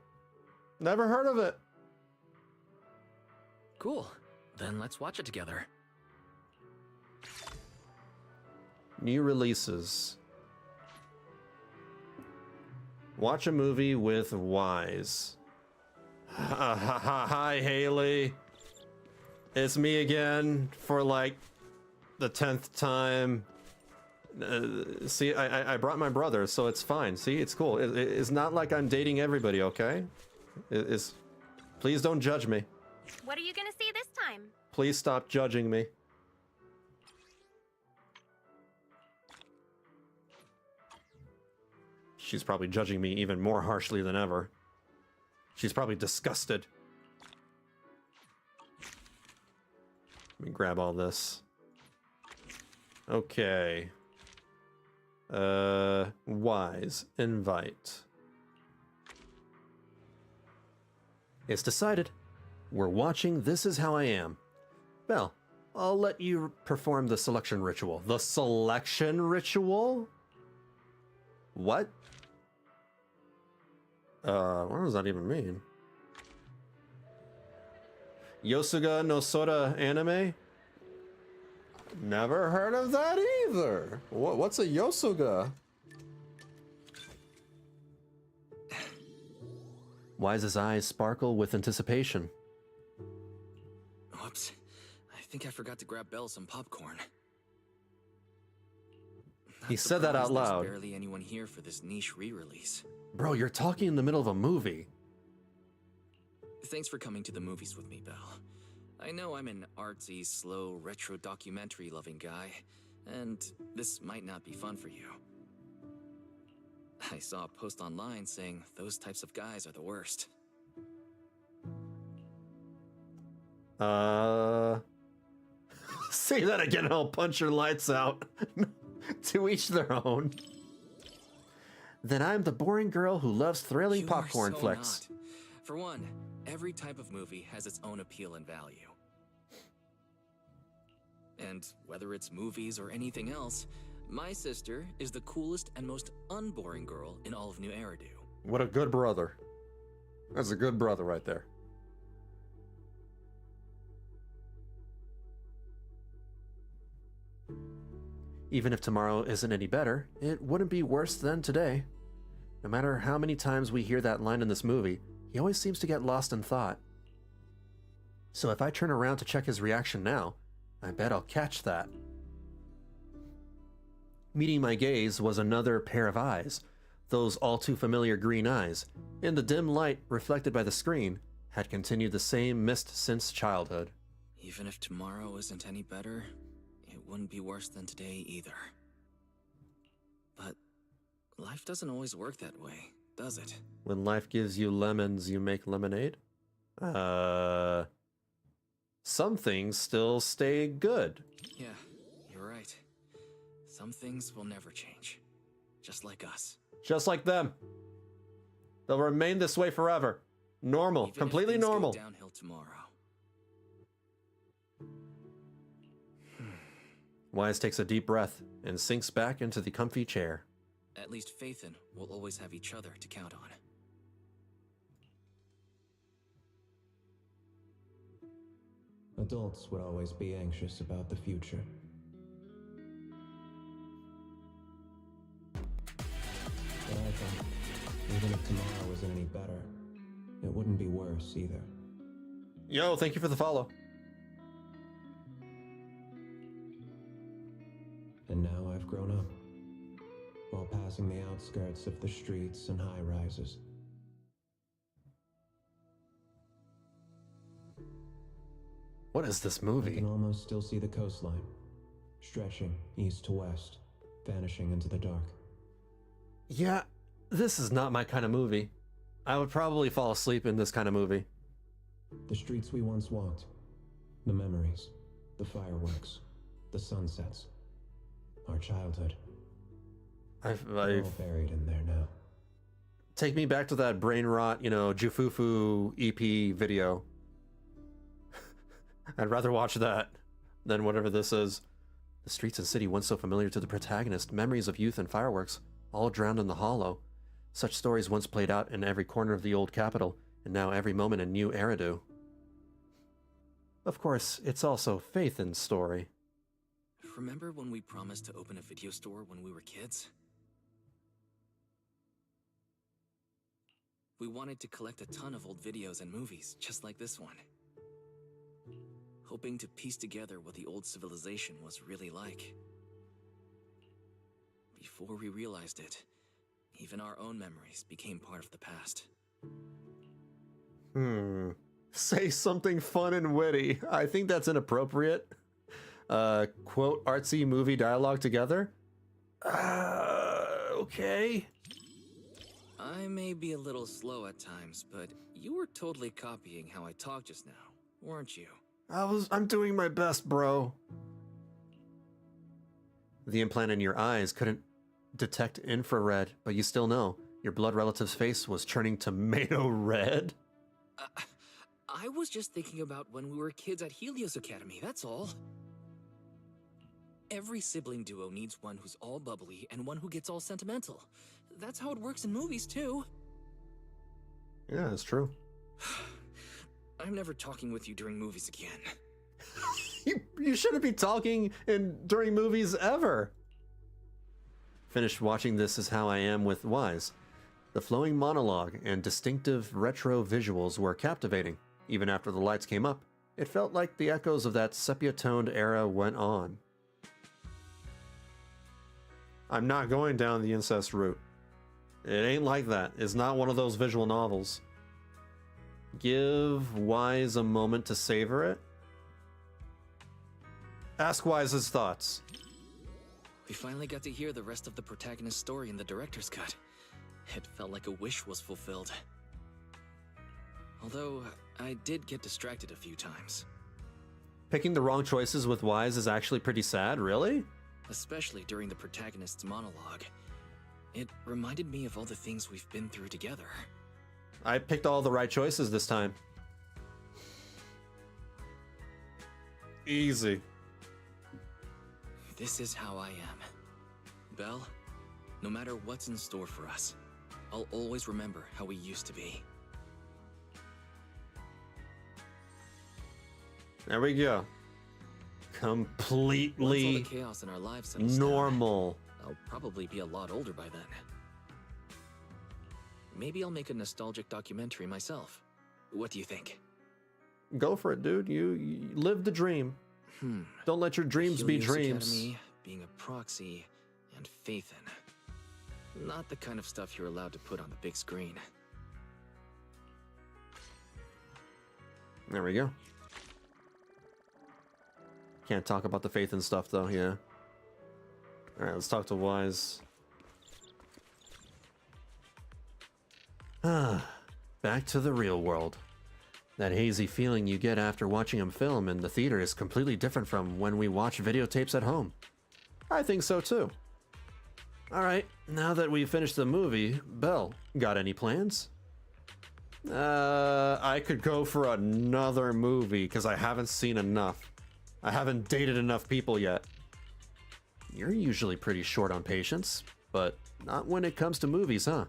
Never heard of it. Cool. Then let's watch it together. New releases. Watch a movie with Wise. Hi, Haley. It's me again for like the 10th time. See, I brought my brother, so it's fine. See, it's cool. It's not like I'm dating everybody, okay? Please don't judge me. What are you gonna see this time? Please stop judging me. She's probably judging me even more harshly than ever. She's probably disgusted. Let me grab all this. Okay. Wise. Invite. It's decided. We're watching This Is How I Am. Well, I'll let you perform the selection ritual. The selection ritual? What? What does that even mean? Yosuga no Sora anime? Never heard of that either. What's a Yosuga? Wise's eyes sparkle with anticipation. Whoops. I think I forgot to grab Belle some popcorn. He said that out loud. There's barely anyone here for this niche re-release. Bro, you're talking in the middle of a movie. Thanks for coming to the movies with me, Belle. I know I'm an artsy, slow, retro documentary-loving guy, and this might not be fun for you. I saw a post online saying those types of guys are the worst. Say that again and I'll punch your lights out. To each their own. Then I'm the boring girl who loves thrilling popcorn flicks. Not. For one, every type of movie has its own appeal and value. And whether it's movies or anything else, my sister is the coolest and most unboring girl in all of New Eridu. What a good brother. That's a good brother right there. Even if tomorrow isn't any better, it wouldn't be worse than today. No matter how many times we hear that line in this movie, he always seems to get lost in thought. So if I turn around to check his reaction now, I bet I'll catch that. Meeting my gaze was another pair of eyes, those all too familiar green eyes, in the dim light reflected by the screen, had continued the same mist since childhood. Even if tomorrow isn't any better, it wouldn't be worse than today either. But life doesn't always work that way, does it? When life gives you lemons, you make lemonade? Some things still stay good. Yeah, you're right. Some things will never change. Just like us. Just like them. They'll remain this way forever. Normal. Even completely if things normal. Go downhill tomorrow. Wise takes a deep breath and sinks back into the comfy chair. At least Faithin will always have each other to count on. Adults would always be anxious about the future. But I think, even if tomorrow isn't any better, it wouldn't be worse either. Yo, thank you for the follow. And now I've grown up, while passing the outskirts of the streets and high-rises. What is this I movie? can almost still see the coastline, stretching east to west, vanishing into the dark. Yeah, this is not my kind of movie. I would probably fall asleep in this kind of movie. The streets we once walked, the memories, the fireworks, the sunsets, our childhood. I've They're all buried in there now. Take me back to that brain rot, Ju Fufu EP video. I'd rather watch that than whatever this is. The streets and city once so familiar to the protagonist, memories of youth and fireworks, all drowned in the hollow. Such stories once played out in every corner of the old capital, and now every moment a new Eridu. Of course, it's also Phaethon's story. Remember when we promised to open a video store when we were kids? We wanted to collect a ton of old videos and movies, just like this one. Hoping to piece together what the old civilization was really like. Before we realized it, even our own memories became part of the past. Say something fun and witty. I think that's inappropriate. Quote artsy movie dialogue together? Okay. I may be a little slow at times, but you were totally copying how I talked just now, weren't you? I'm doing my best, bro. The implant in your eyes couldn't detect infrared, but you still know your blood relative's face was turning tomato red? I was just thinking about when we were kids at Helios Academy, that's all. Every sibling duo needs one who's all bubbly and one who gets all sentimental. That's how it works in movies, too. Yeah, it's true. I'm never talking with you during movies again. You shouldn't be talking during movies ever. Finished watching This Is How I Am with Wise. The flowing monologue and distinctive retro visuals were captivating. Even after the lights came up, it felt like the echoes of that sepia-toned era went on. I'm not going down the incest route. It ain't like that. It's not one of those visual novels. Give Wise a moment to savor it. Ask Wise's thoughts. We finally got to hear the rest of the protagonist's story in the director's cut. It felt like a wish was fulfilled. Although, I did get distracted a few times. Picking the wrong choices with Wise is actually pretty sad, really? Especially during the protagonist's monologue. It reminded me of all the things we've been through together. I picked all the right choices this time. Easy. This is how I am. Belle, no matter what's in store for us, I'll always remember how we used to be. There we go. Completely Once all the chaos in our lives settles normal. down, I'll probably be a lot older by then. Maybe I'll make a nostalgic documentary myself. What do you think? Go for it, dude. You live the dream. Don't let your dreams be Helios dreams. Academy, being a proxy, and Phaethon. Not the kind of stuff you're allowed to put on the big screen. There we go. Can't talk about the Phaethon stuff, though, yeah. Alright, let's talk to Wise. Back to the real world. That hazy feeling you get after watching him film in the theater is completely different from when we watch videotapes at home. I think so too. Alright, now that we've finished the movie, Belle, got any plans? I could go for another movie because I haven't seen enough. I haven't dated enough people yet. You're usually pretty short on patience, but not when it comes to movies, huh?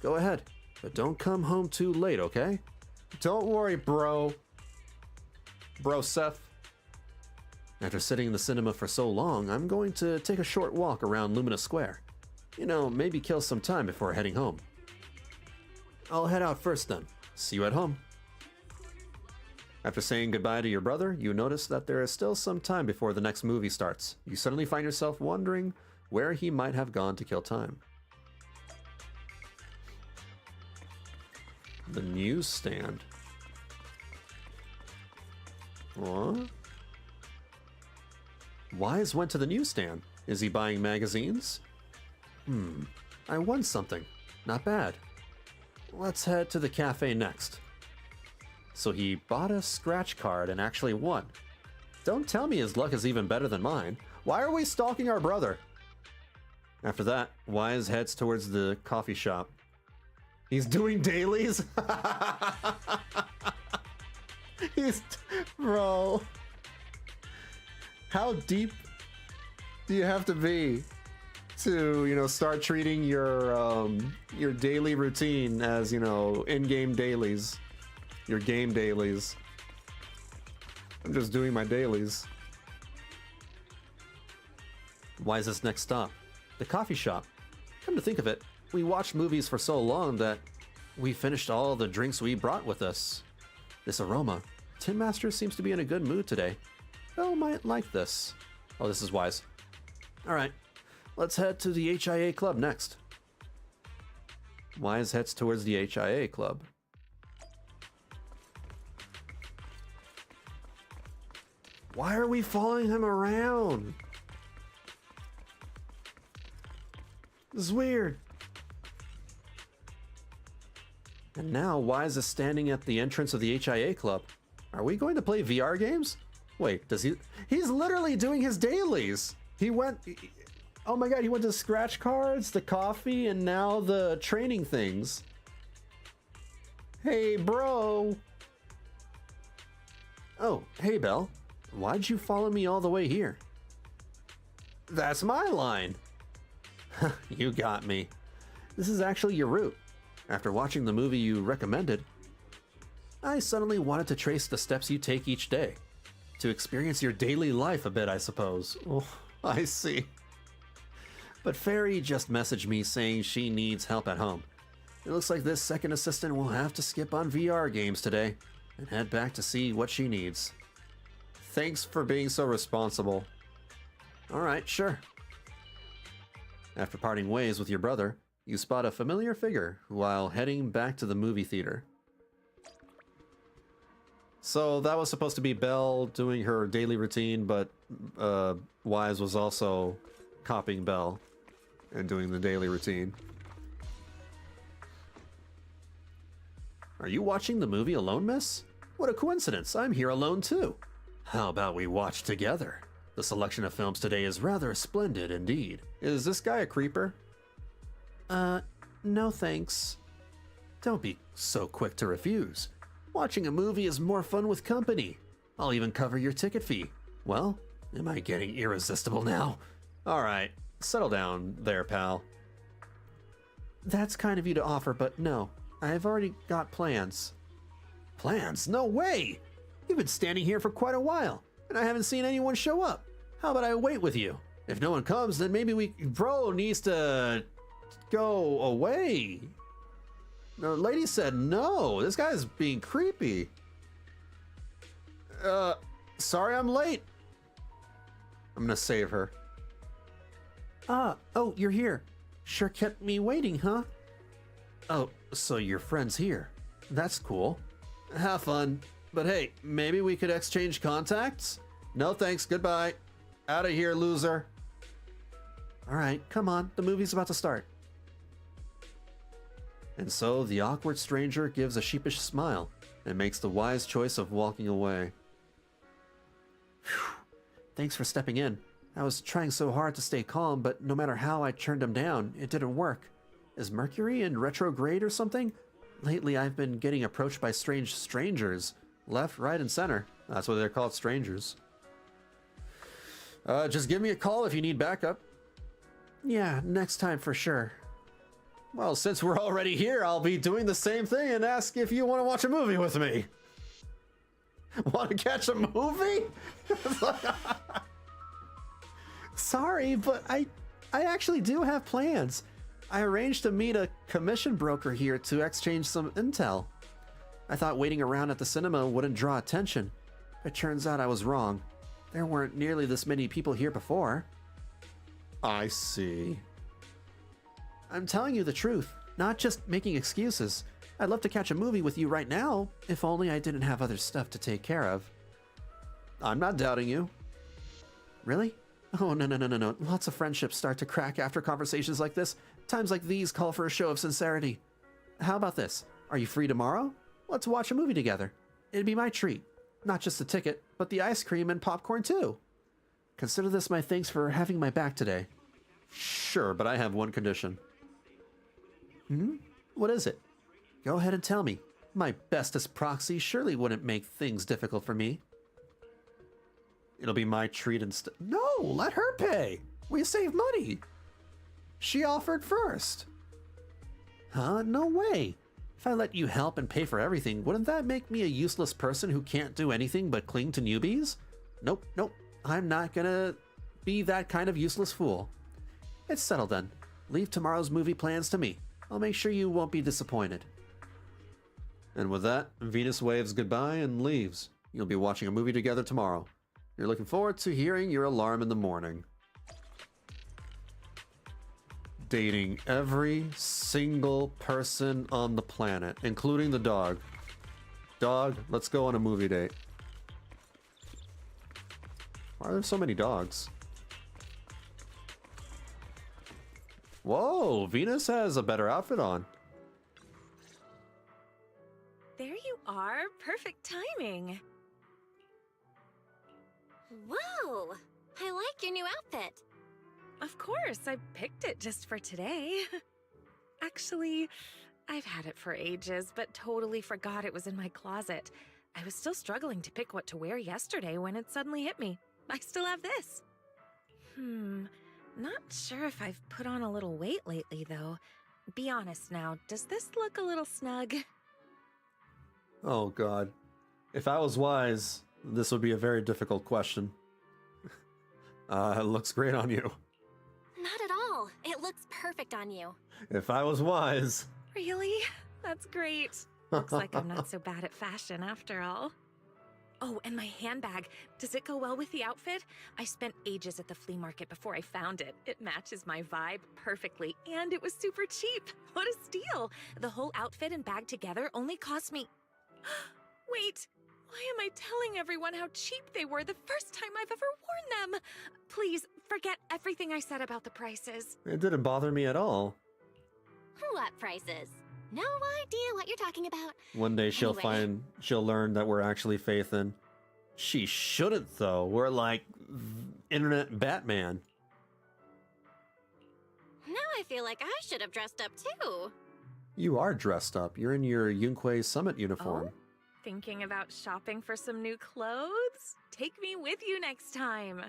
Go ahead, but don't come home too late, okay? Don't worry, bro. Bro, Seth. After sitting in the cinema for so long, I'm going to take a short walk around Lumina Square. You know, maybe kill some time before heading home. I'll head out first then. See you at home. After saying goodbye to your brother, you notice that there is still some time before the next movie starts. You suddenly find yourself wondering where he might have gone to kill time. The newsstand. What? Wise went to the newsstand. Is he buying magazines? I won something. Not bad. Let's head to the cafe next. So he bought a scratch card and actually won. Don't tell me his luck is even better than mine. Why are we stalking our brother? After that, Wise heads towards the coffee shop. He's doing dailies? Bro. How deep do you have to be to, you know, start treating your daily routine as, you know, in-game dailies? Your game dailies. I'm just doing my dailies. Why is this next stop? The coffee shop. Come to think of it, we watched movies for so long that we finished all the drinks we brought with us. This aroma. Tin Master seems to be in a good mood today. Belle might like this. Oh, this is Wise. Alright, let's head to the HIA Club next. Wise heads towards the HIA Club. Why are we following him around? This is weird. And now Wise is standing at the entrance of the HIA Club. Are we going to play VR games? Wait, does he? He's literally doing his dailies. He went, oh my god, he went to scratch cards, the coffee, and now the training things. Hey, bro. Oh, hey, Belle. Why'd you follow me all the way here? That's my line. You got me. This is actually your route. After watching the movie you recommended, I suddenly wanted to trace the steps you take each day. To experience your daily life a bit, I suppose. Oh, I see. But Fairy just messaged me saying she needs help at home. It looks like this second assistant will have to skip on VR games today and head back to see what she needs. Thanks for being so responsible. Alright, sure. After parting ways with your brother, you spot a familiar figure while heading back to the movie theater. So that was supposed to be Belle doing her daily routine, but Wise was also copying Belle and doing the daily routine. Are you watching the movie alone, miss? What a coincidence, I'm here alone too. How about we watch together? The selection of films today is rather splendid indeed. Is this guy a creeper? No thanks. Don't be so quick to refuse. Watching a movie is more fun with company. I'll even cover your ticket fee. Well, am I getting irresistible now? Alright, settle down there, pal. That's kind of you to offer, but no. I've already got plans. Plans? No way! You've been standing here for quite a while, and I haven't seen anyone show up. How about I wait with you? If no one comes, then maybe Bro needs to go away. The lady said no. This guy's being creepy. Sorry I'm late. I'm gonna save her. Oh, you're here. Sure kept me waiting, huh? Oh, so your friend's here. That's cool. Have fun. But hey, maybe we could exchange contacts? No thanks, goodbye. Out of here, loser. Alright, come on, the movie's about to start. And so the awkward stranger gives a sheepish smile and makes the wise choice of walking away. Whew. Thanks for stepping in. I was trying so hard to stay calm, but no matter how I turned him down, it didn't work. Is Mercury in retrograde or something? Lately I've been getting approached by strange strangers. Left, right, and center. That's why they're called strangers. Just give me a call if you need backup. Yeah, next time for sure. Well, since we're already here, I'll be doing the same thing and ask if you want to watch a movie with me. Want to catch a movie? Sorry, but I actually do have plans. I arranged to meet a commission broker here to exchange some intel. I thought waiting around at the cinema wouldn't draw attention. It turns out I was wrong. There weren't nearly this many people here before. I see. I'm telling you the truth, not just making excuses. I'd love to catch a movie with you right now, if only I didn't have other stuff to take care of. I'm not doubting you. Really? Oh, no. Lots of friendships start to crack after conversations like this. Times like these call for a show of sincerity. How about this? Are you free tomorrow? Let's watch a movie together. It'd be my treat. Not just the ticket, but the ice cream and popcorn too. Consider this my thanks for having my back today. Sure, but I have one condition. Hmm? What is it? Go ahead and tell me. My bestest proxy surely wouldn't make things difficult for me. It'll be my treat instead. No, let her pay. We save money. She offered first. Huh? No way. If I let you help and pay for everything, wouldn't that make me a useless person who can't do anything but cling to newbies? Nope, nope. I'm not gonna be that kind of useless fool. It's settled then. Leave tomorrow's movie plans to me. I'll make sure you won't be disappointed. And with that, Venus waves goodbye and leaves. You'll be watching a movie together tomorrow. You're looking forward to hearing your alarm in the morning. Dating every single person on the planet, including the dog. Dog, let's go on a movie date. Why are there so many dogs? Whoa, Venus has a better outfit on. There you are. Perfect timing. Whoa! I like your new outfit. Of course, I picked it just for today. Actually, I've had it for ages, but totally forgot it was in my closet. I was still struggling to pick what to wear yesterday when it suddenly hit me. I still have this. Not sure if I've put on a little weight lately, though. Be honest now, does this look a little snug? Oh god. If I was wise, this would be a very difficult question. It looks great on you. Not at all. It looks perfect on you. If I was wise. Really? That's great. Looks like I'm not so bad at fashion after all. Oh, and my handbag. Does it go well with the outfit? I spent ages at the flea market before I found it. It matches my vibe perfectly, and it was super cheap. What a steal! The whole outfit and bag together only cost me... Wait, why am I telling everyone how cheap they were the first time I've ever worn them? Please, forget everything I said about the prices. It didn't bother me at all. What prices? No idea what you're talking about. One day she'll learn that we're actually Faithin. She shouldn't though. We're like internet Batman. Now I feel like I should have dressed up too. You are dressed up. You're in your Yunque Summit uniform. Oh? Thinking about shopping for some new clothes? Take me with you next time.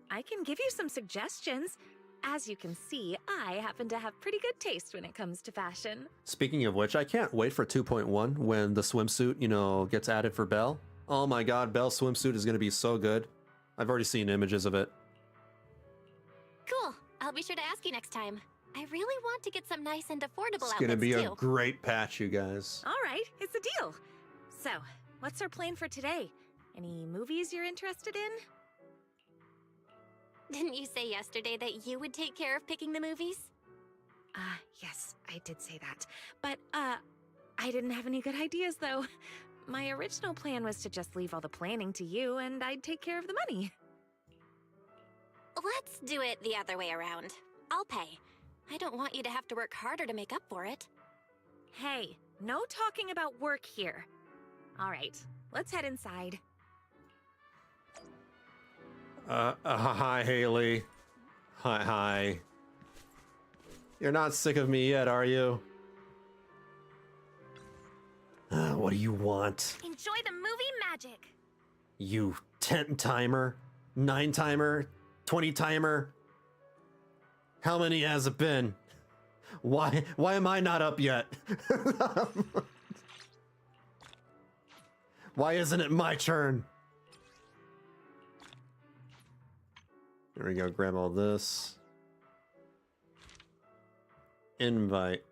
I can give you some suggestions. As you can see, I happen to have pretty good taste when it comes to fashion. Speaking of which, I can't wait for 2.1 when the swimsuit, gets added for Belle. Oh my god, Belle's swimsuit is going to be so good. I've already seen images of it. Cool. I'll be sure to ask you next time. I really want to get some nice and affordable outfits, It's going to be too. a great patch, you guys. All right, it's a deal. So, what's our plan for today? Any movies you're interested in? Didn't you say yesterday that you would take care of picking the movies? Yes, I did say that. But, I didn't have any good ideas, though. My original plan was to just leave all the planning to you, and I'd take care of the money. Let's do it the other way around. I'll pay. I don't want you to have to work harder to make up for it. Hey, no talking about work here. All right, let's head inside. Hi, Haley. Hi. You're not sick of me yet, are you? What do you want? Enjoy the movie magic. You 10-timer? 9-timer? 20-timer? How many has it been? Why am I not up yet? Why isn't it my turn? There we go, grab all this. Invite.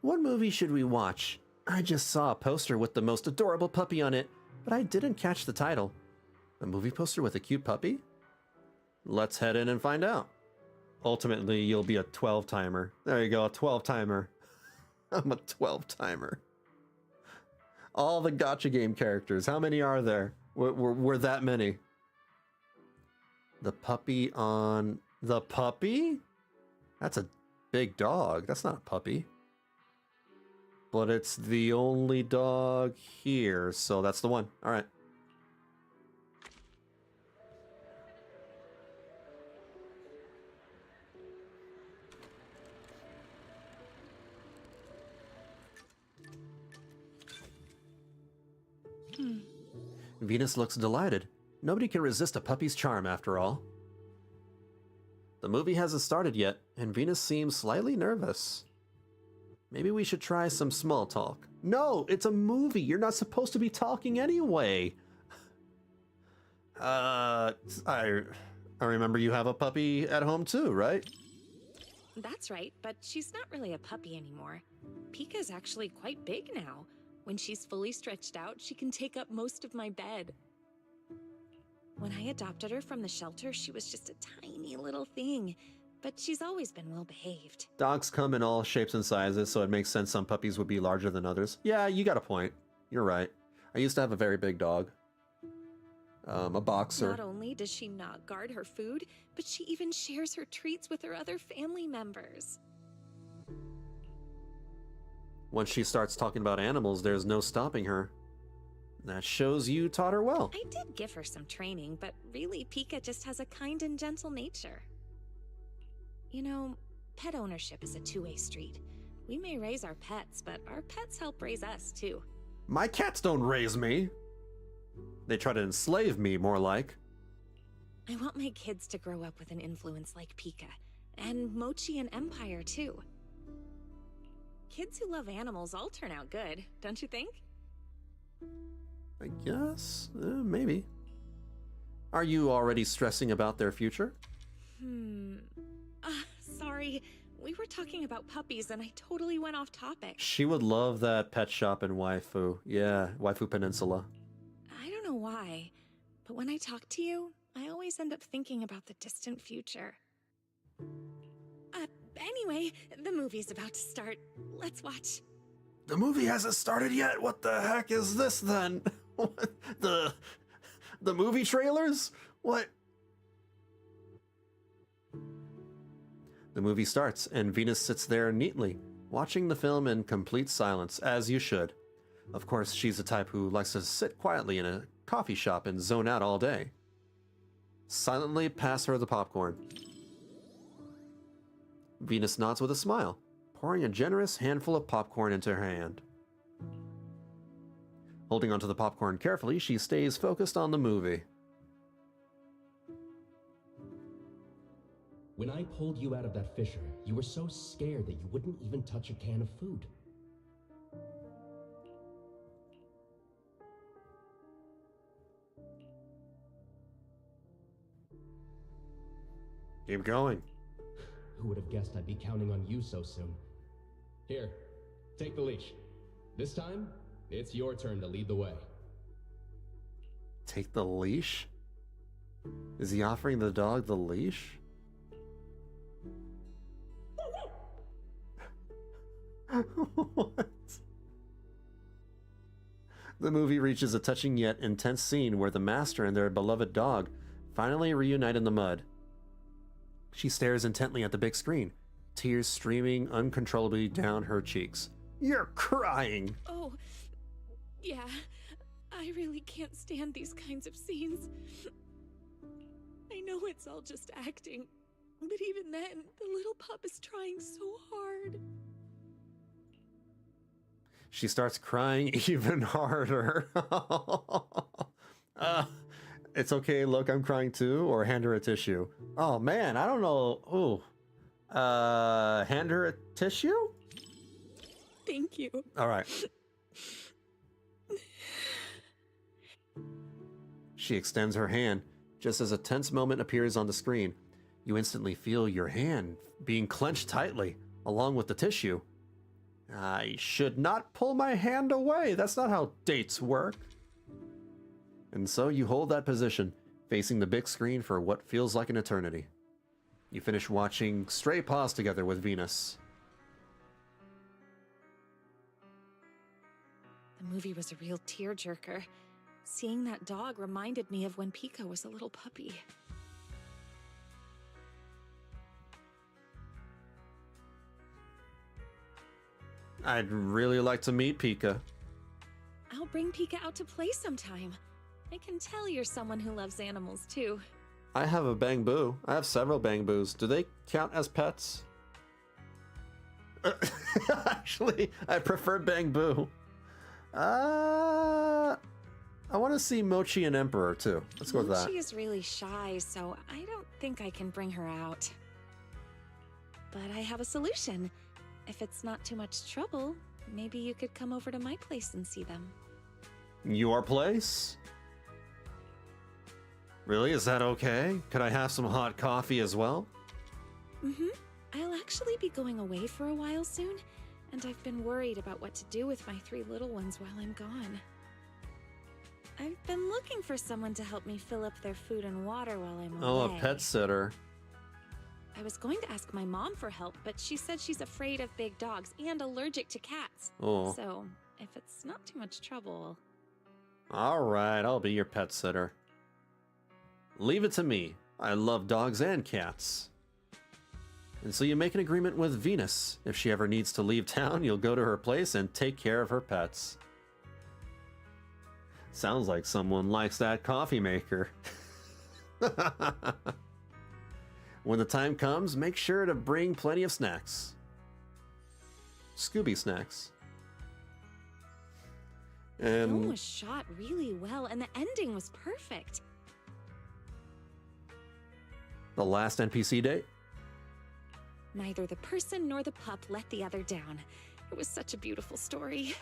What movie should we watch? I just saw a poster with the most adorable puppy on it, but I didn't catch the title. A movie poster with a cute puppy? Let's head in and find out. Ultimately, you'll be a 12-timer. There you go, a 12-timer. I'm a 12-timer. All the gacha game characters. How many are there? Were that many? The puppy on... The puppy? That's a big dog. That's not a puppy. But it's the only dog here, so that's the one. All right. Venus looks delighted. Nobody can resist a puppy's charm, after all. The movie hasn't started yet, and Venus seems slightly nervous. Maybe we should try some small talk. No, it's a movie. You're not supposed to be talking anyway. I remember you have a puppy at home too, right? That's right, but she's not really a puppy anymore. Pika's actually quite big now. When she's fully stretched out, she can take up most of my bed. When I adopted her from the shelter, she was just a tiny little thing, but she's always been well behaved. Dogs come in all shapes and sizes, so it makes sense some puppies would be larger than others. Yeah, you got a point. You're right. I used to have a very big dog. A boxer. Not only does she not guard her food, but she even shares her treats with her other family members. Once she starts talking about animals, there's no stopping her. That shows you taught her well. I did give her some training, but really Pika just has a kind and gentle nature. You know, pet ownership is a two-way street. We may raise our pets, but our pets help raise us too. My cats don't raise me. They try to enslave me, more like. I want my kids to grow up with an influence like Pika, and Mochi and Empire too. Kids who love animals all turn out good, don't you think? I guess, maybe. Are you already stressing about their future? Sorry. We were talking about puppies and I totally went off topic. She would love that pet shop in Waifu. Yeah, Waifu Peninsula. I don't know why, but when I talk to you, I always end up thinking about the distant future. Anyway, the movie's about to start. Let's watch. The movie hasn't started yet? What the heck is this then? the movie trailers? What? The movie starts, and Venus sits there neatly, watching the film in complete silence, as you should. Of course, she's the type who likes to sit quietly in a coffee shop and zone out all day. Silently pass her the popcorn. Venus nods with a smile, pouring a generous handful of popcorn into her hand. Holding onto the popcorn carefully, she stays focused on the movie. When I pulled you out of that fissure, you were so scared that you wouldn't even touch a can of food. Keep going. Who would have guessed I'd be counting on you so soon? Here, take the leash. This time, it's your turn to lead the way. Take the leash? Is he offering the dog the leash? What? The movie reaches a touching yet intense scene where the master and their beloved dog finally reunite in the mud. She stares intently at the big screen, tears streaming uncontrollably down her cheeks. You're crying! Oh, yeah. I really can't stand these kinds of scenes. I know it's all just acting, but even then, the little pup is trying so hard. She starts crying even harder. It's okay, look, I'm crying too, or hand her a tissue. Oh man, I don't know. Ooh. Hand her a tissue? Thank you. Alright. She extends her hand, just as a tense moment appears on the screen. You instantly feel your hand being clenched tightly, along with the tissue. I should not pull my hand away. That's not how dates work. And so you hold that position, facing the big screen for what feels like an eternity. You finish watching Stray Paws together with Venus. The movie was a real tearjerker. Seeing that dog reminded me of when Pika was a little puppy. I'd really like to meet Pika. I'll bring Pika out to play sometime. I can tell you're someone who loves animals too. I have a Bangbu. I have several Bangboos. Do they count as pets? Actually, I prefer Bangbu. I want to see Mochi and Emperor too. Let's go with that. Mochi is really shy, so I don't think I can bring her out. But I have a solution. If it's not too much trouble, maybe you could come over to my place and see them. Your place? Really? Is that okay? Could I have some hot coffee as well? Mm-hmm. I'll actually be going away for a while soon, and I've been worried about what to do with my 3 little ones while I'm gone. I've been looking for someone to help me fill up their food and water while I'm away. Oh, a pet sitter. I was going to ask my mom for help, but she said she's afraid of big dogs and allergic to cats. Oh. So, if it's not too much trouble... Alright, I'll be your pet sitter. Leave it to me. I love dogs and cats. And so you make an agreement with Venus. If she ever needs to leave town, you'll go to her place and take care of her pets. Sounds like someone likes that coffee maker. When the time comes, make sure to bring plenty of snacks. Scooby snacks. The film was shot really well, and the ending was perfect. The last NPC date? Neither the person nor the pup let the other down. It was such a beautiful story.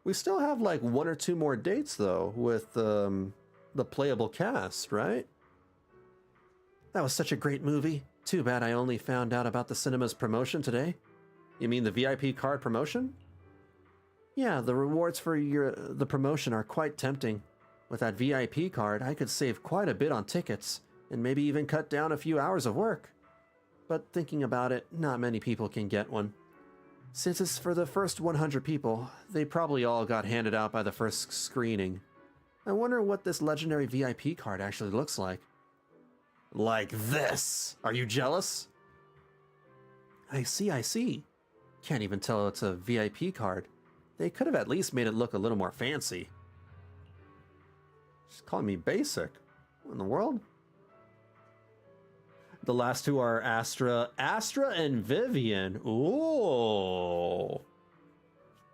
We still have like 1 or 2 more dates though with the playable cast, right? That was such a great movie. Too bad I only found out about the cinema's promotion today. You mean the VIP card promotion? Yeah, the rewards for the promotion are quite tempting. With that VIP card, I could save quite a bit on tickets, and maybe even cut down a few hours of work. But thinking about it, not many people can get one. Since it's for the first 100 people, they probably all got handed out by the first screening. I wonder what this legendary VIP card actually looks like. Like this! Are you jealous? I see. Can't even tell it's a VIP card. They could have at least made it look a little more fancy. She's calling me basic. What in the world? The last 2 are Astra and Vivian. Ooh.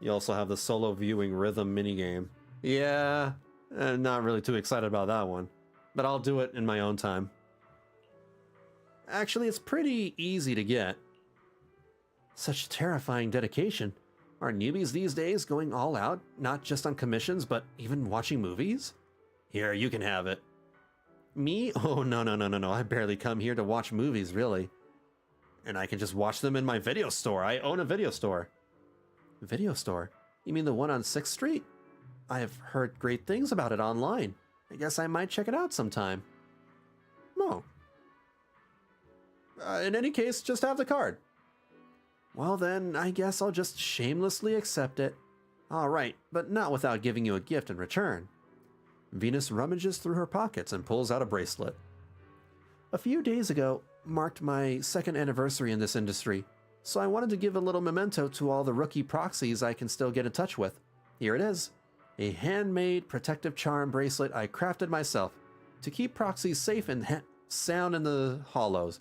You also have the solo viewing rhythm minigame. Yeah, not really too excited about that one. But I'll do it in my own time. Actually, it's pretty easy to get. Such terrifying dedication. Are newbies these days going all out, not just on commissions, but even watching movies? Here, you can have it. Me? Oh, no. I barely come here to watch movies, really. And I can just watch them in my video store. I own a video store. Video store? You mean the one on 6th Street? I've heard great things about it online. I guess I might check it out sometime. No. In any case, just have the card. Well then, I guess I'll just shamelessly accept it. Alright, but not without giving you a gift in return. Venus rummages through her pockets and pulls out a bracelet. A few days ago marked my 2nd anniversary in this industry, so I wanted to give a little memento to all the rookie proxies I can still get in touch with. Here it is. A handmade protective charm bracelet I crafted myself to keep proxies safe and sound in the hollows.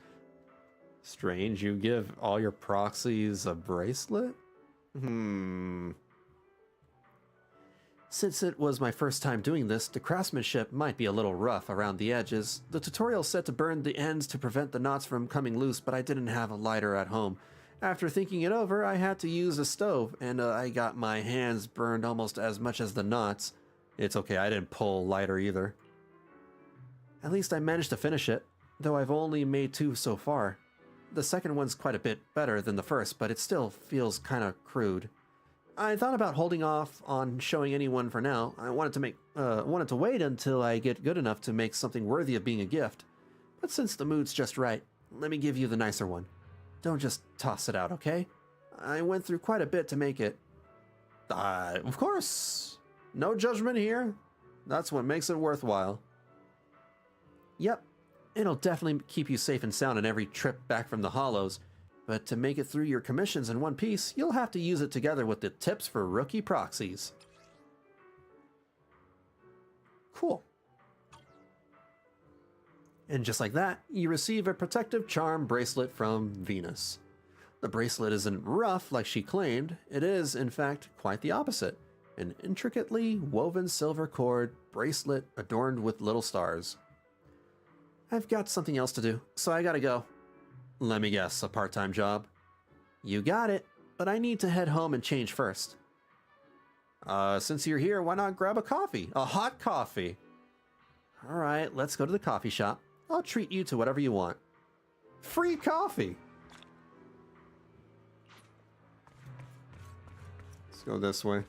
Strange, you give all your proxies a bracelet? Since it was my first time doing this, the craftsmanship might be a little rough around the edges. The tutorial said to burn the ends to prevent the knots from coming loose, but I didn't have a lighter at home. After thinking it over, I had to use a stove, and I got my hands burned almost as much as the knots. It's okay, I didn't pull lighter either. At least I managed to finish it, though I've only made 2 so far. The second one's quite a bit better than the first, but it still feels kinda crude. I thought about holding off on showing anyone for now. I wanted to wait until I get good enough to make something worthy of being a gift. But since the mood's just right, let me give you the nicer one. Don't just toss it out, okay? I went through quite a bit to make it. Of course. No judgment here. That's what makes it worthwhile. Yep. It'll definitely keep you safe and sound on every trip back from the hollows, but to make it through your commissions in one piece, you'll have to use it together with the tips for rookie proxies. Cool. And just like that, you receive a protective charm bracelet from Venus. The bracelet isn't rough like she claimed. It is, in fact, quite the opposite. An intricately woven silver cord bracelet adorned with little stars. I've got something else to do, so I gotta go. Let me guess, a part-time job? You got it, but I need to head home and change first. Since you're here, why not grab a coffee? A hot coffee! Alright, let's go to the coffee shop. I'll treat you to whatever you want. Free coffee! Let's go this way.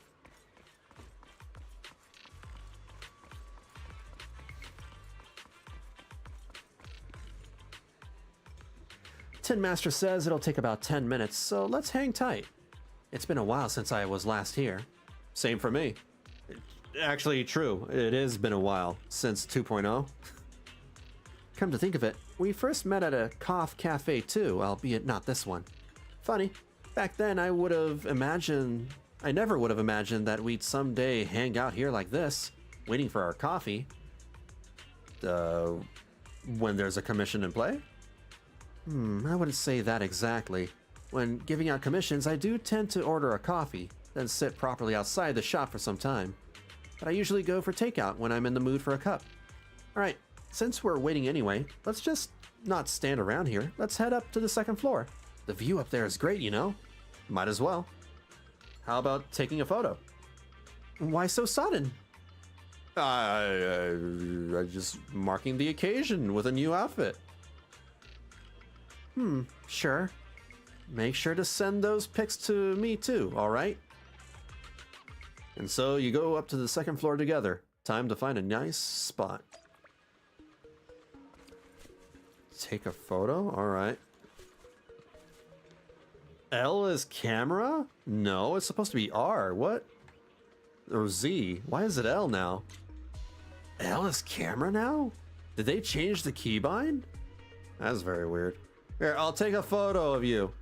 Tin Master says it'll take about 10 minutes, so let's hang tight. It's been a while since I was last here. Same for me. Actually, true. It has been a while since 2.0. Come to think of it, we first met at a Cough Cafe too, albeit not this one. Funny, back then I never would have imagined that we'd someday hang out here like this, waiting for our coffee. When there's a commission in play? I wouldn't say that exactly. When giving out commissions, I do tend to order a coffee, then sit properly outside the shop for some time. But I usually go for takeout when I'm in the mood for a cup. Alright, since we're waiting anyway, let's just not stand around here. Let's head up to the second floor. The view up there is great, you know. Might as well. How about taking a photo? Why so sudden? I just marking the occasion with a new outfit. Sure. Make sure to send those pics to me too, alright? And so you go up to the second floor together. Time to find a nice spot. Take a photo? Alright. L is camera? No, it's supposed to be R. What? Or Z. Why is it L now? L is camera now? Did they change the keybind? That's very weird. Here, I'll take a photo of you.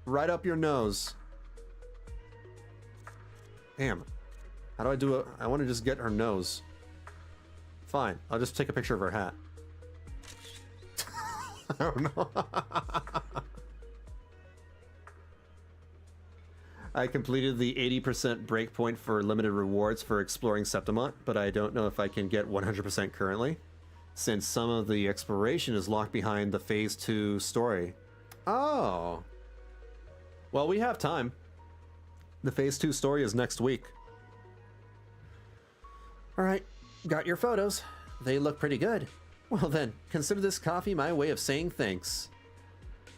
Right up your nose. Damn. How do I do it? I want to just get her nose. Fine. I'll just take a picture of her hat. I don't know. I completed the 80% breakpoint for limited rewards for exploring Septimont, but I don't know if I can get 100% currently, since some of the exploration is locked behind the Phase 2 story. Oh. Well, we have time. The Phase 2 story is next week. Alright, got your photos. They look pretty good. Well then, consider this coffee my way of saying thanks.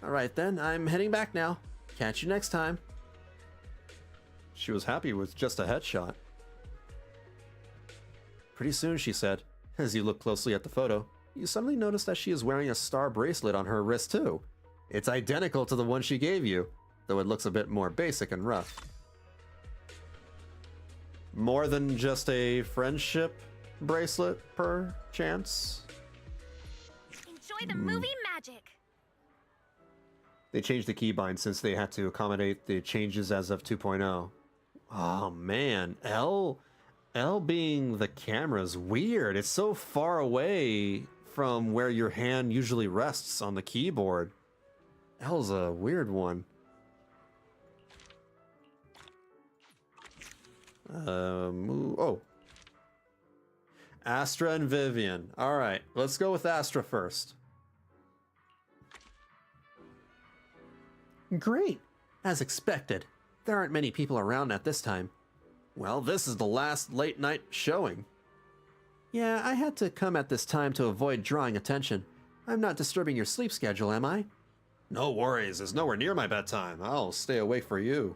Alright then, I'm heading back now. Catch you next time. She was happy with just a headshot. Pretty soon, she said, as you look closely at the photo, you suddenly notice that she is wearing a star bracelet on her wrist too. It's identical to the one she gave you, though it looks a bit more basic and rough. More than just a friendship bracelet, per chance? Enjoy the movie magic! They changed the keybind since they had to accommodate the changes as of 2.0. Oh man, L being the camera's weird. It's so far away from where your hand usually rests on the keyboard. L's a weird one. Oh. Astra and Vivian. Alright, let's go with Astra first. Great! As expected. There aren't many people around at this time. Well, this is the last late night showing. Yeah, I had to come at this time to avoid drawing attention. I'm not disturbing your sleep schedule, am I? No worries, it's nowhere near my bedtime. I'll stay awake for you.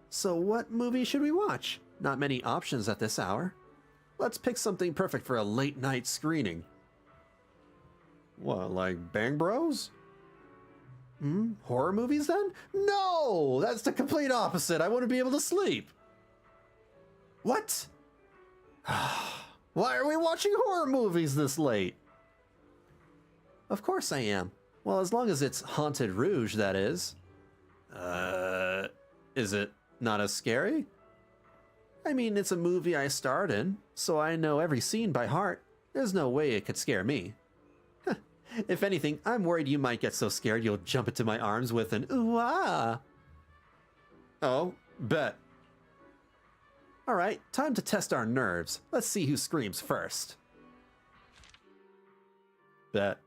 So what movie should we watch? Not many options at this hour. Let's pick something perfect for a late night screening. What, like Bang Bros? Horror movies then? No! That's the complete opposite. I want to be able to sleep. What? Why are we watching horror movies this late? Of course I am. Well, as long as it's Haunted Rouge, that is. Is it not as scary? I mean, it's a movie I starred in, so I know every scene by heart. There's no way it could scare me. If anything, I'm worried you might get so scared you'll jump into my arms with an ooh-ah. Oh, bet. Alright, time to test our nerves. Let's see who screams first. Bet.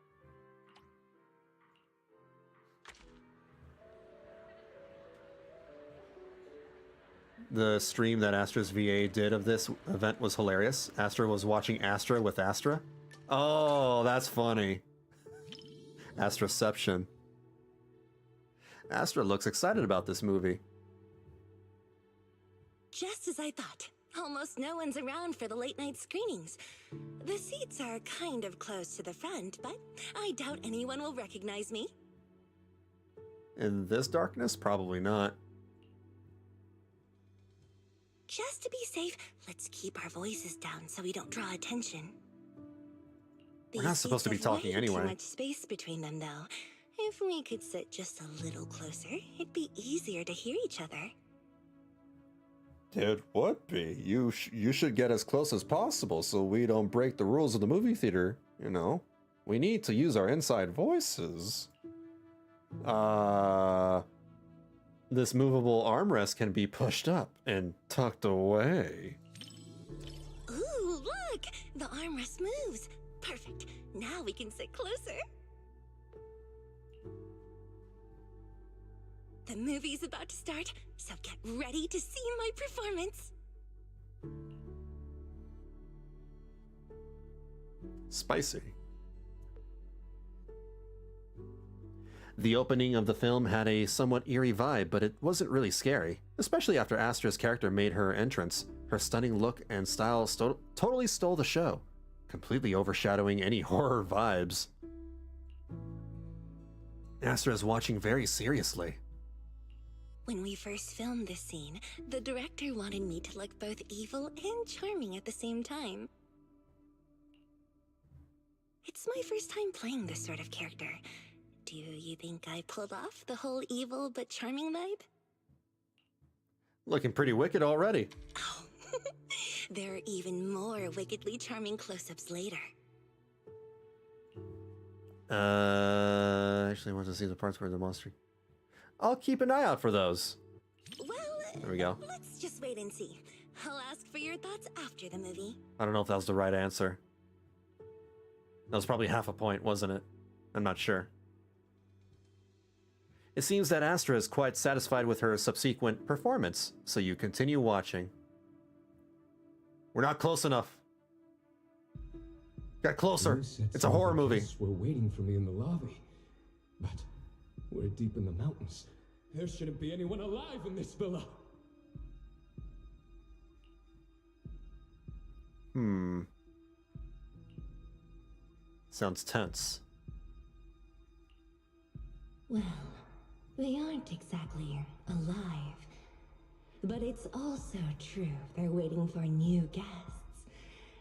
The stream that Astra's VA did of this event was hilarious. Astra was watching Astra with Astra. Oh, that's funny. Astraception. Astra looks excited about this movie. Just as I thought. Almost no one's around for the late-night screenings. The seats are kind of close to the front, but I doubt anyone will recognize me. In this darkness? Probably not. Just to be safe, let's keep our voices down so we don't draw attention. We're not supposed to be talking anyway. Too much space between them, though. If we could sit just a little closer, it'd be easier to hear each other. It would be. You should get as close as possible so we don't break the rules of the movie theater, you know? We need to use our inside voices. This movable armrest can be pushed up and tucked away. Ooh, look! The armrest moves. Perfect. Now we can sit closer. The movie's about to start, so get ready to see my performance. Spicy. The opening of the film had a somewhat eerie vibe, but it wasn't really scary, especially after Astra's character made her entrance. Her stunning look and style totally stole the show, completely overshadowing any horror vibes. Astra is watching very seriously. When we first filmed this scene, the director wanted me to look both evil and charming at the same time. It's my first time playing this sort of character. Do you think I pulled off the whole evil but charming vibe? Looking pretty wicked already. Oh, there are even more wickedly charming close-ups later. Actually want to see the parts where the monster... I'll keep an eye out for those. Well, there we go. Let's just wait and see. I'll ask for your thoughts after the movie. I don't know if that was the right answer. That was probably half a point, wasn't it? I'm not sure. It seems that Astra is quite satisfied with her subsequent performance, so you continue watching. We're not close enough. Got closer. It's a horror movie. We're waiting for me in the lobby, but we're deep in the mountains. There shouldn't be anyone alive in this villa. Sounds tense. Well, they aren't exactly alive. But it's also true they're waiting for new guests.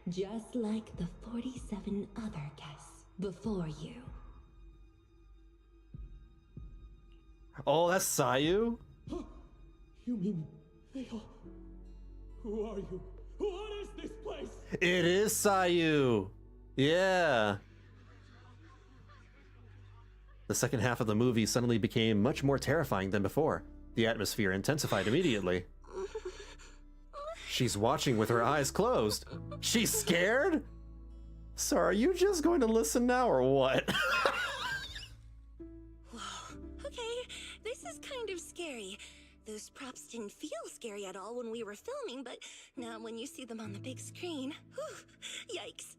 Just like the 47 other guests before you. Oh, that's Sayu? You mean they all... Who are you? What is this place? It is Sayu! Yeah! The second half of the movie suddenly became much more terrifying than before. The atmosphere intensified immediately. She's watching with her eyes closed. She's scared? So are you just going to listen now or what? Whoa, okay, this is kind of scary. Those props didn't feel scary at all when we were filming, but now when you see them on the big screen, whew, yikes.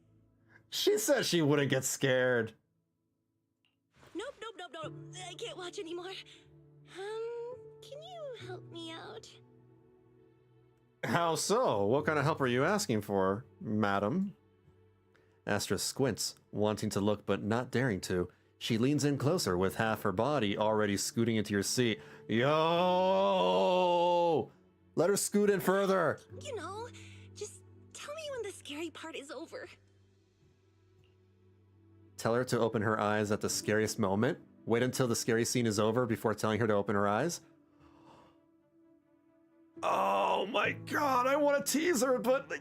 She said she wouldn't get scared. Nope, I can't watch anymore. Can you help me out? How so? What kind of help are you asking for, madam? Astra squints, wanting to look but not daring to. She leans in closer with half her body already scooting into your seat. Yo! Let her scoot in further. You know, just tell me when the scary part is over. Tell her to open her eyes at the scariest moment. Wait until the scary scene is over before telling her to open her eyes. Oh my god, I want to tease her, but...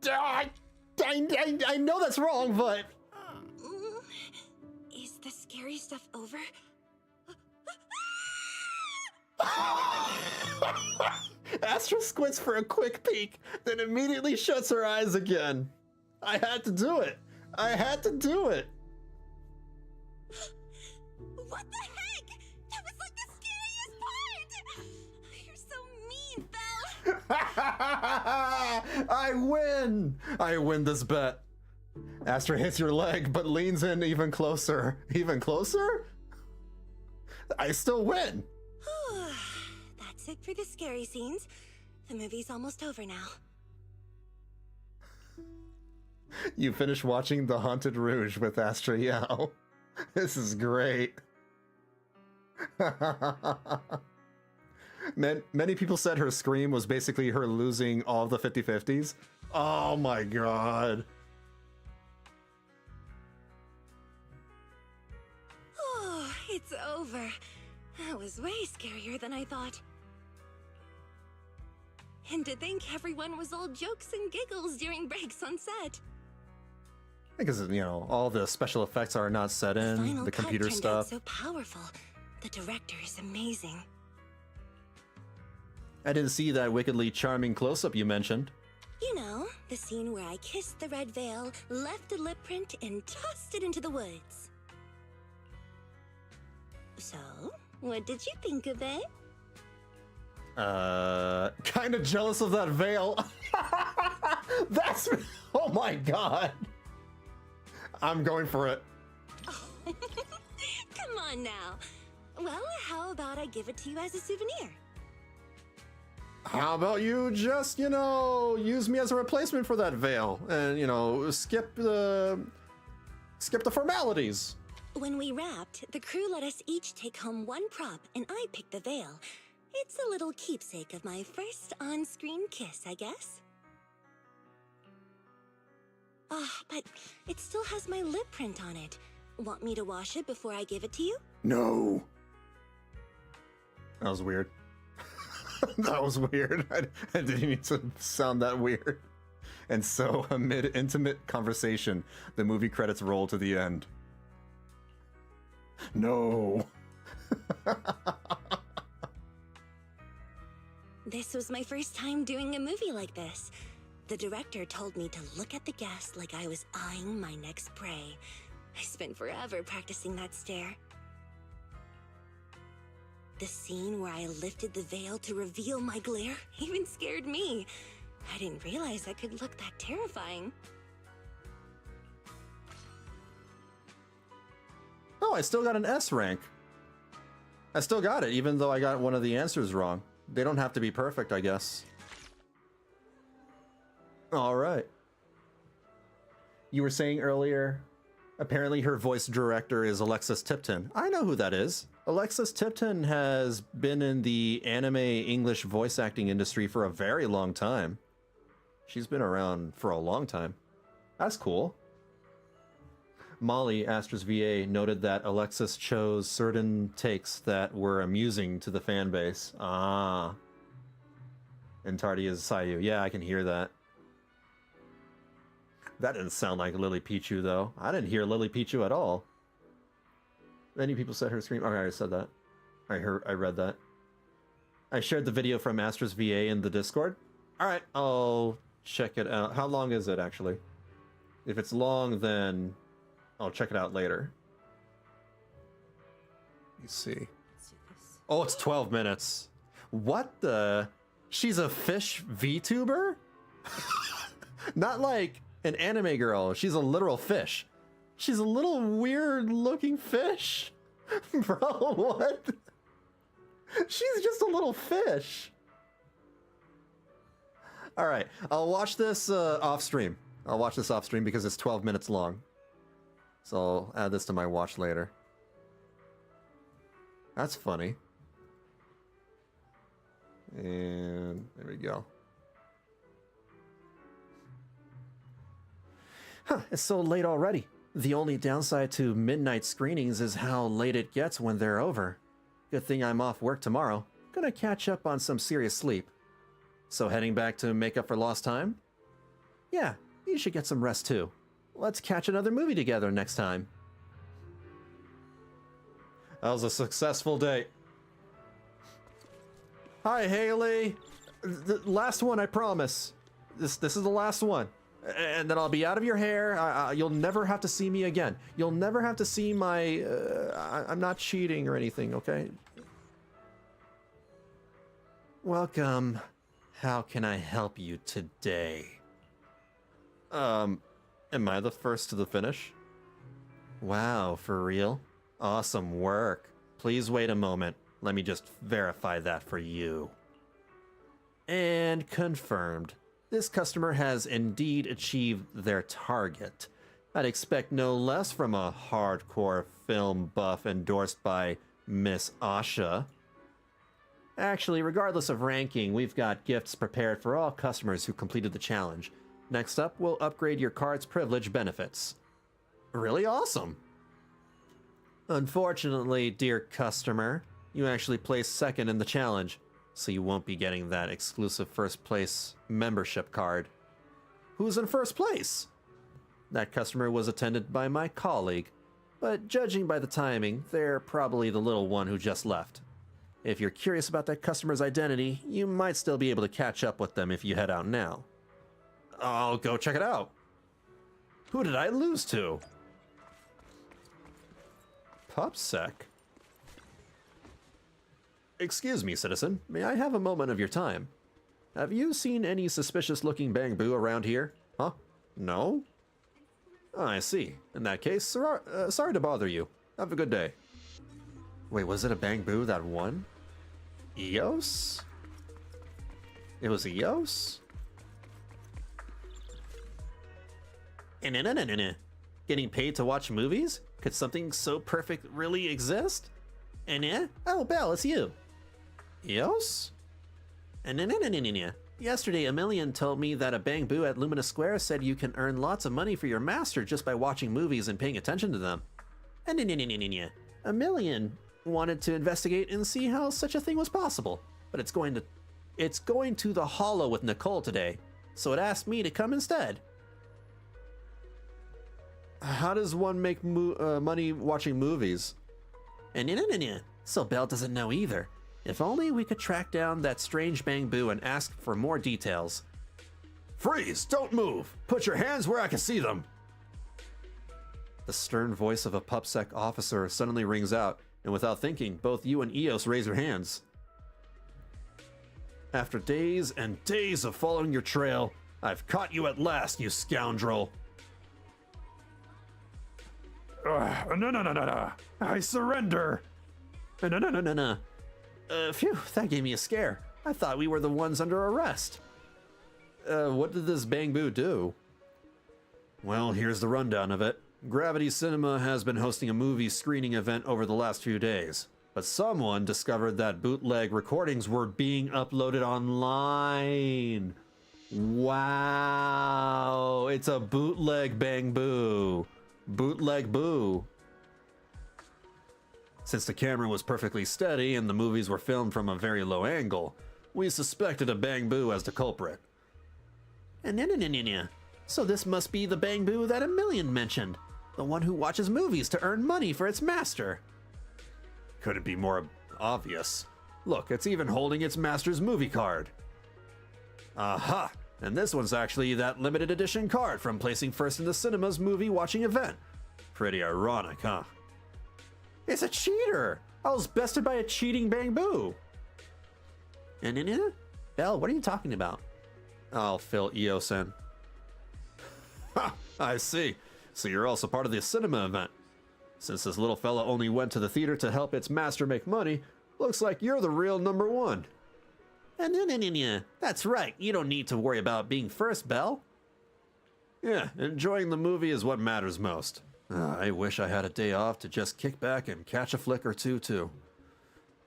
I know that's wrong, but... scary stuff over? Astra squints for a quick peek, then immediately shuts her eyes again. I had to do it. I had to do it. What the heck? That was like the scariest part! You're so mean, Belle! I win! I win this bet. Astra hits your leg, but leans in even closer. Even closer? I still win. That's it for the scary scenes. The movie's almost over now. You finish watching The Haunted Rouge with Astra Yao. This is great. Many people said her scream was basically her losing all the 50-50s. Oh my god. Oh, it's over. That was way scarier than I thought. And to think everyone was all jokes and giggles during breaks on set. Because, you know, all the special effects are not set in, the computer cut turned stuff. out so powerful. The director is amazing. I didn't see that wickedly charming close-up you mentioned. You know, the scene where I kissed the red veil, left a lip print, and tossed it into the woods. So, what did you think of it? Kind of jealous of that veil. That's, oh my god. I'm going for it. Come on now. Well, how about I give it to you as a souvenir? How about you just, you know, use me as a replacement for that veil and, you know, skip the formalities. When we wrapped, the crew let us each take home one prop, and I picked the veil. It's a little keepsake of my first on-screen kiss, I guess. But it still has my lip print on it. Want me to wash it before I give it to you? No. That was weird. That was weird. I didn't mean to sound that weird. And so, amid intimate conversation, the movie credits roll to the end. No. This was my first time doing a movie like this. The director told me to look at the guest like I was eyeing my next prey. I spent forever practicing that stare. The scene where I lifted the veil to reveal my glare even scared me. I didn't realize I could look that terrifying. Oh, I still got an S rank. I still got it, even though I got one of the answers wrong. They don't have to be perfect, I guess. All right. You were saying earlier, apparently her voice director is Alexis Tipton. I know who that is. Alexis Tipton has been in the anime English voice acting industry for a very long time. She's been around for a long time. That's cool. Molly, Astra's VA, noted that Alexis chose certain takes that were amusing to the fan base. Ah. And Tardy is Sayu. Yeah, I can hear that. That didn't sound like Lily Pichu, though. I didn't hear Lily Pichu at all. Many people said her scream. Okay, I said that. I read that. I shared the video from Astra's VA in the Discord. All right, I'll check it out. How long is it, actually? If it's long, then I'll check it out later. Let's see. Oh, it's 12 minutes. What the? She's a fish VTuber? Not like an anime girl. She's a literal fish. She's a little weird looking fish. Bro, what? She's just a little fish. All right, I'll watch this off stream. I'll watch this off stream because it's 12 minutes long. So I'll add this to my watch later. That's funny. And there we go. Huh, it's so late already. The only downside to midnight screenings is how late it gets when they're over. Good thing I'm off work tomorrow. Gonna catch up on some serious sleep. So heading back to make up for lost time? Yeah, you should get some rest too. Let's catch another movie together next time. That was a successful date. Hi, Haley. The last one, I promise. This is the last one. And then I'll be out of your hair. You'll never have to see me again. You'll never have to see my... I'm not cheating or anything, okay? Welcome. How can I help you today? Am I the first to the finish? Wow, for real? Awesome work. Please wait a moment. Let me just verify that for you. And confirmed. This customer has indeed achieved their target. I'd expect no less from a hardcore film buff endorsed by Miss Asha. Actually, regardless of ranking, we've got gifts prepared for all customers who completed the challenge. Next up, we'll upgrade your card's privilege benefits. Really awesome! Unfortunately, dear customer, you actually placed second in the challenge, so you won't be getting that exclusive first place membership card. Who's in first place? That customer was attended by my colleague, but judging by the timing, they're probably the little one who just left. If you're curious about that customer's identity, you might still be able to catch up with them if you head out now. I'll go check it out. Who did I lose to? Pupsec. Excuse me, citizen. May I have a moment of your time? Have you seen any suspicious-looking bamboo around here? Huh? No? Oh, I see. In that case, sorry to bother you. Have a good day. Wait, was it a bamboo that won? Eos? It was Eos? Getting paid to watch movies? Could something so perfect really exist? Oh, Belle, it's you. Eos? Yesterday, a million told me that a bamboo at Lumina Square said you can earn lots of money for your master just by watching movies and paying attention to them. A million wanted to investigate and see how such a thing was possible, but it's going to the Hollow with Nicole today, so it asked me to come instead. How does one make money watching movies? So Belle doesn't know either. If only we could track down that strange bamboo and ask for more details. Freeze! Don't move! Put your hands where I can see them! The stern voice of a PupSec officer suddenly rings out, and without thinking, both you and Eos raise your hands. After days and days of following your trail, I've caught you at last, you scoundrel! No. I surrender. No. Phew, that gave me a scare. I thought we were the ones under arrest. What did this bamboo do? Well, here's the rundown of it. Gravity Cinema has been hosting a movie screening event over the last few days, but someone discovered that bootleg recordings were being uploaded online. Wow, it's a bootleg bamboo. Bootleg boo. Since the camera was perfectly steady and the movies were filmed from a very low angle, we suspected a bamboo as the culprit. So this must be the bamboo that a million mentioned, the one who watches movies to earn money for its master. Couldn't be more obvious. Look, it's even holding its master's movie card. Aha! And this one's actually that limited edition card from placing first in the cinema's movie watching event. Pretty ironic, huh? It's a cheater! I was bested by a cheating bamboo! Belle, what are you talking about? I'll fill Eos in. Ha! I see. So you're also part of the cinema event. Since this little fella only went to the theater to help its master make money, looks like you're the real number one. That's right. You don't need to worry about being first, Belle. Yeah, enjoying the movie is what matters most. I wish I had a day off to just kick back and catch a flick or two, too.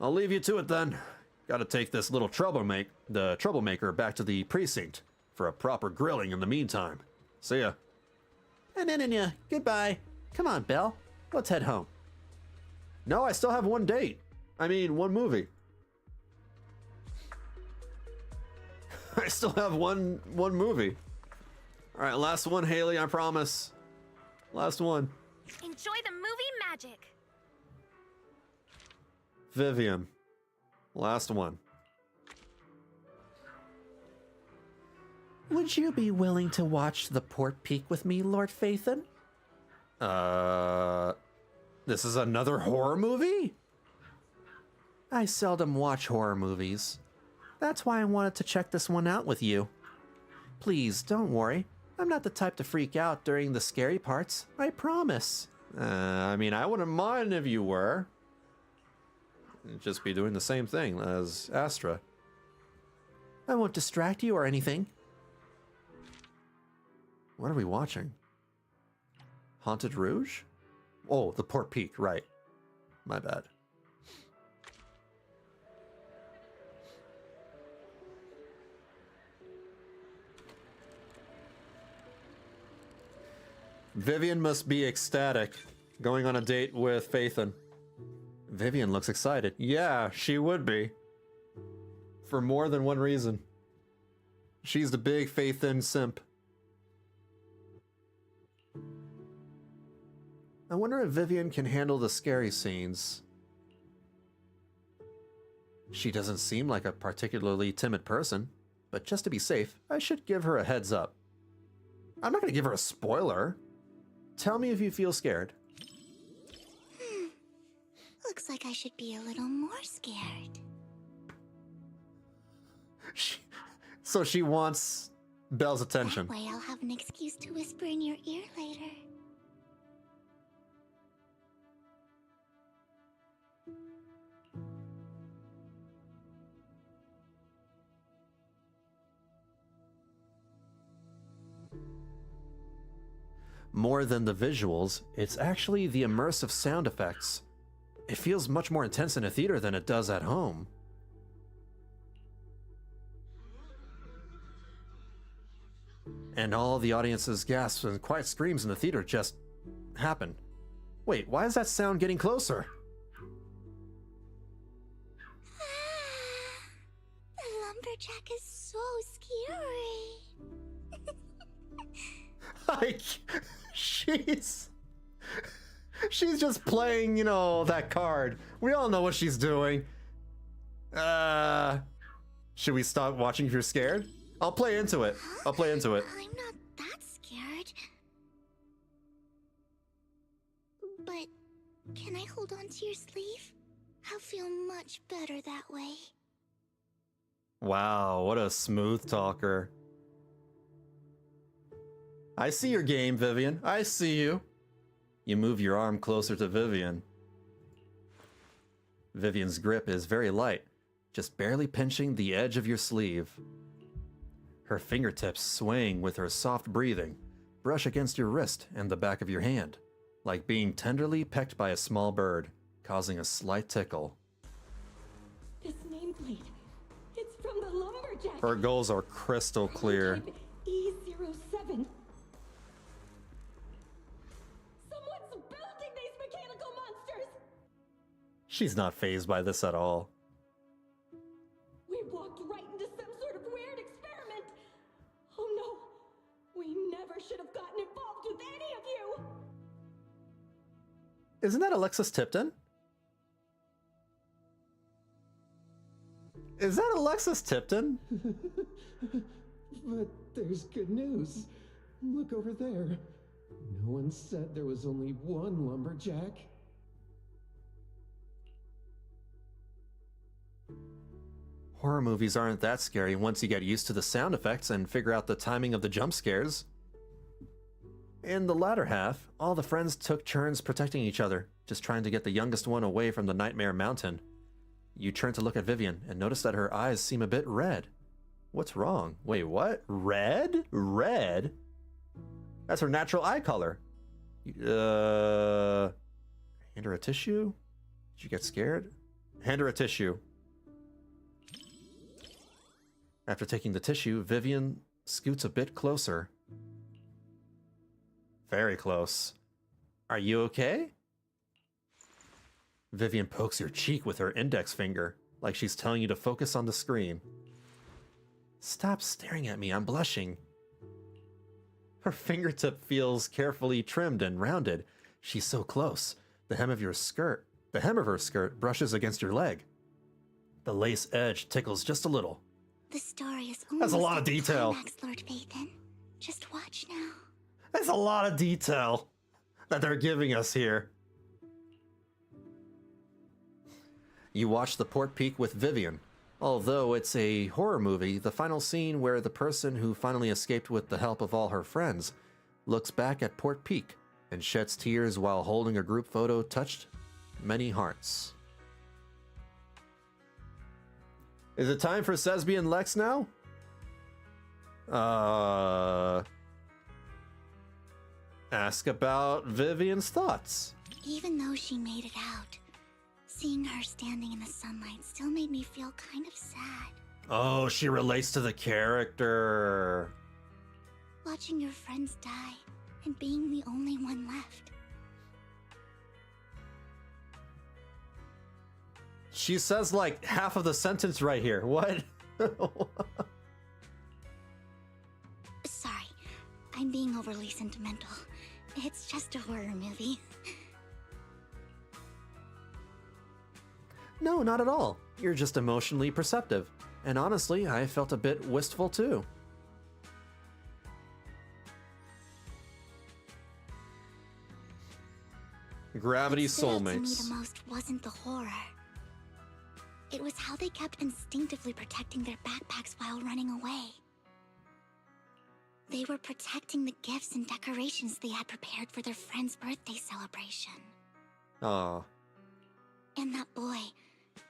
I'll leave you to it then. Gotta take this little troublemaker back to the precinct for a proper grilling in the meantime. See ya. Goodbye. Come on, Belle. Let's head home. No, I still have one date. I mean, one movie. I still have one movie. All right, last one, Haley, I promise. Last one. Enjoy the movie magic. Vivian. Last one. Would you be willing to watch the Port Peak with me, Lord Phaethon? This is another horror movie? I seldom watch horror movies. That's why I wanted to check this one out with you. Please, don't worry. I'm not the type to freak out during the scary parts, I promise. I mean, I wouldn't mind if you were. You'd just be doing the same thing as Astra. I won't distract you or anything. What are we watching? Haunted Rouge? Oh, the Port Peak, right. My bad. Vivian must be ecstatic, going on a date with Phaethon. Vivian looks excited. Yeah, she would be. For more than one reason. She's the big Phaethon simp. I wonder if Vivian can handle the scary scenes. She doesn't seem like a particularly timid person, but just to be safe, I should give her a heads up. I'm not going to give her a spoiler. Tell me if you feel scared. Looks like I should be a little more scared. So she wants Belle's attention. That way I'll have an excuse to whisper in your ear later. More than the visuals, it's actually the immersive sound effects. It feels much more intense in a theater than it does at home. And all the audience's gasps and quiet screams in the theater just happen. Wait, why is that sound getting closer? The lumberjack is so scary. She's just playing, you know, that card. We all know what she's doing. Should we stop watching if you're scared? I'll play into it. I'm not that scared. But can I hold on to your sleeve? I'll feel much better that way. Wow, what a smooth talker. I see your game, Vivian. I see you. You move your arm closer to Vivian. Vivian's grip is very light, just barely pinching the edge of your sleeve. Her fingertips swaying with her soft breathing, brush against your wrist and the back of your hand, like being tenderly pecked by a small bird, causing a slight tickle. This nameplate, it's from the lumberjack. Her goals are crystal clear. E07. Someone's building these mechanical monsters. She's not fazed by this at all. We walked right into some sort of weird experiment. Oh no, we never should have gotten involved with any of you. Isn't that Alexis Tipton? Is that Alexis Tipton? But there's good news. Look over there. No one said there was only one lumberjack. Horror movies aren't that scary once you get used to the sound effects and figure out the timing of the jump scares. In the latter half, all the friends took turns protecting each other, just trying to get the youngest one away from the Nightmare Mountain. You turn to look at Vivian and notice that her eyes seem a bit red. What's wrong? Wait, what? Red? Red? That's her natural eye color. Hand her a tissue? Did you get scared? Hand her a tissue. After taking the tissue, Vivian scoots a bit closer. Very close. Are you okay? Vivian pokes your cheek with her index finger, like she's telling you to focus on the screen. Stop staring at me, I'm blushing. Her fingertip feels carefully trimmed and rounded. She's so close. The hem of your skirt The hem of her skirt brushes against your leg. The lace edge tickles just a little. The story is That's a lot of at the detail. climax, Lord Phaethon. Just watch now. That's a lot of detail that they're giving us here. You watch The Port Peak with Vivian. Although it's a horror movie, the final scene where the person who finally escaped with the help of all her friends looks back at Port Peak and sheds tears while holding a group photo touched many hearts. Is it time for Sesby and Lex now? Ask about Vivian's thoughts. Even though she made it out, seeing her standing in the sunlight still made me feel kind of sad. Oh, she relates to the character. Watching your friends die and being the only one left. She says like half of the sentence right here. What? Sorry, I'm being overly sentimental. It's just a horror movie. No, not at all. You're just emotionally perceptive. And honestly, I felt a bit wistful too. Gravity What stood out to me soulmates. the most wasn't the horror. It was how they kept instinctively protecting their backpacks while running away. They were protecting the gifts and decorations they had prepared for their friend's birthday celebration. Aw. And that boy,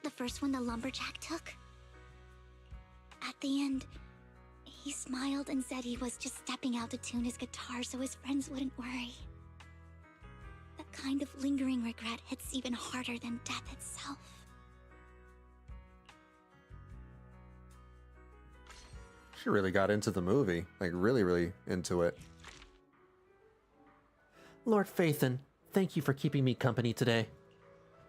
the first one the lumberjack took. At the end, he smiled and said he was just stepping out to tune his guitar so his friends wouldn't worry. That kind of lingering regret hits even harder than death itself. She really got into the movie. Like, really, really into it. Lord Phaethon, thank you for keeping me company today.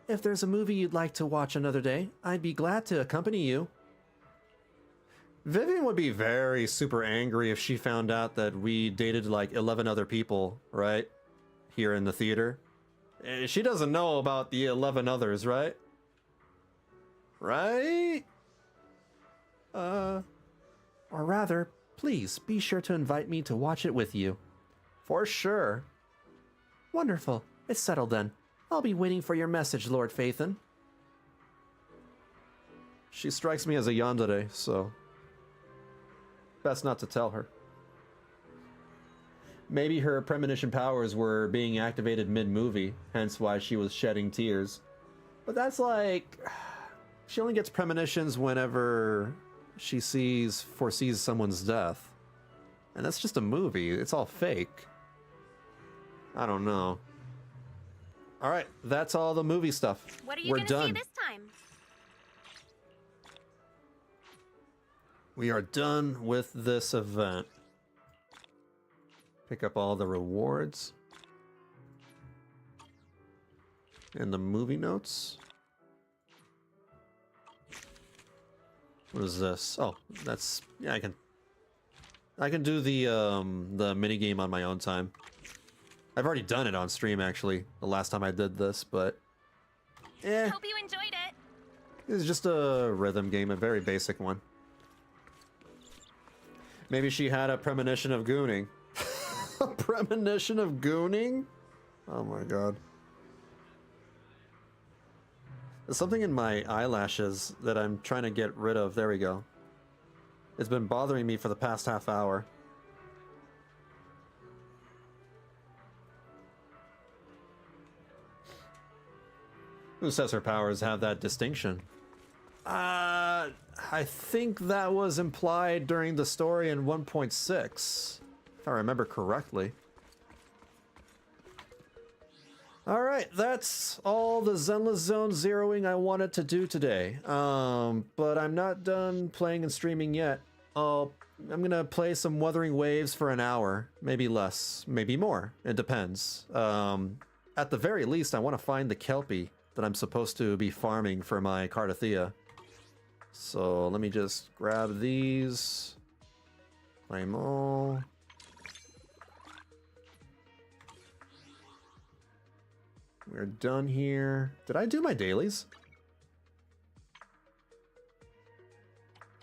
If there's a movie you'd like to watch another day, I'd be glad to accompany you. Vivian would be very super angry if she found out that we dated like 11 other people, right? Here in the theater. She doesn't know about the 11 others, right? Right? Or rather, please be sure to invite me to watch it with you. For sure. Wonderful. It's settled then. I'll be waiting for your message, Lord Phaethon. She strikes me as a yandere, so best not to tell her. Maybe her premonition powers were being activated mid-movie, hence why she was shedding tears. But that's like... She only gets premonitions whenever she foresees someone's death. And that's just a movie. It's all fake. I don't know. Alright, that's all the movie stuff. What are you We're gonna done. see this time? We are done with this event. Pick up all the rewards. And the movie notes. What is this? Oh, that's... Yeah, I can do the mini game on my own time. I've already done it on stream, actually, the last time I did this, but... Hope you enjoyed it. It's just a rhythm game, a very basic one. Maybe she had a premonition of gooning. A premonition of gooning? Oh my god. There's something in my eyelashes that I'm trying to get rid of. There we go. It's been bothering me for the past half hour. Who says her powers have that distinction? I think that was implied during the story in 1.6, if I remember correctly. Alright, that's all the Zenless Zone zeroing I wanted to do today. But I'm not done playing and streaming yet. I'm gonna play some Wuthering Waves for an hour, maybe less, maybe more, it depends. At the very least, I want to find the Kelpie that I'm supposed to be farming for my Cardathea. So let me just grab these, claim all. We're done here. Did I do my dailies?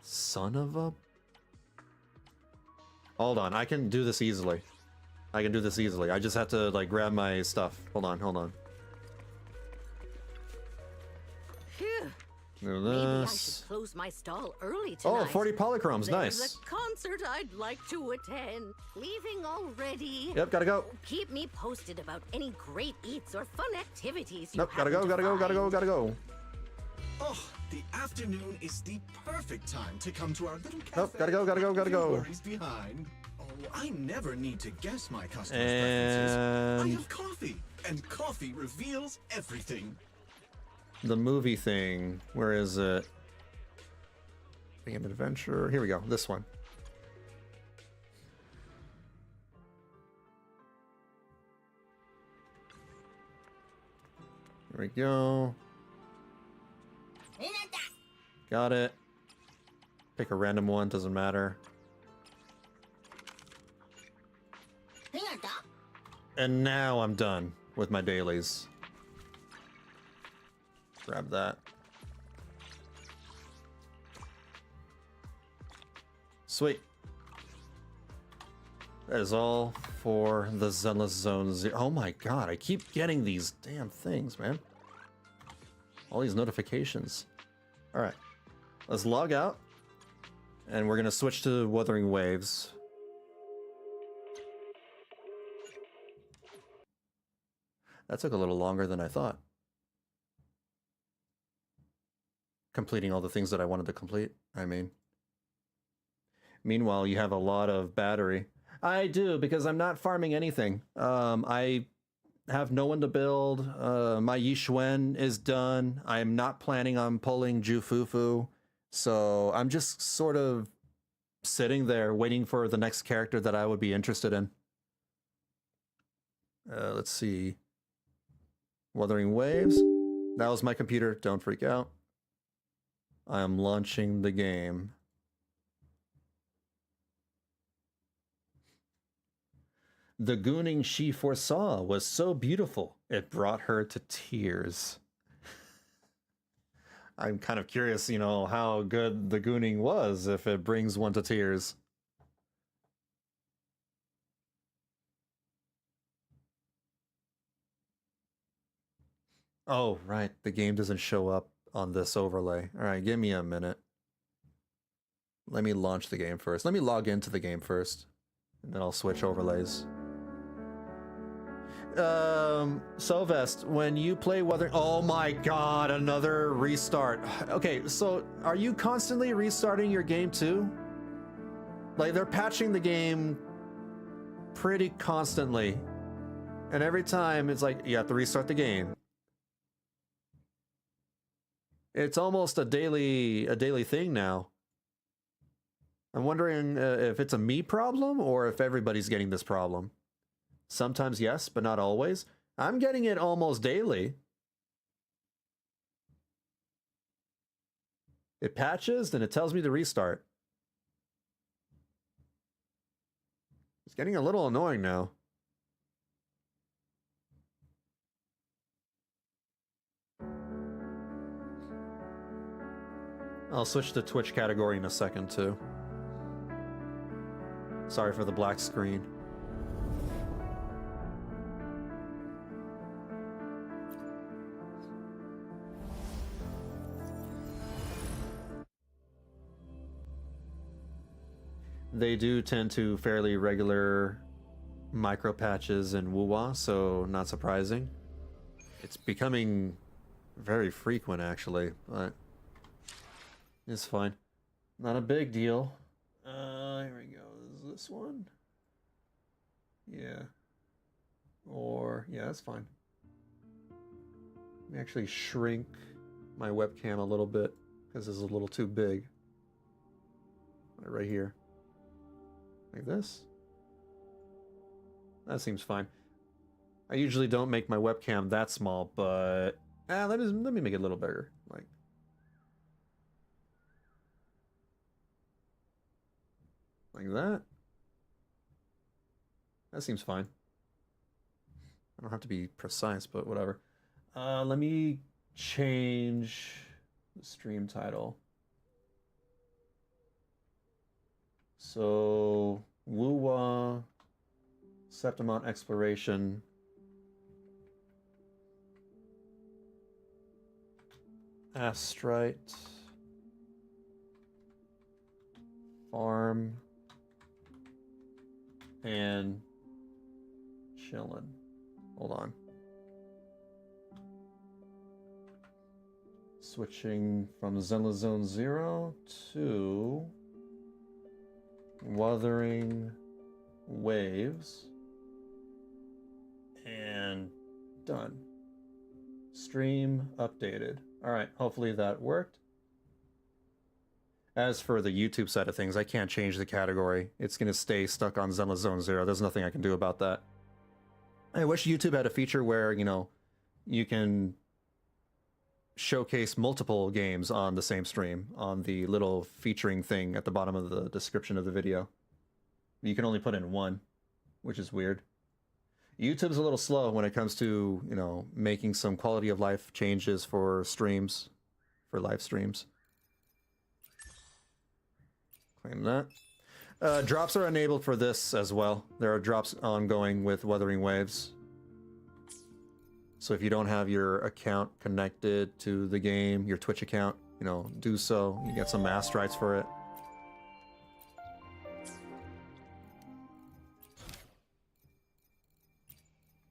Son of a... Hold on, I can do this easily. I can do this easily. I just have to, like, grab my stuff. Hold on, hold on. Phew. Do Maybe I this. should close my stall early tonight. Oh, 40 polychromes, There's nice. a concert I'd like to attend. Leaving already? Yep, gotta go. Keep me posted about any great eats or fun activities you Nope, gotta happen go, to gotta go, gotta go, find. gotta go. Oh, the afternoon is the perfect time to come to our little cafe. Nope, gotta go, gotta go, gotta Leave go. worries behind. Oh, I never need to guess my customers' And- preferences. I have coffee, and coffee reveals everything. The movie thing. Where is it? Game Adventure. Here we go. This one. There we go. Got it. Pick a random one, doesn't matter. And now I'm done with my dailies. Grab that. Sweet. That is all for the Zenless Zone Zero. Oh my god, I keep getting these damn things, man. All these notifications. Alright. Let's log out. And we're gonna switch to Wuthering Waves. That took a little longer than I thought. Completing all the things that I wanted to complete, I mean. Meanwhile, you have a lot of battery. I do, because I'm not farming anything. I have no one to build. My Yixuan is done. I'm not planning on pulling Ju Fufu. So I'm just sort of sitting there waiting for the next character that I would be interested in. Let's see. Wuthering Waves. That was my computer. Don't freak out. I am launching the game. The gooning she foresaw was so beautiful, it brought her to tears. I'm kind of curious, you know, how good the gooning was if it brings one to tears. Oh, right. The game doesn't show up on this overlay. All right, give me a minute. Let me launch the game first. Let me log into the game first, and then I'll switch overlays. Sylvest, when you play Wuthering... Oh my god, another restart. Okay, so are you constantly restarting your game too? Like, they're patching the game pretty constantly. And every time it's like, you have to restart the game. It's almost a daily thing now. I'm wondering if it's a me problem or if everybody's getting this problem. Sometimes yes, but not always. I'm getting it almost daily. It patches, then it tells me to restart. It's getting a little annoying now. I'll switch to Twitch category in a second, too. Sorry for the black screen. They do tend to fairly regular micro patches in Wuwa, so not surprising. It's becoming very frequent, actually, but it's fine. Not a big deal. Here we go. Is this one? Yeah. Or, yeah, that's fine. Let me actually shrink my webcam a little bit, because it's a little too big. Right here. Like this. That seems fine. I usually don't make my webcam that small, but let me make it a little bigger. Like that. That seems fine. I don't have to be precise, but whatever. Let me change the stream title. So, Wuwa, Septimont Exploration. Astrite. Farm. And chillin'. Hold on. Switching from Zenless Zone 0 to Wuthering Waves. And done. Stream updated. Alright, hopefully that worked. As for the YouTube side of things, I can't change the category. It's going to stay stuck on Zenless Zone 0. There's nothing I can do about that. I wish YouTube had a feature where, you know, you can showcase multiple games on the same stream on the little featuring thing at the bottom of the description of the video. You can only put in one, which is weird. YouTube's a little slow when it comes to, you know, making some quality of life changes for streams, for live streams. Claim that. Drops are enabled for this as well. There are drops ongoing with Wuthering Waves. So if you don't have your account connected to the game, your Twitch account, you know, do so. You get some Astrites for it.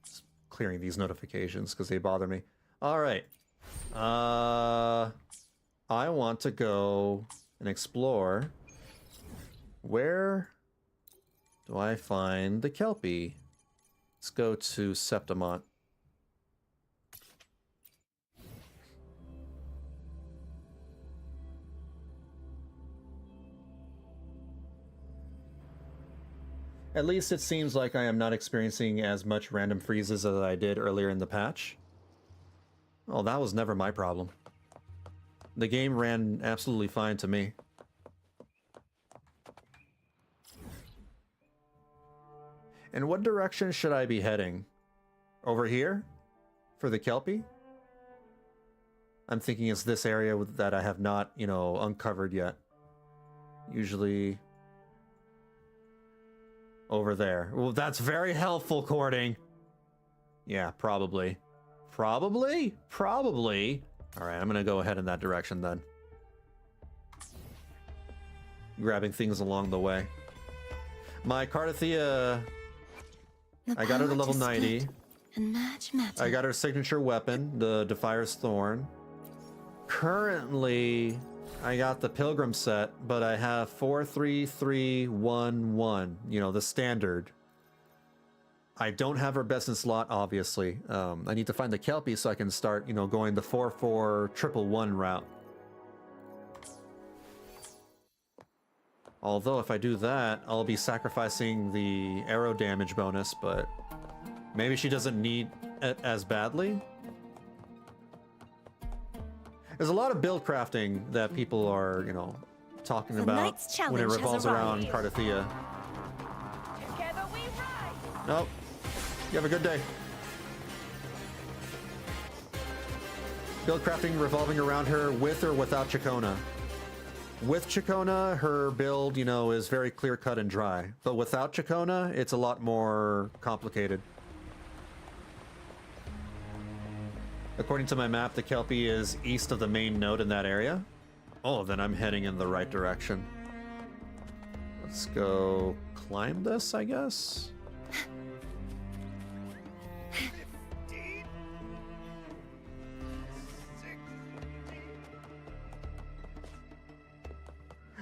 Just clearing these notifications because they bother me. All right. I want to go and explore. Where do I find the Kelpie? Let's go to Septimont. At least it seems like I am not experiencing as much random freezes as I did earlier in the patch. Oh, that was never my problem. The game ran absolutely fine to me. In what direction should I be heading? Over here? For the Kelpie? I'm thinking it's this area that I have not, you know, uncovered yet. Usually over there. Well, that's very helpful, Courting. Yeah, probably. Probably? Probably. Alright, I'm gonna go ahead in that direction then. Grabbing things along the way. My Cardathea... I got her to level 90. I got her signature weapon, the Defier's Thorn. Currently, I got the Pilgrim set, but I have 43311, you know, the standard. I don't have her best in slot, obviously. I need to find the Kelpie so I can start, you know, going the 44111 route. Although if I do that, I'll be sacrificing the arrow damage bonus, but maybe she doesn't need it as badly. There's a lot of build crafting that people are, you know, talking about when it revolves around Cardathea. Nope. You have a good day. Build crafting revolving around her with or without Chacona. With Chacona, her build, you know, is very clear-cut and dry. But without Chacona, it's a lot more complicated. According to my map, the Kelpie is east of the main node in that area. Oh, then I'm heading in the right direction. Let's go climb this, I guess.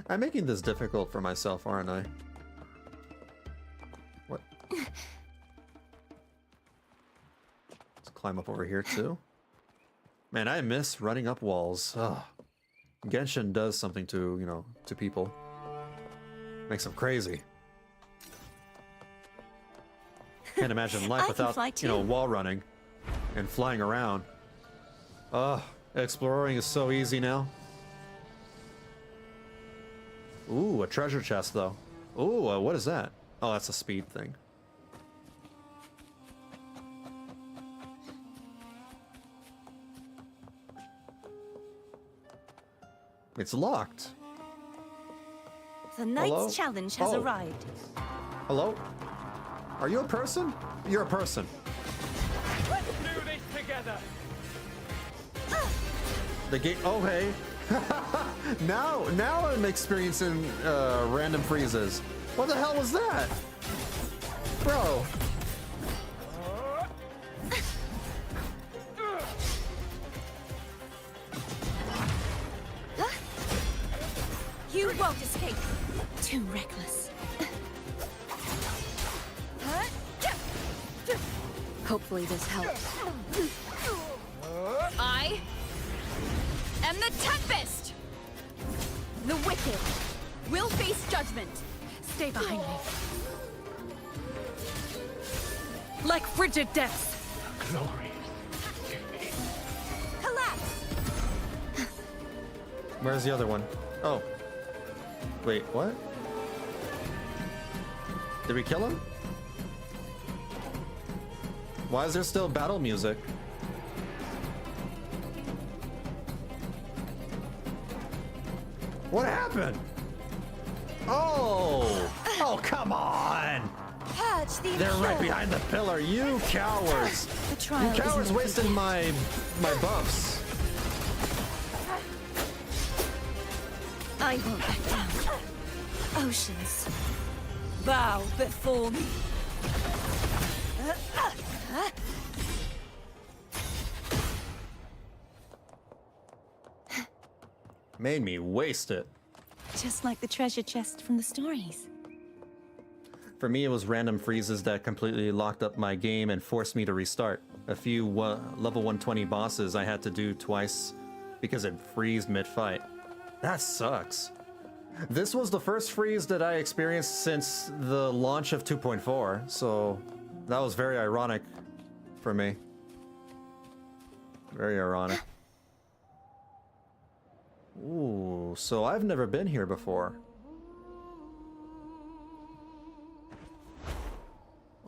I'm making this difficult for myself, aren't I? What? Let's climb up over here, too. Man, I miss running up walls. Ugh. Genshin does something to, you know, to people. Makes them crazy. Can't imagine life without, you know, wall running and flying around. Ugh, exploring is so easy now. Ooh, a treasure chest, though. Ooh, what is that? Oh, that's a speed thing. It's locked. The Knight's Hello? challenge has Oh. arrived. The Knight's Hello? challenge has Oh. arrived. Hello? Are you a person? You're a person. Let's do this together. The gate. Oh, hey. now I'm experiencing random freezes. What the hell was that? Bro. You won't escape. Too reckless. Hopefully this helps. I am the Tempest! The wicked will face judgment. Stay behind me. Like frigid depths. Glory. Collapse! Where's the other one? Oh. Wait, what? Did we kill him? Why is there still battle music? What happened? Oh! Oh, come on! Purge the They're right impure. behind the pillar, you cowards! The trial You cowards isn't over wasted yet. my buffs. I won't back down. Oceans, bow before me. Made me waste it. Just like the treasure chest from the stories. For me, it was random freezes that completely locked up my game and forced me to restart. A few level 120 bosses I had to do twice because it freezed mid-fight. That sucks. This was the first freeze that I experienced since the launch of 2.4, so that was very ironic for me. Very ironic. Ooh, so I've never been here before.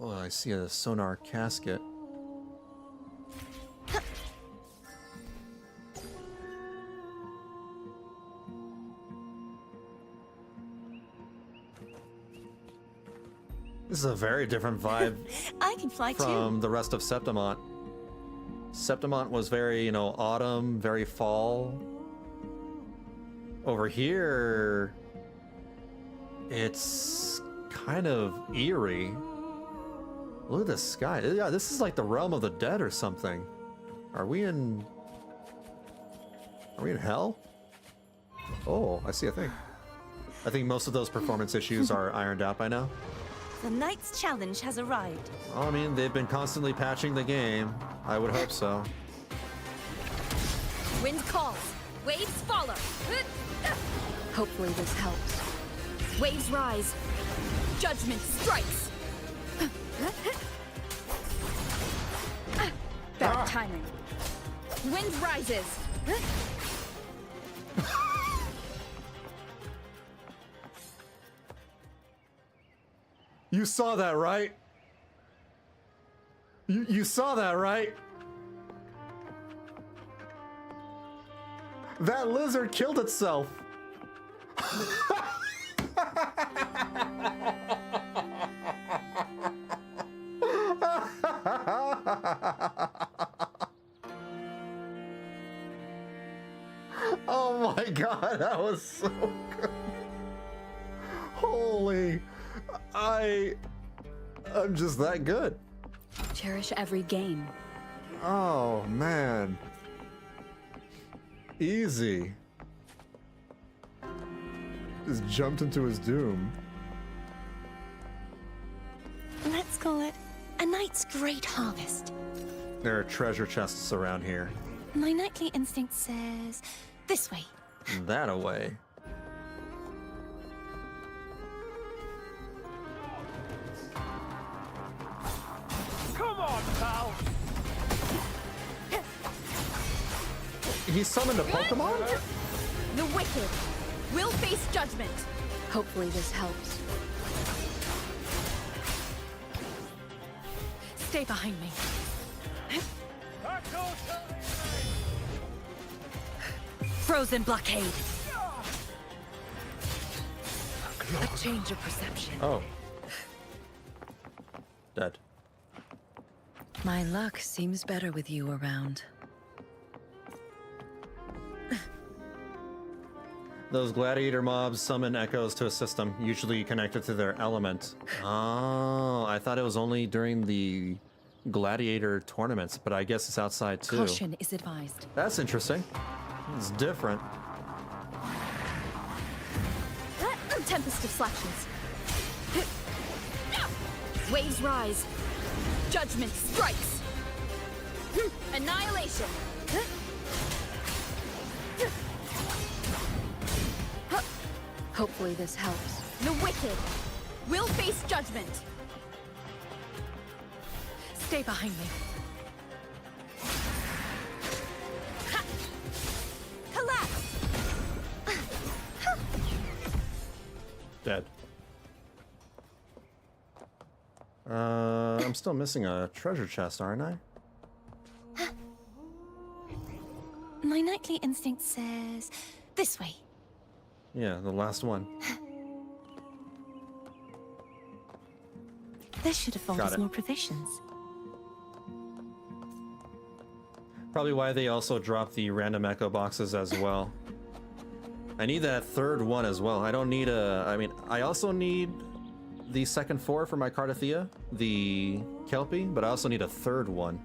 Oh, I see a sonar casket. This is a very different vibe I can fly from too. the rest of Septimont. Septimont was very, you know, autumn, very fall. Over here, it's kind of eerie. Look at the sky. Yeah, this is like the realm of the dead or something. Are we in hell? Oh, I see a thing. I think most of those performance issues are ironed out by now. The Knight's challenge has arrived. Well, I mean, they've been constantly patching the game. I would hope so. Wind calls. Waves follow. Hopefully this helps. Waves rise. Judgment strikes. Bad timing. Wind rises. You saw that, right? You saw that, right? That lizard killed itself. Oh my god, that was so good. Holy, I'm just that good. Cherish every game. Oh man. Easy. Just jumped into his doom. Let's call it a night's great harvest. There are treasure chests around here. My nightly instinct says this way. That away. Come on, pal. He summoned a Pokemon? The wicked will face judgment. Hopefully this helps. Stay behind me. Frozen blockade. A change of perception. Oh. Dead. My luck seems better with you around. Those gladiator mobs summon echoes to assist them, usually connected to their element. Oh, I thought it was only during the gladiator tournaments, but I guess it's outside too. Caution is advised. That's interesting. It's different. Tempest of Slashings. Waves rise. Judgment strikes. Annihilation. Hopefully this helps. The wicked will face judgment. Stay behind me. Collapse. Dead. I'm still missing a treasure chest, aren't I? My nightly instinct says this way. Yeah, the last one. This should afford Got us it. more provisions. Probably why they also dropped the random echo boxes as well. I need that third one as well. I don't need a... I mean, I also need the second 4 for my Cardathea, the Kelpie, but I also need a third one.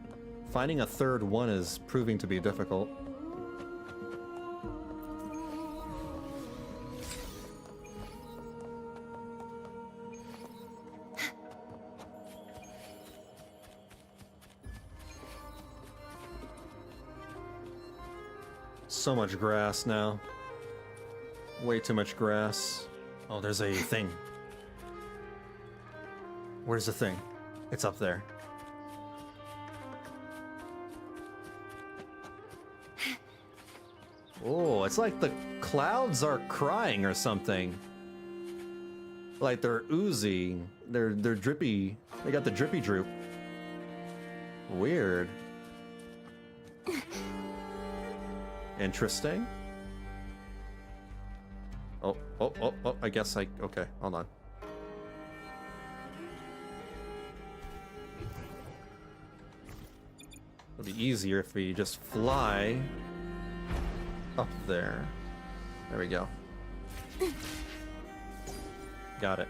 Finding a third one is proving to be difficult. So much grass now. Way too much grass. Oh, there's a thing. Where's the thing? It's up there. Oh, it's like the clouds are crying or something. Like they're oozing. They're drippy. They got the drippy droop. Weird. Interesting. Oh, I guess okay, hold on. It'll be easier if we just fly up there. There we go. Got it.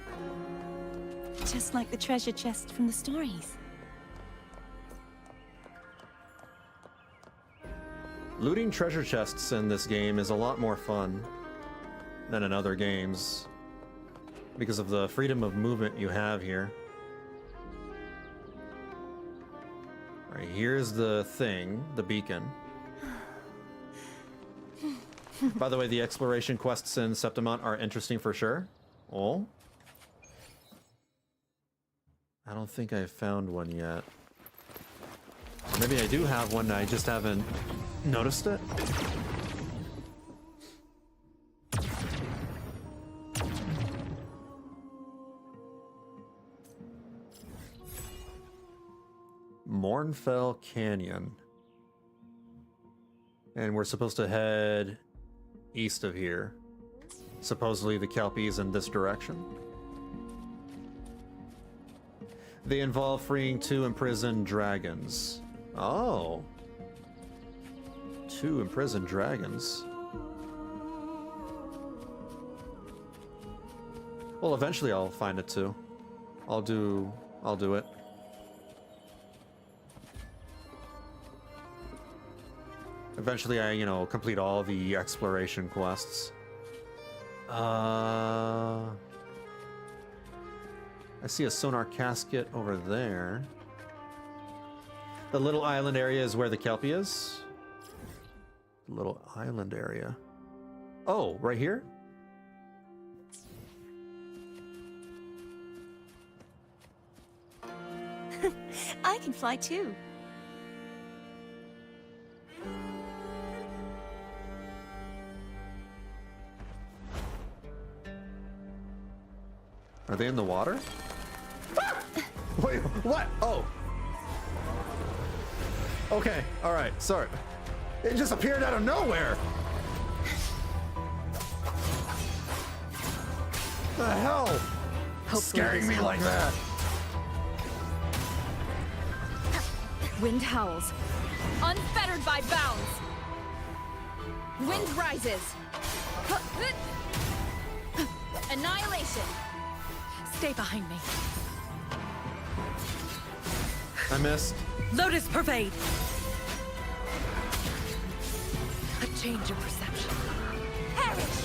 Just like the treasure chest from the stories. Looting treasure chests in this game is a lot more fun than in other games because of the freedom of movement you have here. Alright, here's the thing, the beacon. By the way, the exploration quests in Septimont are interesting for sure. Oh? I don't think I found one yet. Or maybe I do have one, I just haven't noticed it. Mornfell Canyon. And we're supposed to head east of here. Supposedly the Kelpies in this direction. They involve freeing 2 imprisoned dragons. Oh. 2 imprisoned dragons. Well, eventually I'll find it too. I'll do it. Eventually I, complete all the exploration quests. I see a sonar casket over there. The little island area is where the Kelpie is. Little island area. Oh, right here? I can fly too. Are they in the water? Wait, what? Oh. Okay, alright, sorry. It just appeared out of nowhere! The hell? Hopefully Scaring this me helps. like that. Wind howls, unfettered by bounds. Wind rises. Annihilation. Stay behind me. I missed. Lotus pervade. A change of perception. Perish!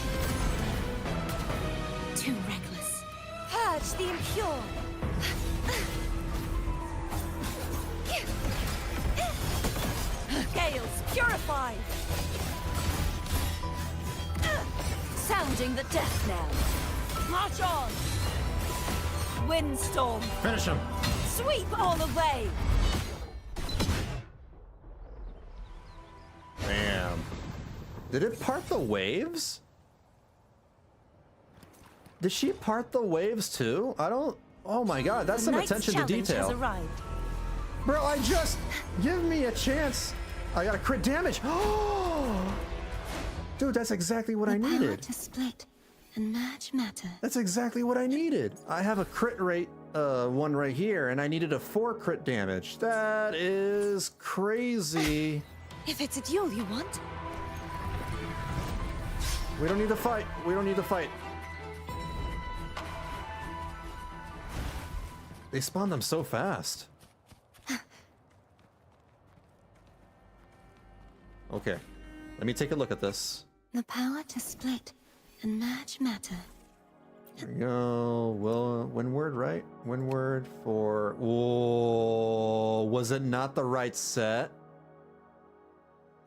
Too reckless. Purge the impure! Gales, purify! Sounding the death knell. March on! Windstorm! Finish him. Sweep all away! Damn. Did it part the waves? Did she part the waves too? I don't... Oh my god, that's some attention to detail. Bro, I just... Give me a chance. I got a crit damage. Oh, dude, that's exactly what I needed. To split and merge matter. That's exactly what I needed. I have a crit rate one right here, and I needed a 4 crit damage. That is crazy. If it's a duel you want. We don't need to fight. We don't need to fight. They spawn them so fast. Okay, let me take a look at this. The power to split and merge matter. There we go. Well, windward, right? Windward for... Whoa, was it not the right set?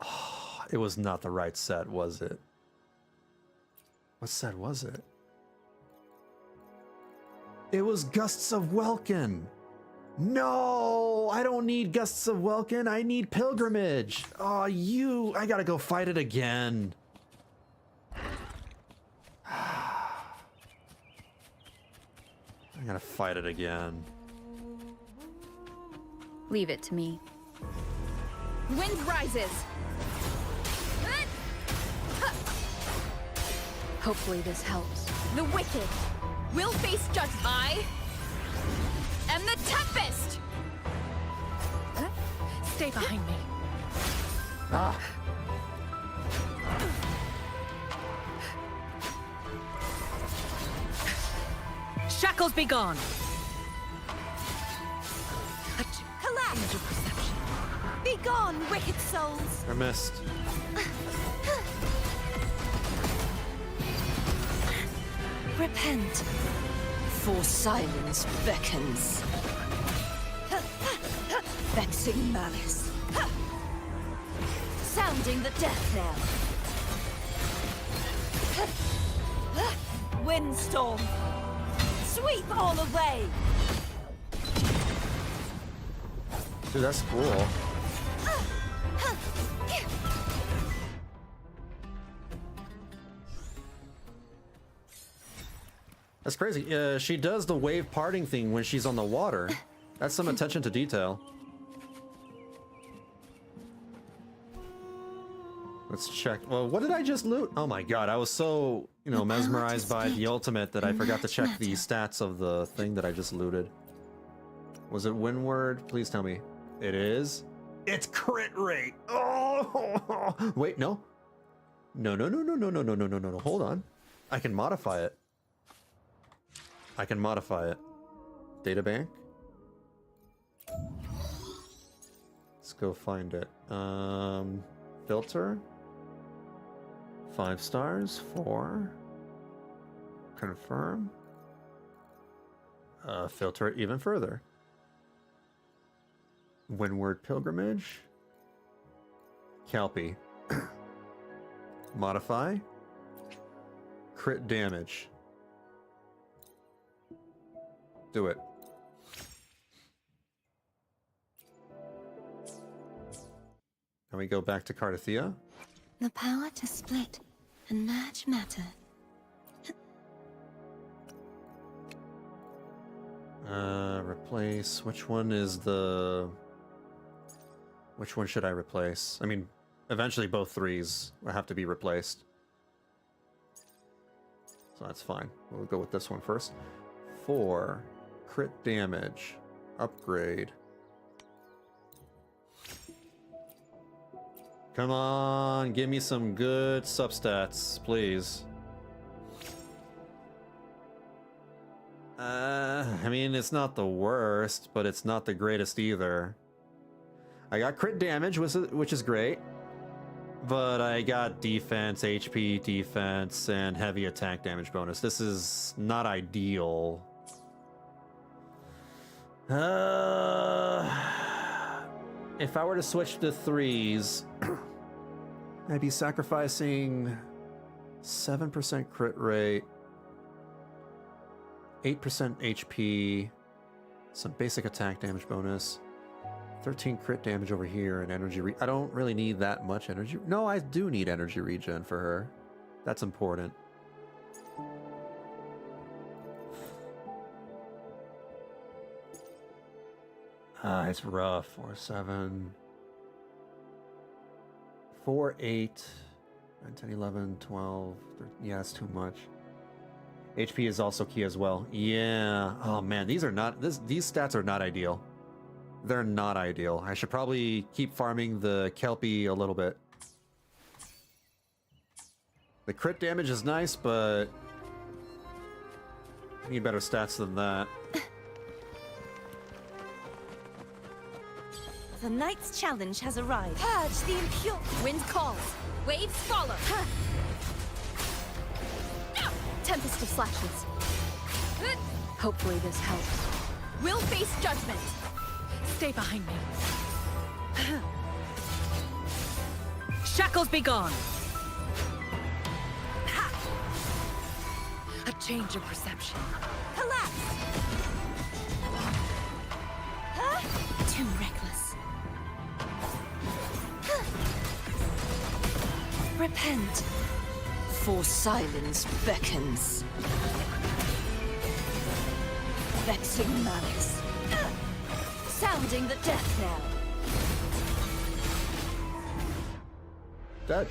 Oh, it was not the right set, was it? What set was it? It was Gusts of Welkin. No, I don't need Gusts of Welkin. I need Pilgrimage. Oh, I gotta go fight it again. I gotta fight it again. Leave it to me. Wind rises. Hopefully this helps. The wicked will face judgment. I am the Tempest! Stay behind me. Ah. Shackles be gone. Collapse! Be gone, wicked souls! I missed. Repent, for silence beckons. Vexing malice. Sounding the death knell. Windstorm. Sweep all away. Dude, that's cool. That's crazy. She does the wave parting thing when she's on the water. That's some attention to detail. Let's check. Well, what did I just loot? Oh my god, I was so, mesmerized by the ultimate that I forgot to check the stats of the thing that I just looted. Was it windward? Please tell me. It is. It's crit rate. Oh, wait, no. No. Hold on. I can modify it. Data bank. Let's go find it. Filter. 5 stars. 4. Confirm. Filter it even further. Windward Pilgrimage. Calpy. Modify. Crit damage. Do it. And we go back to Cardathea. The power to split and merge matter. Replace. Which one is the... Which one should I replace? I mean, eventually both 3s will have to be replaced. So so that's fine. We'll go with this one first. 4 crit damage. Upgrade. Come on, give me some good substats, please. I mean, it's not the worst, but it's not the greatest either. I got crit damage, which is great. But I got defense, HP, defense, and heavy attack damage bonus. This is not ideal. If I were to switch to 3s, I'd be sacrificing 7% crit rate, 8% HP, some basic attack damage bonus, 13 crit damage over here, and energy I don't really need that much energy. No, I do need energy regen for her. That's important. It's rough. 4, 7, 4, 8, 9, 10, 11, 12, 13. Yeah, that's too much. HP is also key as well. Yeah. Oh man, these stats are not ideal. They're not ideal. I should probably keep farming the Kelpie a little bit. The crit damage is nice, but I need better stats than that. The Knight's challenge has arrived. Purge the impure. Wind calls. Waves follow. Tempest of slashes. Hopefully this helps. We'll face judgment. Stay behind me. Shackles be gone. A change of perception. Collapse. Too reckless. Repent. For silence beckons. Vexing malice. Sounding the death knell. Dead.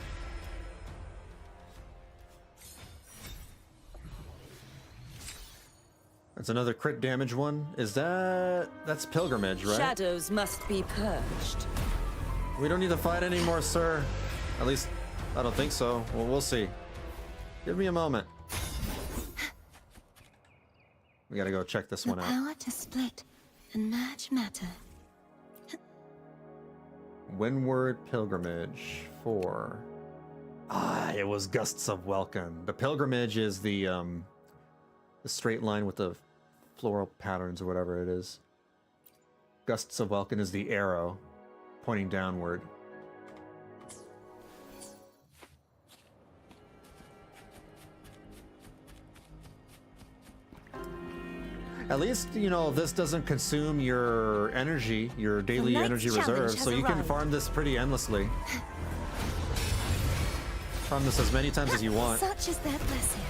That's another crit damage one. That's pilgrimage, right? Shadows must be purged. We don't need to fight anymore, sir. At least, I don't think so. Well, we'll see. Give me a moment. We gotta go check this one out. Power to split and merge matter. Windward Pilgrimage 4. It was Gusts of Welcome. The pilgrimage is the straight line with the floral patterns or whatever it is. Gusts of Welcome is the arrow pointing downward. At least, you know, this doesn't consume your energy, your daily energy reserve, so you can farm this pretty endlessly. Farm this as many times as you want. Such is their blessing.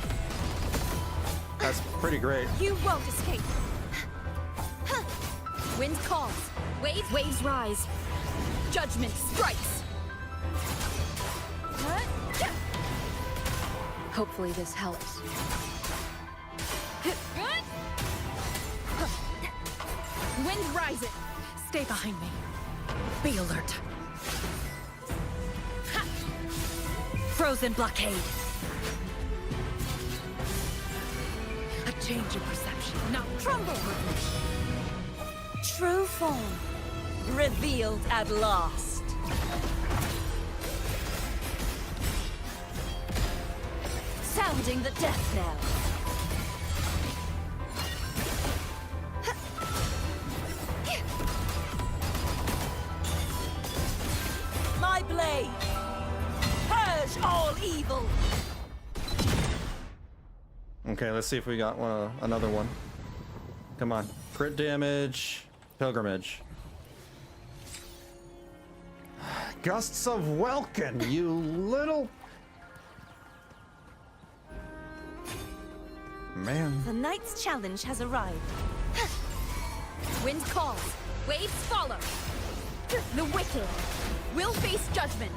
That's pretty great. You won't escape. Wind calls. Waves rise. Judgment strikes. Hopefully this helps. Wind rising. Stay behind me. Be alert. Ha! Frozen blockade. A change of perception. Now tremble. True form. Revealed at last. Sounding the death knell. My blade! Purge all evil! Okay, let's see if we got another one. Come on. Crit damage, pilgrimage. Gusts of Welkin, you little... Man. The Knight's challenge has arrived. Wind calls. Waves follow. The wicked will face judgment.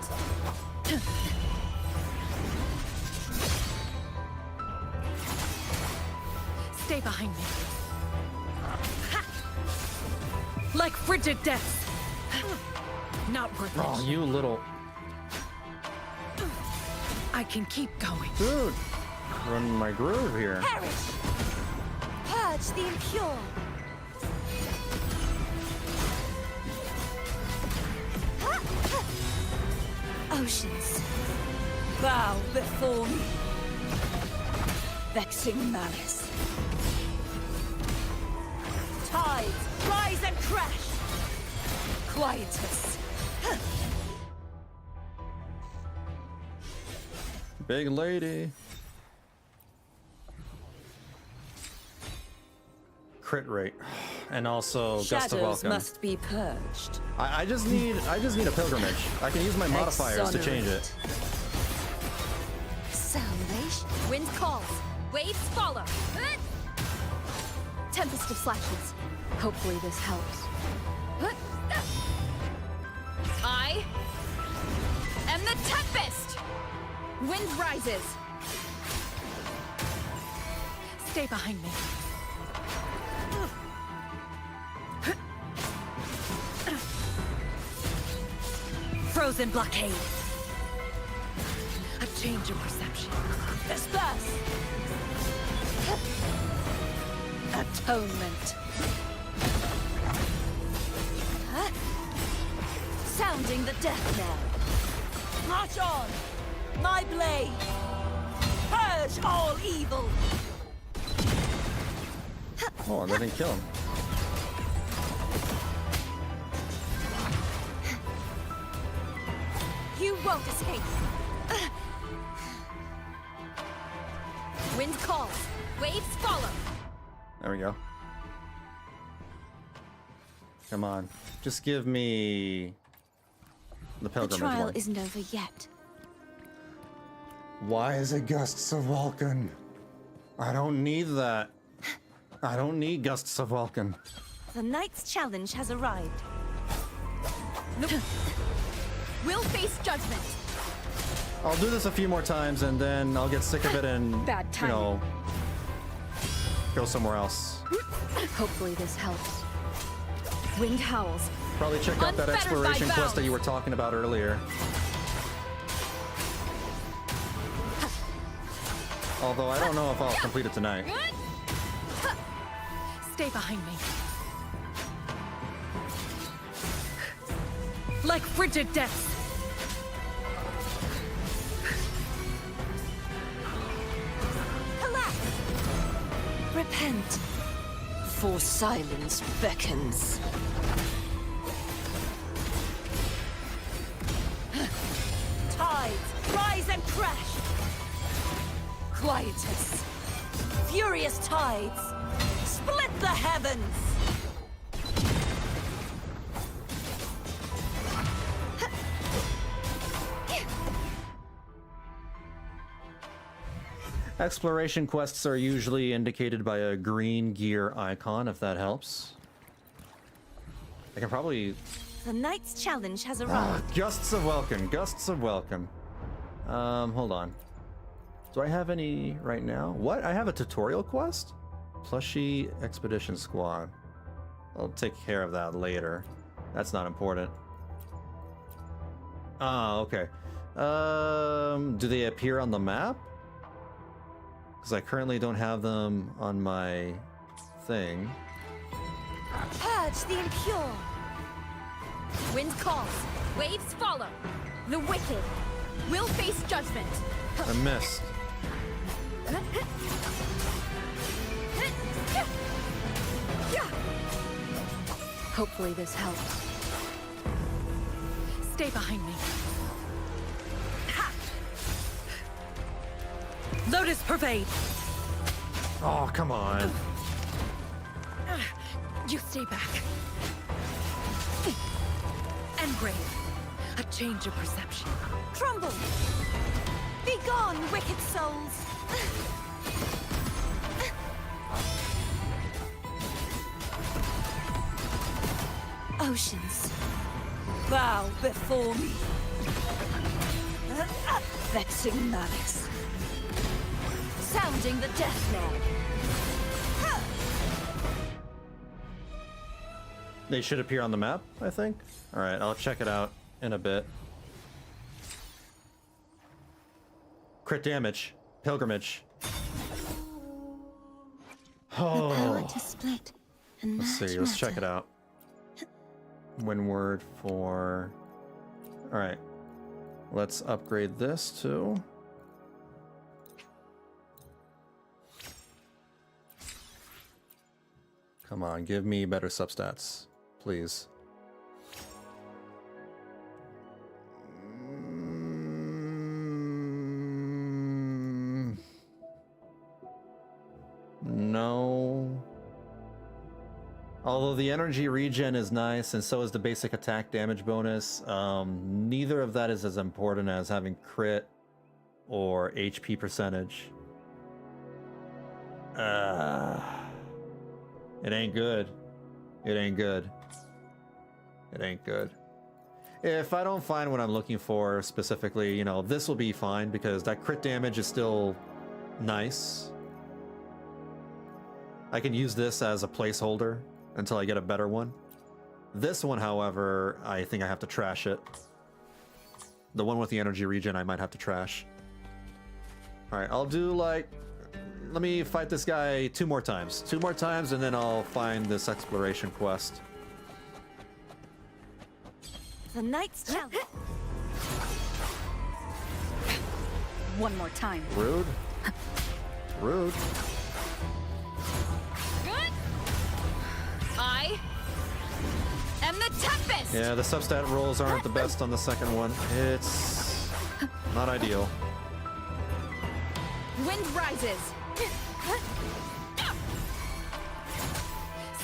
Stay behind me. Ha! Like frigid death. Not worth Oh, it. you little... I can keep going. Dude! Running my groove here. Perish! Purge the impure! Oceans, bow before me. Vexing malice. Tides, rise and crash. Quietus. Big lady. Crit rate. And also Gust of Shadows Welcome. must be purged. I just need a pilgrimage. I can use my modifiers to change it. Salvation. Wind calls. Waves follow. Tempest of Slashes. Hopefully this helps. I am the Tempest! Wind rises. Stay behind me. Frozen blockade. A change of perception. Disperse. Atonement. Huh? Sounding the death knell. March on! My blade! Purge all evil! Oh, they didn't kill him. You won't escape. Wind calls. Waves follow. There we go. Come on. Just give me the The pilgrimage trial one. isn't over yet. Why is it Gusts of Vulcan? I don't need that. I don't need Gusts of Vulcan. The knight's challenge has arrived. We'll face judgment. I'll do this a few more times and then I'll get sick of it and, Bad you know, go somewhere else. Hopefully this helps. Wind howls. Probably check out that Unfettered by exploration quest that bounds. you were talking about earlier. Although I don't know if I'll complete it tonight. Stay behind me. Like frigid depths. Collapse! Repent, for silence beckons. Tides, rise and crash! Quietus, furious tides, split the heavens! Exploration quests are usually indicated by a green gear icon, if that helps. I can probably... The knight's challenge has arrived. Gusts of Welcome, Gusts of Welcome. Hold on. Do I have any right now? What? I have a tutorial quest? Plushie Expedition Squad. I'll take care of that later. That's not important. Ah, okay. Do they appear on the map? Because I currently don't have them on my thing. Purge the impure. Wind calls. Waves follow. The wicked will face judgment. I missed. Hopefully this helps. Stay behind me. Ha! Lotus pervade. Oh, come on. You stay back. Engrave. A change of perception. Crumble! Be gone, wicked souls! Oceans, bow before me. Vexing malice. Sounding the death knell. they should appear on the map, I think. All right, I'll check it out in a bit. Crit damage, pilgrimage. Oh. The power to split and Let's see. Let's check it out. Windward for. All right. Let's upgrade this too. Come on, give me better substats, please. No. Although the energy regen is nice, and so is the basic attack damage bonus, neither of that is as important as having crit or HP percentage. It ain't good. It ain't good. It ain't good. If I don't find what I'm looking for specifically, you know, this will be fine because that crit damage is still nice. I can use this as a placeholder until I get a better one. This one, however, I think I have to trash it. The one with the energy regen, I might have to trash. All right, I'll do like... Let me fight this guy 2 more times. 2 more times, and then I'll find this exploration quest. The Knight's Challenge. One more time. Rude. Rude. Good. I am the Tempest. Yeah, the substat rolls aren't the best on the second one. It's not ideal. Wind rises.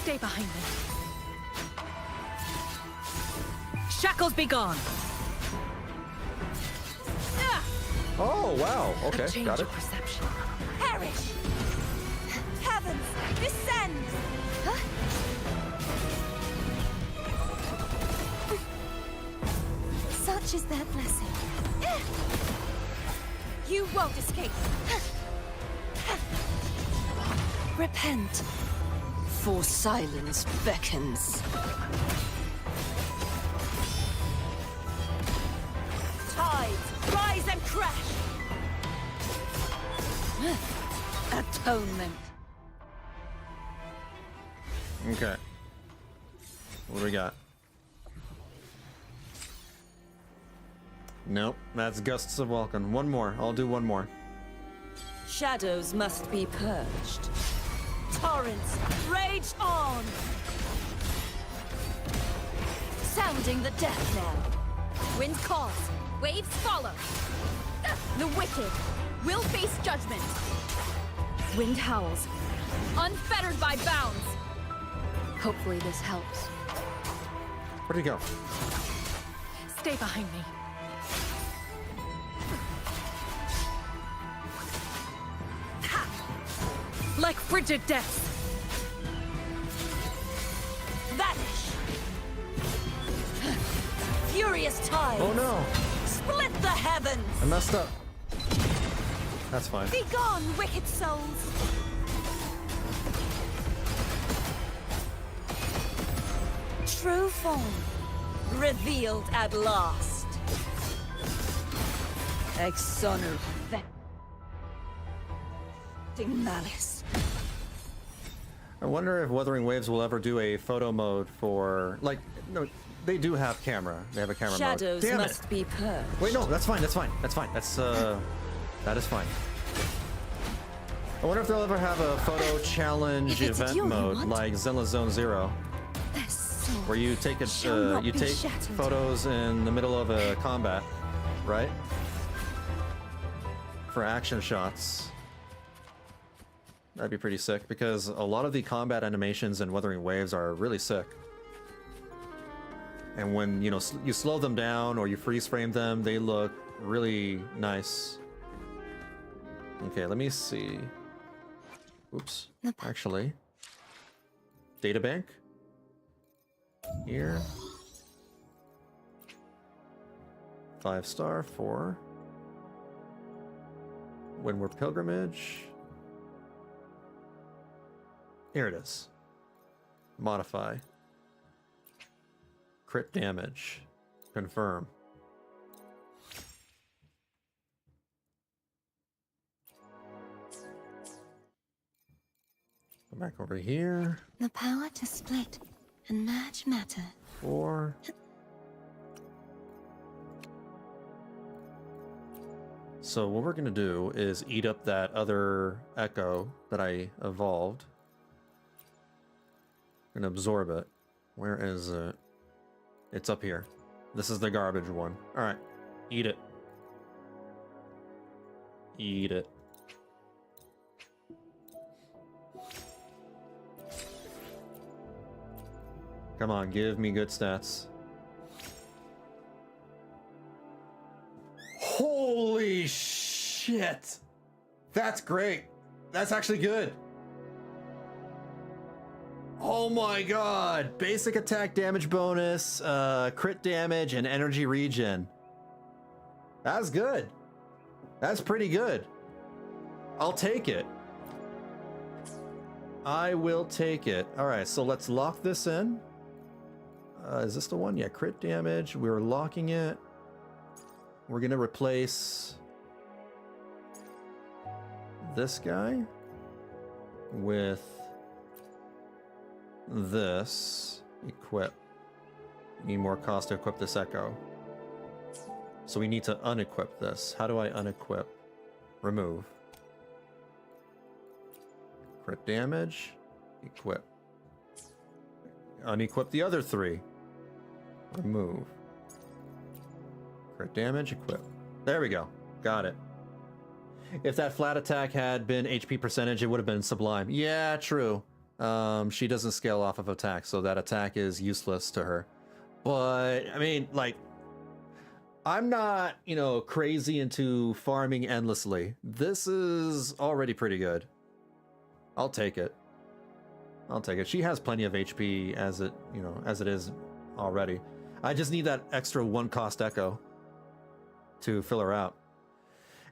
Stay behind me. Shackles be gone. Oh, wow. Okay, got it. Perception. Perish. Heavens, descend. Such is their blessing. You won't escape. Repent. For silence beckons. Tides rise and crash. Atonement. Okay. What do we got? Nope, that's Gusts of Welcome. One more. I'll do one more. Shadows must be purged. Torrents rage on. Sounding the death knell. Wind calls, waves follow. The wicked will face judgment. Wind howls, unfettered by bounds. Hopefully this helps. Where'd he go? Stay behind me. Like frigid deaths. Vanish. Furious tides. Oh no. Split the heavens. I messed up. That's fine. Be gone, wicked souls. True form revealed at last. Exoner malice. I wonder if Wuthering Waves will ever do a photo mode for, like, no, they do have camera. They have a camera Shadows mode. Damn must be purged. Wait, no, that's fine. That's fine. That's fine. That's that is fine. I wonder if they'll ever have a photo challenge event mode like Zenless Zone Zero, where you take it, you take photos in the middle of a combat, right? For action shots. That'd be pretty sick, because a lot of the combat animations in Wuthering Waves are really sick. And when, you know, you slow them down or you freeze frame them, they look really nice. Okay, let me see. Oops. Actually. Databank. Here. 5-star for Windward Pilgrimage. Here it is. Modify. Crit damage. Confirm. Go back over here. The power to split and merge matter. 4. So what we're gonna do is eat up that other echo that I evolved. Gonna absorb it. Where is it? It's up here. This is the garbage one. Alright. Eat it. Eat it. Come on, give me good stats. Holy shit! That's great. That's actually good. Oh my god. Basic attack damage bonus, crit damage, and energy regen. That's good. That's pretty good. I'll take it. I will take it. Alright, so let's lock this in. Is this the one? Yeah, crit damage. We're locking it. We're gonna replace this guy with this. Equip. Need more cost to equip this echo. So we need to unequip this. How do I unequip? Remove. Crit damage. Equip. Unequip the other 3. Remove. Crit damage, equip. There we go. Got it. If that flat attack had been HP percentage, it would have been sublime. Yeah, true. She doesn't scale off of attack, so that attack is useless to her. But, I mean, like, I'm not, you know, crazy into farming endlessly. This is already pretty good. I'll take it. I'll take it. She has plenty of HP as it, you know, as it is already. I just need that extra 1 cost echo to fill her out.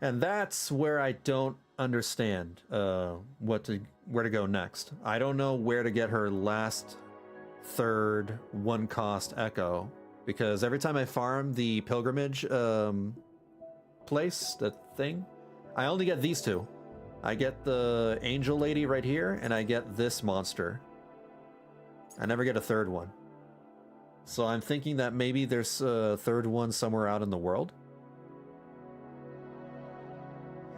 And that's where I don't understand where to go next. I don't know where to get her last 3rd 1 cost echo, because every time I farm the pilgrimage place, the thing, I only get these 2. I get the angel lady right here, and I get this monster. I never get a 3rd one. So I'm thinking that maybe there's a 3rd one somewhere out in the world.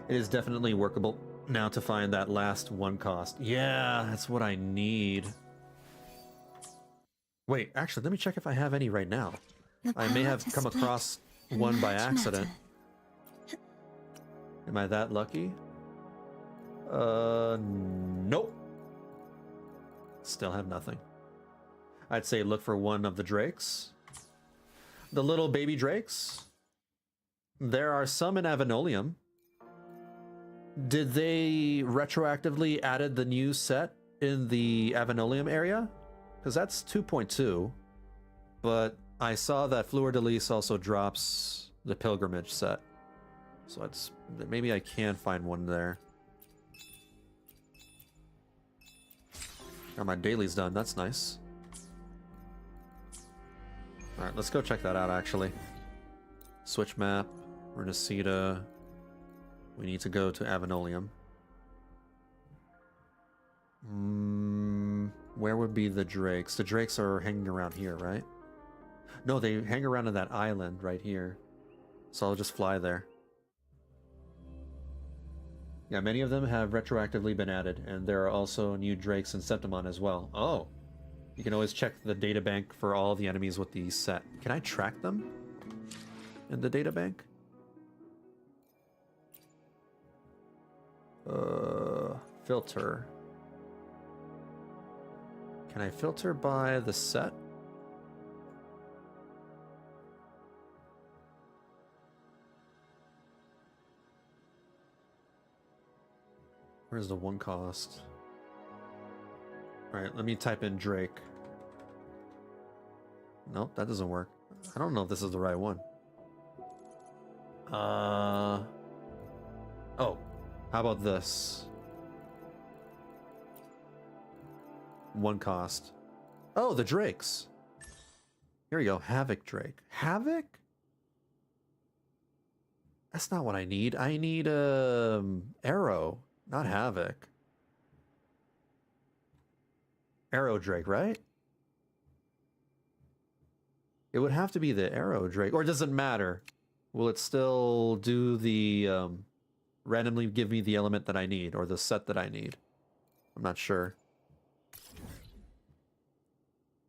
It is definitely workable now to find that last 1 cost. Yeah, that's what I need. Wait, actually, let me check if I have any right now. I may have come across one by accident. Am I that lucky? Nope. Still have nothing. I'd say look for one of the drakes. The little baby drakes. There are some in Avenolium. Did they retroactively added the new set in the Avenolium area? Because that's 2.2. But I saw that Fleur de Lis also drops the pilgrimage set. So it's maybe I can find one there. Got my dailies done, that's nice. Alright, let's go check that out actually. Switch map, Renacida. We need to go to Avenolium. Where would be the drakes? The drakes are hanging around here, right? No, they hang around on that island right here. So I'll just fly there. Yeah, many of them have retroactively been added, and there are also new drakes in Septimont as well. Oh! You can always check the databank for all the enemies with the set. Can I track them in the databank? Filter. Can I filter by the set? Where's the 1 cost? Alright, let me type in Drake. Nope, that doesn't work. I don't know if this is the right one. Oh, how about this? 1 cost. Oh, the drakes. Here we go, Havoc Drake. Havoc? That's not what I need. I need Arrow, not Havoc. Arrow Drake, right? It would have to be the Arrow Drake, or does it matter? Will it still do the randomly give me the element that I need, or the set that I need? I'm not sure.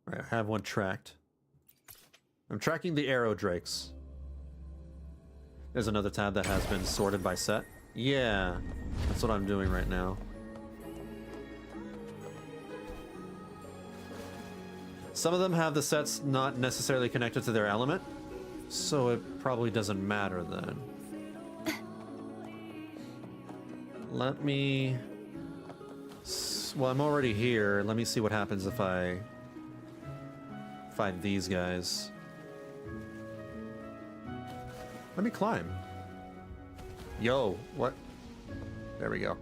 All right, I have one tracked. I'm tracking the Arrow Drakes. There's another tab that has been sorted by set. Yeah, that's what I'm doing right now. Some of them have the sets not necessarily connected to their element, so it probably doesn't matter then. Let me... Well, I'm already here. Let me see what happens if I find these guys. Let me climb. Yo, what? There we go.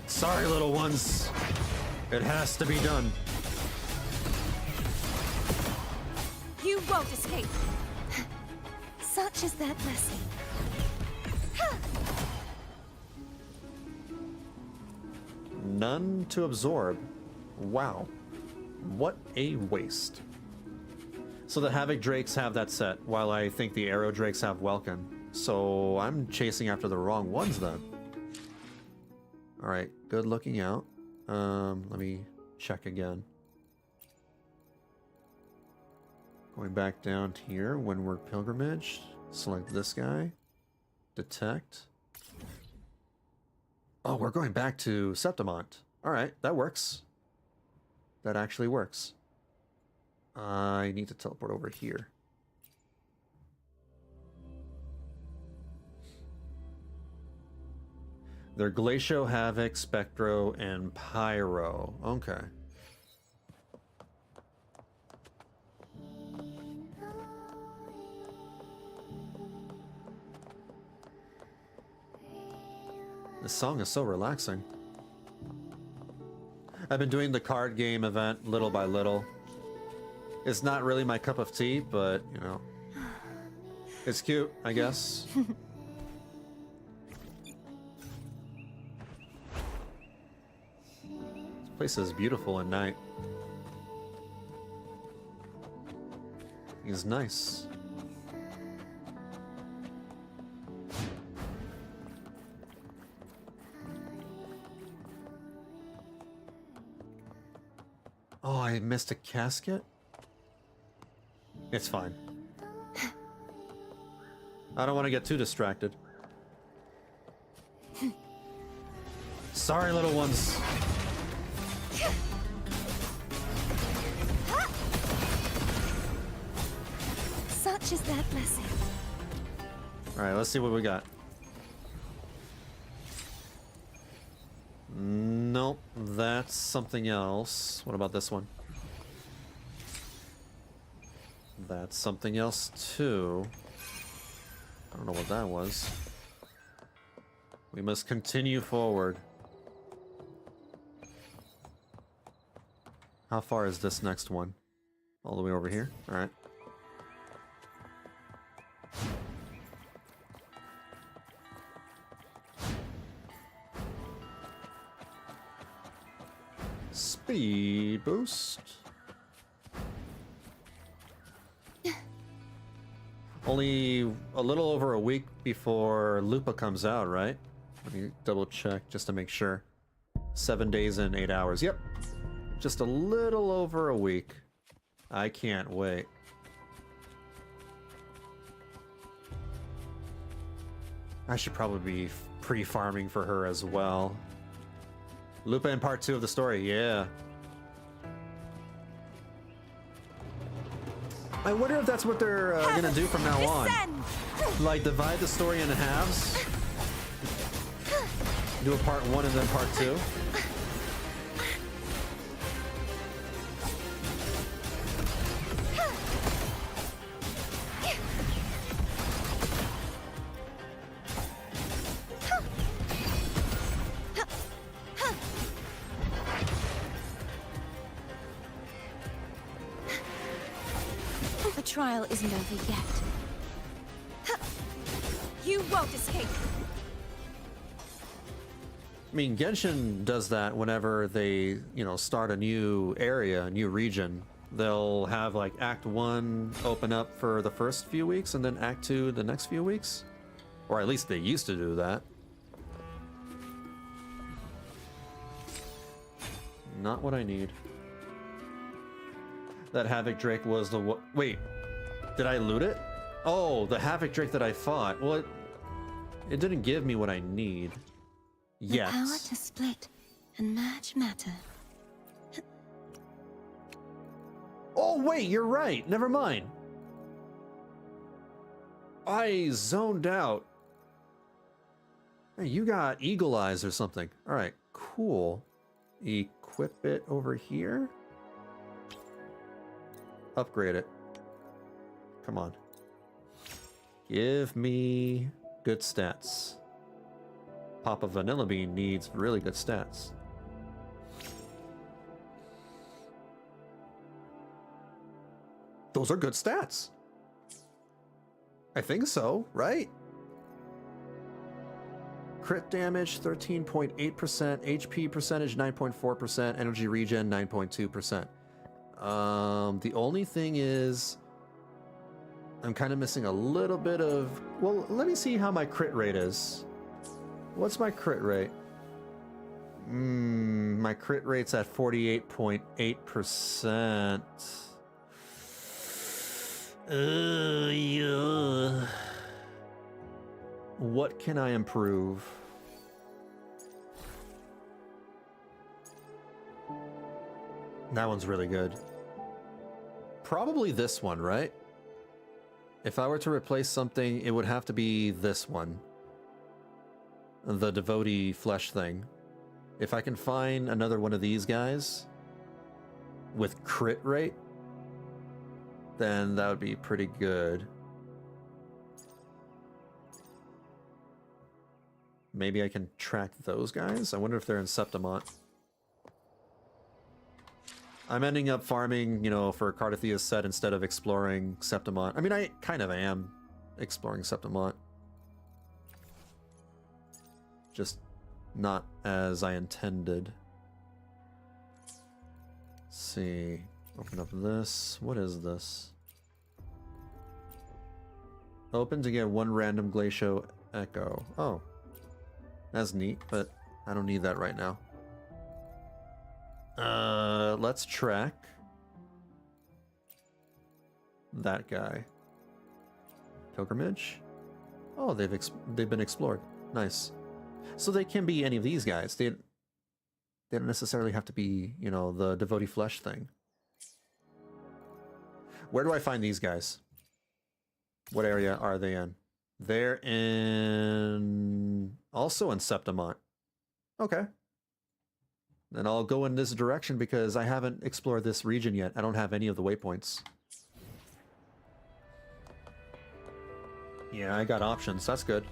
Sorry, little ones. It has to be done. You won't escape. Such is that blessing. None to absorb. Wow. What a waste. So the Havoc Drakes have that set, while I think the Arrow Drakes have Welkin. So I'm chasing after the wrong ones then. Alright, good looking out. Let me check again. Going back down here, Windward Pilgrimage. Select this guy. Detect. Oh, we're going back to Septimont. Alright, that works. That actually works. I need to teleport over here. They're Glacio, Havoc, Spectro, and Pyro. Okay. This song is so relaxing. I've been doing the card game event little by little. It's not really my cup of tea, but, you know, it's cute, I guess. This place is beautiful at night. It's nice. Oh, I missed a casket? It's fine. I don't want to get too distracted. Sorry, little ones. Such is that blessing. Alright, let's see what we got. Nope, that's something else. What about this one? That's something else too. I don't know what that was. We must continue forward. How far is this next one? All the way over here? Alright. Speed boost. Only a little over a week before Lupa comes out, right? Let me double check just to make sure. 7 days and 8 hours. Yep. Just a little over a week. I can't wait. I should probably be pre-farming for her as well. Lupa in part 2 of the story, yeah. I wonder if that's what they're gonna do from now on. Like, divide the story into halves. Do a part 1 and then part 2. trial isn't over yet. You won't escape! I mean, Genshin does that whenever they, start a new area, a new region. They'll have like Act 1 open up for the first few weeks and then Act 2 the next few weeks. Or at least they used to do that. Not what I need. That Havoc Drake was the wait, did I loot it? Oh, the Havoc Drake that I fought. Well, it didn't give me what I need. Yet. The power to split and merge matter. Oh wait, you're right. Never mind. I zoned out. Hey, you got eagle eyes or something. All right, cool. Equip it over here. Upgrade it. Come on. Give me good stats. Papa Vanillabean needs really good stats. Those are good stats. I think so, right? Crit damage 13.8%, HP percentage 9.4%, energy regen 9.2%. The only thing is I'm kind of missing a little bit of... Well, let me see how my crit rate is. What's my crit rate? My crit rate's at 48.8%. Yeah. What can I improve? That one's really good. Probably this one, right? If I were to replace something, it would have to be this one. The devotee flesh thing. If I can find another one of these guys with crit rate, then that would be pretty good. Maybe I can track those guys? I wonder if they're in Septimont. I'm ending up farming, for Cardathia's set instead of exploring Septimont. I mean, I kind of am exploring Septimont. Just not as I intended. Let's see. Open up this. What is this? Open to get one random glacial echo. Oh. That's neat, but I don't need that right now. Let's track that guy. Pilgrimage? Oh, they've been explored. Nice. So they can be any of these guys. They don't necessarily have to be, the devotee flesh thing. Where do I find these guys? What area are they in? They're also in Septimont. Okay. Then I'll go in this direction because I haven't explored this region yet. I don't have any of the waypoints. Yeah, I got options. That's good.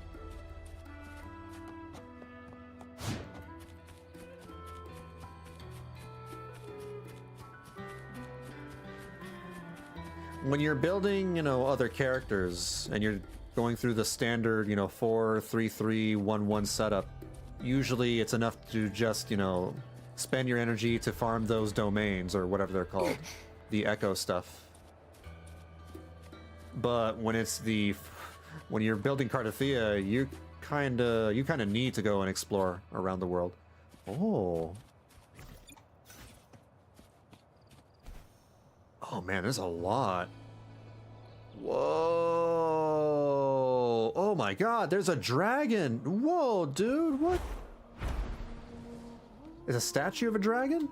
When you're building, other characters and you're going through the standard, 4-3-3-1-1 setup, usually it's enough to just, spend your energy to farm those domains or whatever they're called, the echo stuff. But when you're building Cardathia, you kind of need to go and explore around the world. Oh. Oh man, there's a lot. Whoa. Oh my god, there's a dragon. Whoa, dude, what? Is a statue of a dragon?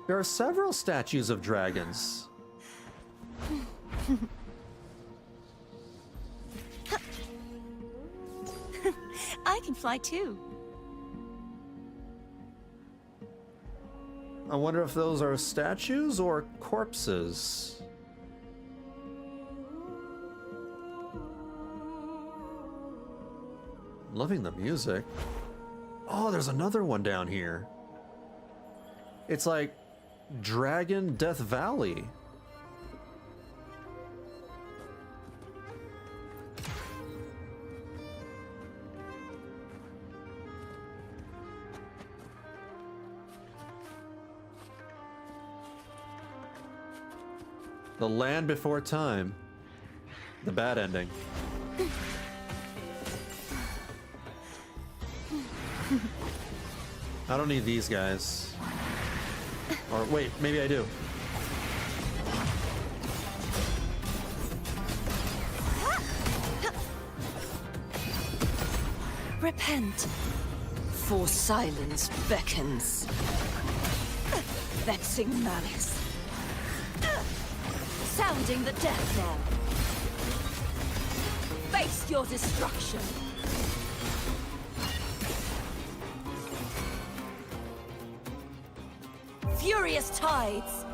There are several statues of dragons. I can fly too. I wonder if those are statues or corpses. Loving the music. Oh, there's another one down here. It's like Dragon Death Valley. The Land Before Time. The bad ending. I don't need these guys. Or wait, maybe I do. Repent, for silence beckons. Vexing malice. Sounding the death knell. Face your destruction. Furious tides.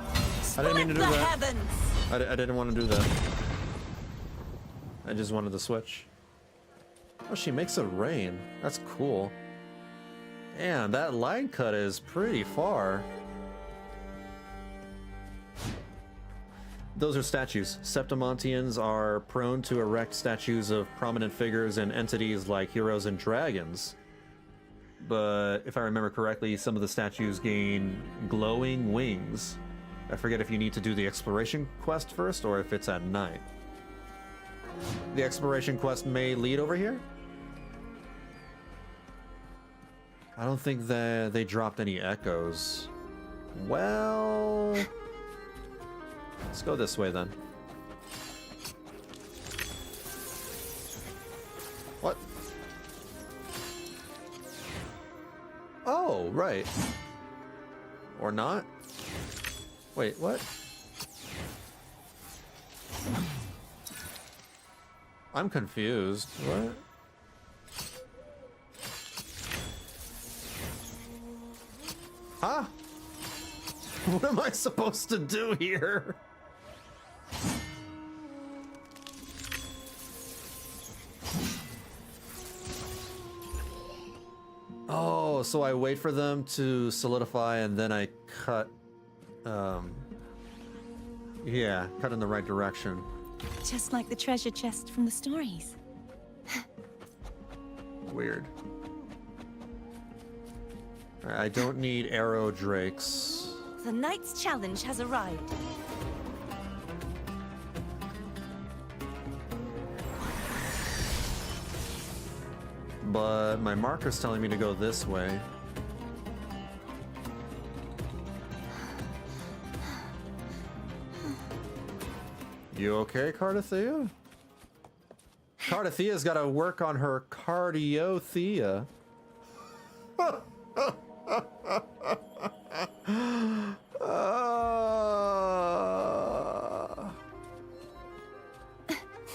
I didn't mean to do the that. Heavens. I didn't want to do that. I just wanted to switch. Oh, she makes it rain. That's cool. Damn, that line cut is pretty far. Those are statues. Septimontians are prone to erect statues of prominent figures and entities like heroes and dragons. But if I remember correctly, some of the statues gain glowing wings. I forget if you need to do the exploration quest first or if it's at night. The exploration quest may lead over here? I don't think that they dropped any echoes. Well... let's go this way then. What? Oh, right. Or not? Wait, what? I'm confused. What? Huh? What am I supposed to do here? Oh, so I wait for them to solidify and then I cut, yeah, cut in the right direction. Just like the treasure chest from the stories. Weird. I don't need arrow drakes. The knight's challenge has arrived. But my marker's telling me to go this way. You okay, Cardathea? Cardathea's gotta work on her cardiothea.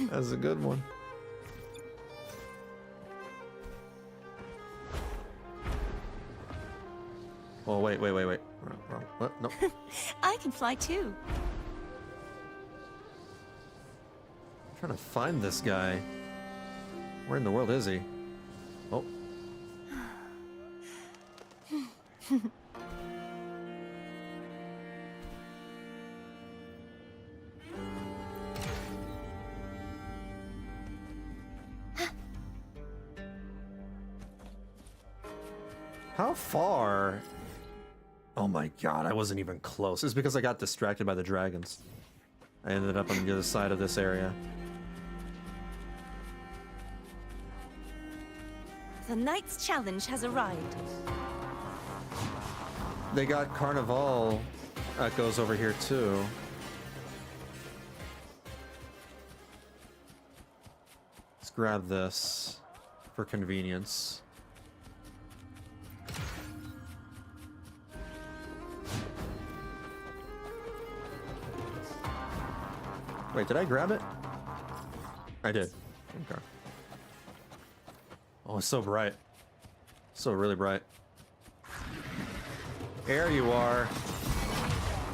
That's a good one. Oh, wait. What? No. I can fly too. I'm trying to find this guy. Where in the world is he? Oh. How far? Oh my god, I wasn't even close. It's because I got distracted by the dragons. I ended up on the other side of this area. The knight's challenge has arrived. They got Carnival echoes over here too. Let's grab this for convenience. Wait, did I grab it? I did. Okay. Oh, it's so bright. So really bright. There you are.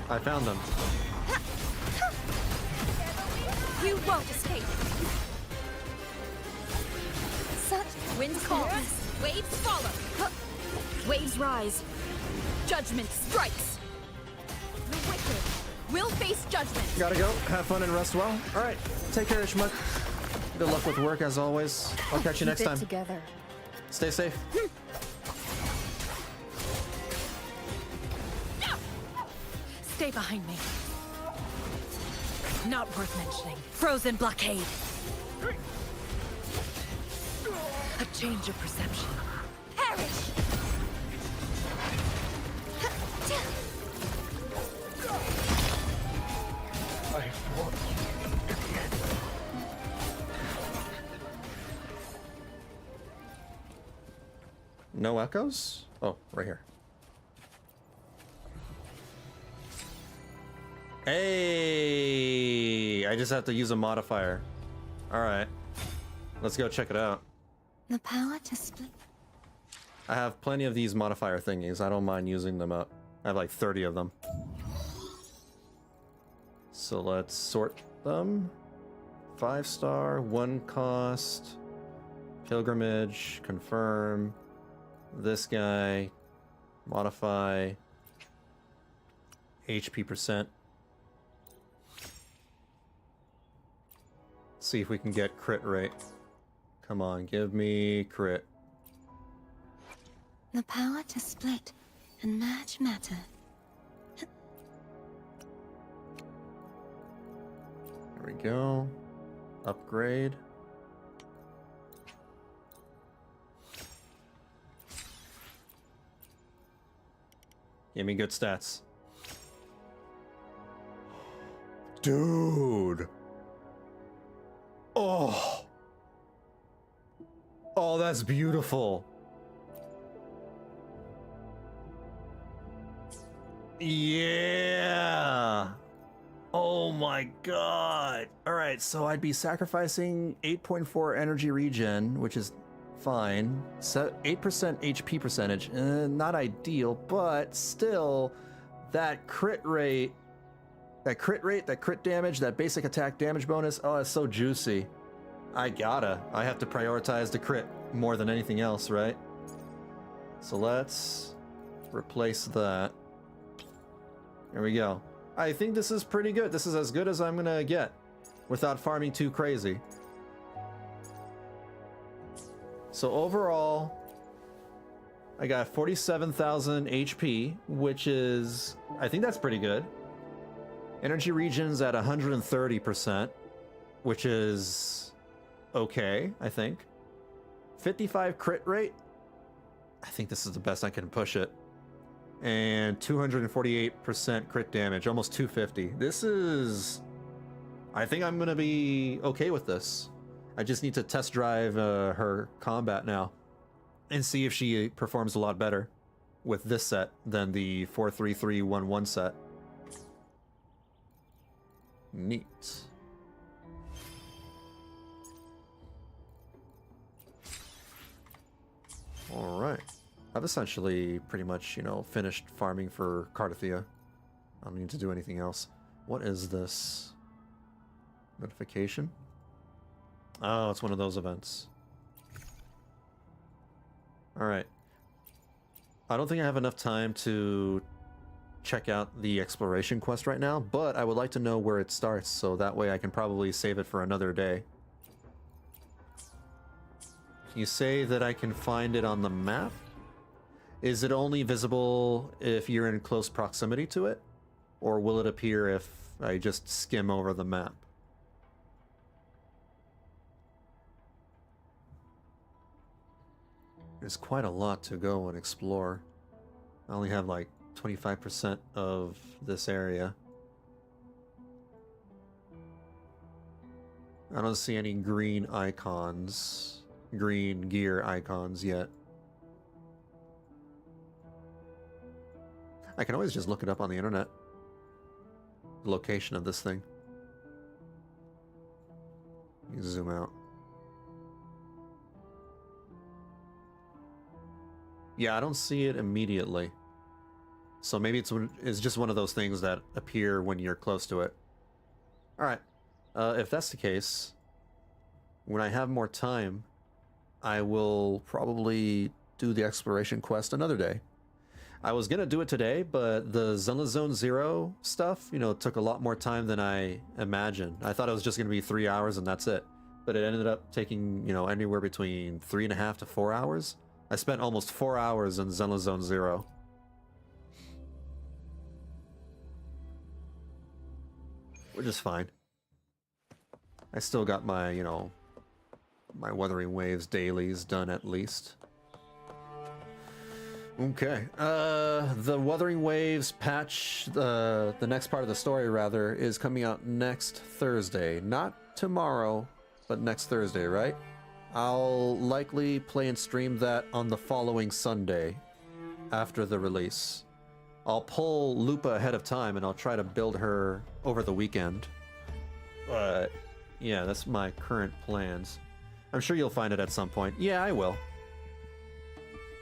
I found them. You won't escape. Such Wind calls. Waves follow. Waves rise. Judgment strikes. The wicked will face judgment. Gotta go. Have fun and rest well. All right. Take care, Ishmuk. Good luck with work as always. I'll catch you next time. Together. Stay safe. Stay behind me. Not worth mentioning. Frozen blockade. A change of perception. Perish. I fought you again. No echoes? Oh, right here. Hey! I just have to use a modifier. Alright. Let's go check it out. The power to split. I have plenty of these modifier thingies. I don't mind using them up. I have like 30 of them. So let's sort them. 5-star, 1 cost, pilgrimage, confirm, this guy, modify, HP percent. See if we can get crit rate. Come on, give me crit. The power to split and merge matter. There we go. Upgrade. Give me good stats. Dude. Oh. Oh, that's beautiful. Yeah. Oh my god. All right, so I'd be sacrificing 8.4 energy regen, which is fine. 8% HP percentage. Not ideal, but still that crit rate, that crit damage, that basic attack damage bonus. Oh, it's so juicy. I have to prioritize the crit more than anything else, right? So let's replace that. There we go. I think this is pretty good. This is as good as I'm gonna get without farming too crazy. So overall, I got 47,000 HP, which is, I think that's pretty good. Energy regen's at 130%, which is okay, I think. 55 crit rate. I think this is the best I can push it. And 248% crit damage, almost 250. This is... I think I'm gonna be okay with this. I just need to test drive her combat now and see if she performs a lot better with this set than the 43311 set. Neat. All right. I've essentially pretty much, you know, finished farming for Cardathia. I don't need to do anything else. What is this? Notification? Oh, it's one of those events. Alright. I don't think I have enough time to check out the exploration quest right now, but I would like to know where it starts, so that way I can probably save it for another day. You say that I can find it on the map? Is it only visible if you're in close proximity to it? Or will it appear if I just skim over the map? There's quite a lot to go and explore. I only have like 25% of this area. I don't see any green icons, green gear icons yet. I can always just look it up on the internet. The location of this thing. You zoom out. Yeah, I don't see it immediately. So maybe it's just one of those things that appear when you're close to it. Alright. If that's the case, when I have more time, I will probably do the exploration quest another day. I was gonna do it today, but the zzzero stuff, you know, took a lot more time than I imagined. I thought it was just gonna be 3 hours and that's it. But it ended up taking, you know, anywhere between 3.5 to 4 hours. I spent almost 4 hours in Zero. Which is fine. I still got my, you know, my Wuthering Waves dailies done at least. Okay, the Wuthering Waves patch, the next part of the story rather, is coming out next Thursday. Not tomorrow, but next Thursday, right? I'll likely play and stream that on the following Sunday after the release. I'll pull Lupa ahead of time and I'll try to build her over the weekend. But yeah, that's my current plans. I'm sure you'll find it at some point. Yeah, I will.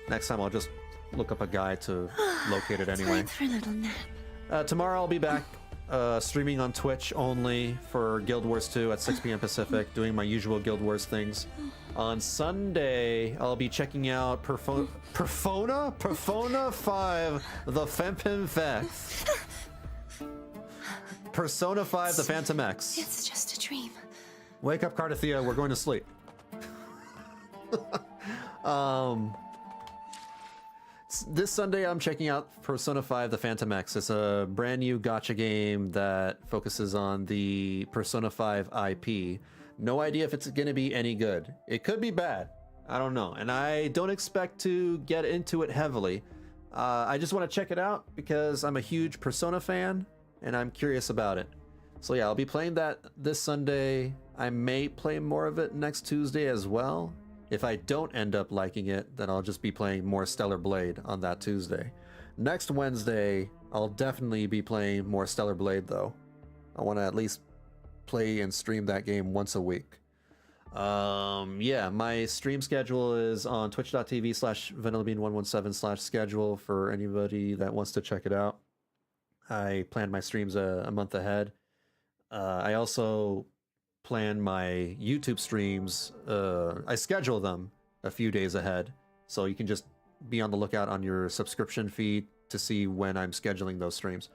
Next time I'll just look up a guide to locate it anyway. Time for a little nap. Tomorrow I'll be back streaming on Twitch only for Guild Wars 2 at 6 p.m. Pacific, doing my usual Guild Wars things. On Sunday, I'll be checking out Persona 5, the Phantom X. Persona 5, the Phantom X. It's just a dream. Wake up, Cardathea, we're going to sleep. This Sunday I'm checking out Persona 5 The Phantom X. It's a brand new gacha game that focuses on the Persona 5 IP. No idea if it's going to be any good. It could be bad. I don't know. And I don't expect to get into it heavily. I just want to check it out because I'm a huge Persona fan and I'm curious about it. So yeah, I'll be playing that this Sunday. I may play more of it next Tuesday as well. If I don't end up liking it, then I'll just be playing more Stellar Blade on that Tuesday. Next Wednesday, I'll definitely be playing more Stellar Blade though. I want to at least play and stream that game once a week. Yeah, my stream schedule is on twitch.tv/Vanillabean117/schedule for anybody that wants to check it out. I plan my streams a month ahead. I also plan my YouTube streams. I schedule them a few days ahead, so you can just be on the lookout on your subscription feed to see when I'm scheduling those streams.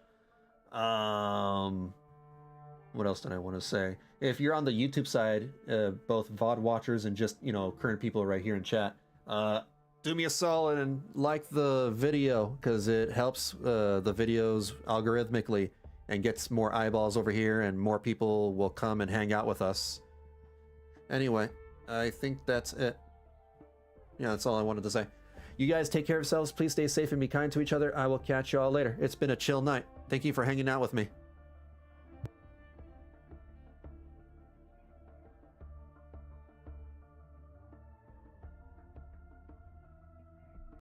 What else did I want to say? If you're on the YouTube side, both VOD watchers and just, you know, current people right here in chat, do me a solid and like the video, because it helps the videos algorithmically and gets more eyeballs over here and more people will come and hang out with us. Anyway, I think that's it. Yeah, that's all I wanted to say. You guys take care of yourselves. Please stay safe and be kind to each other. I will catch you all later. It's been a chill night. Thank you for hanging out with me.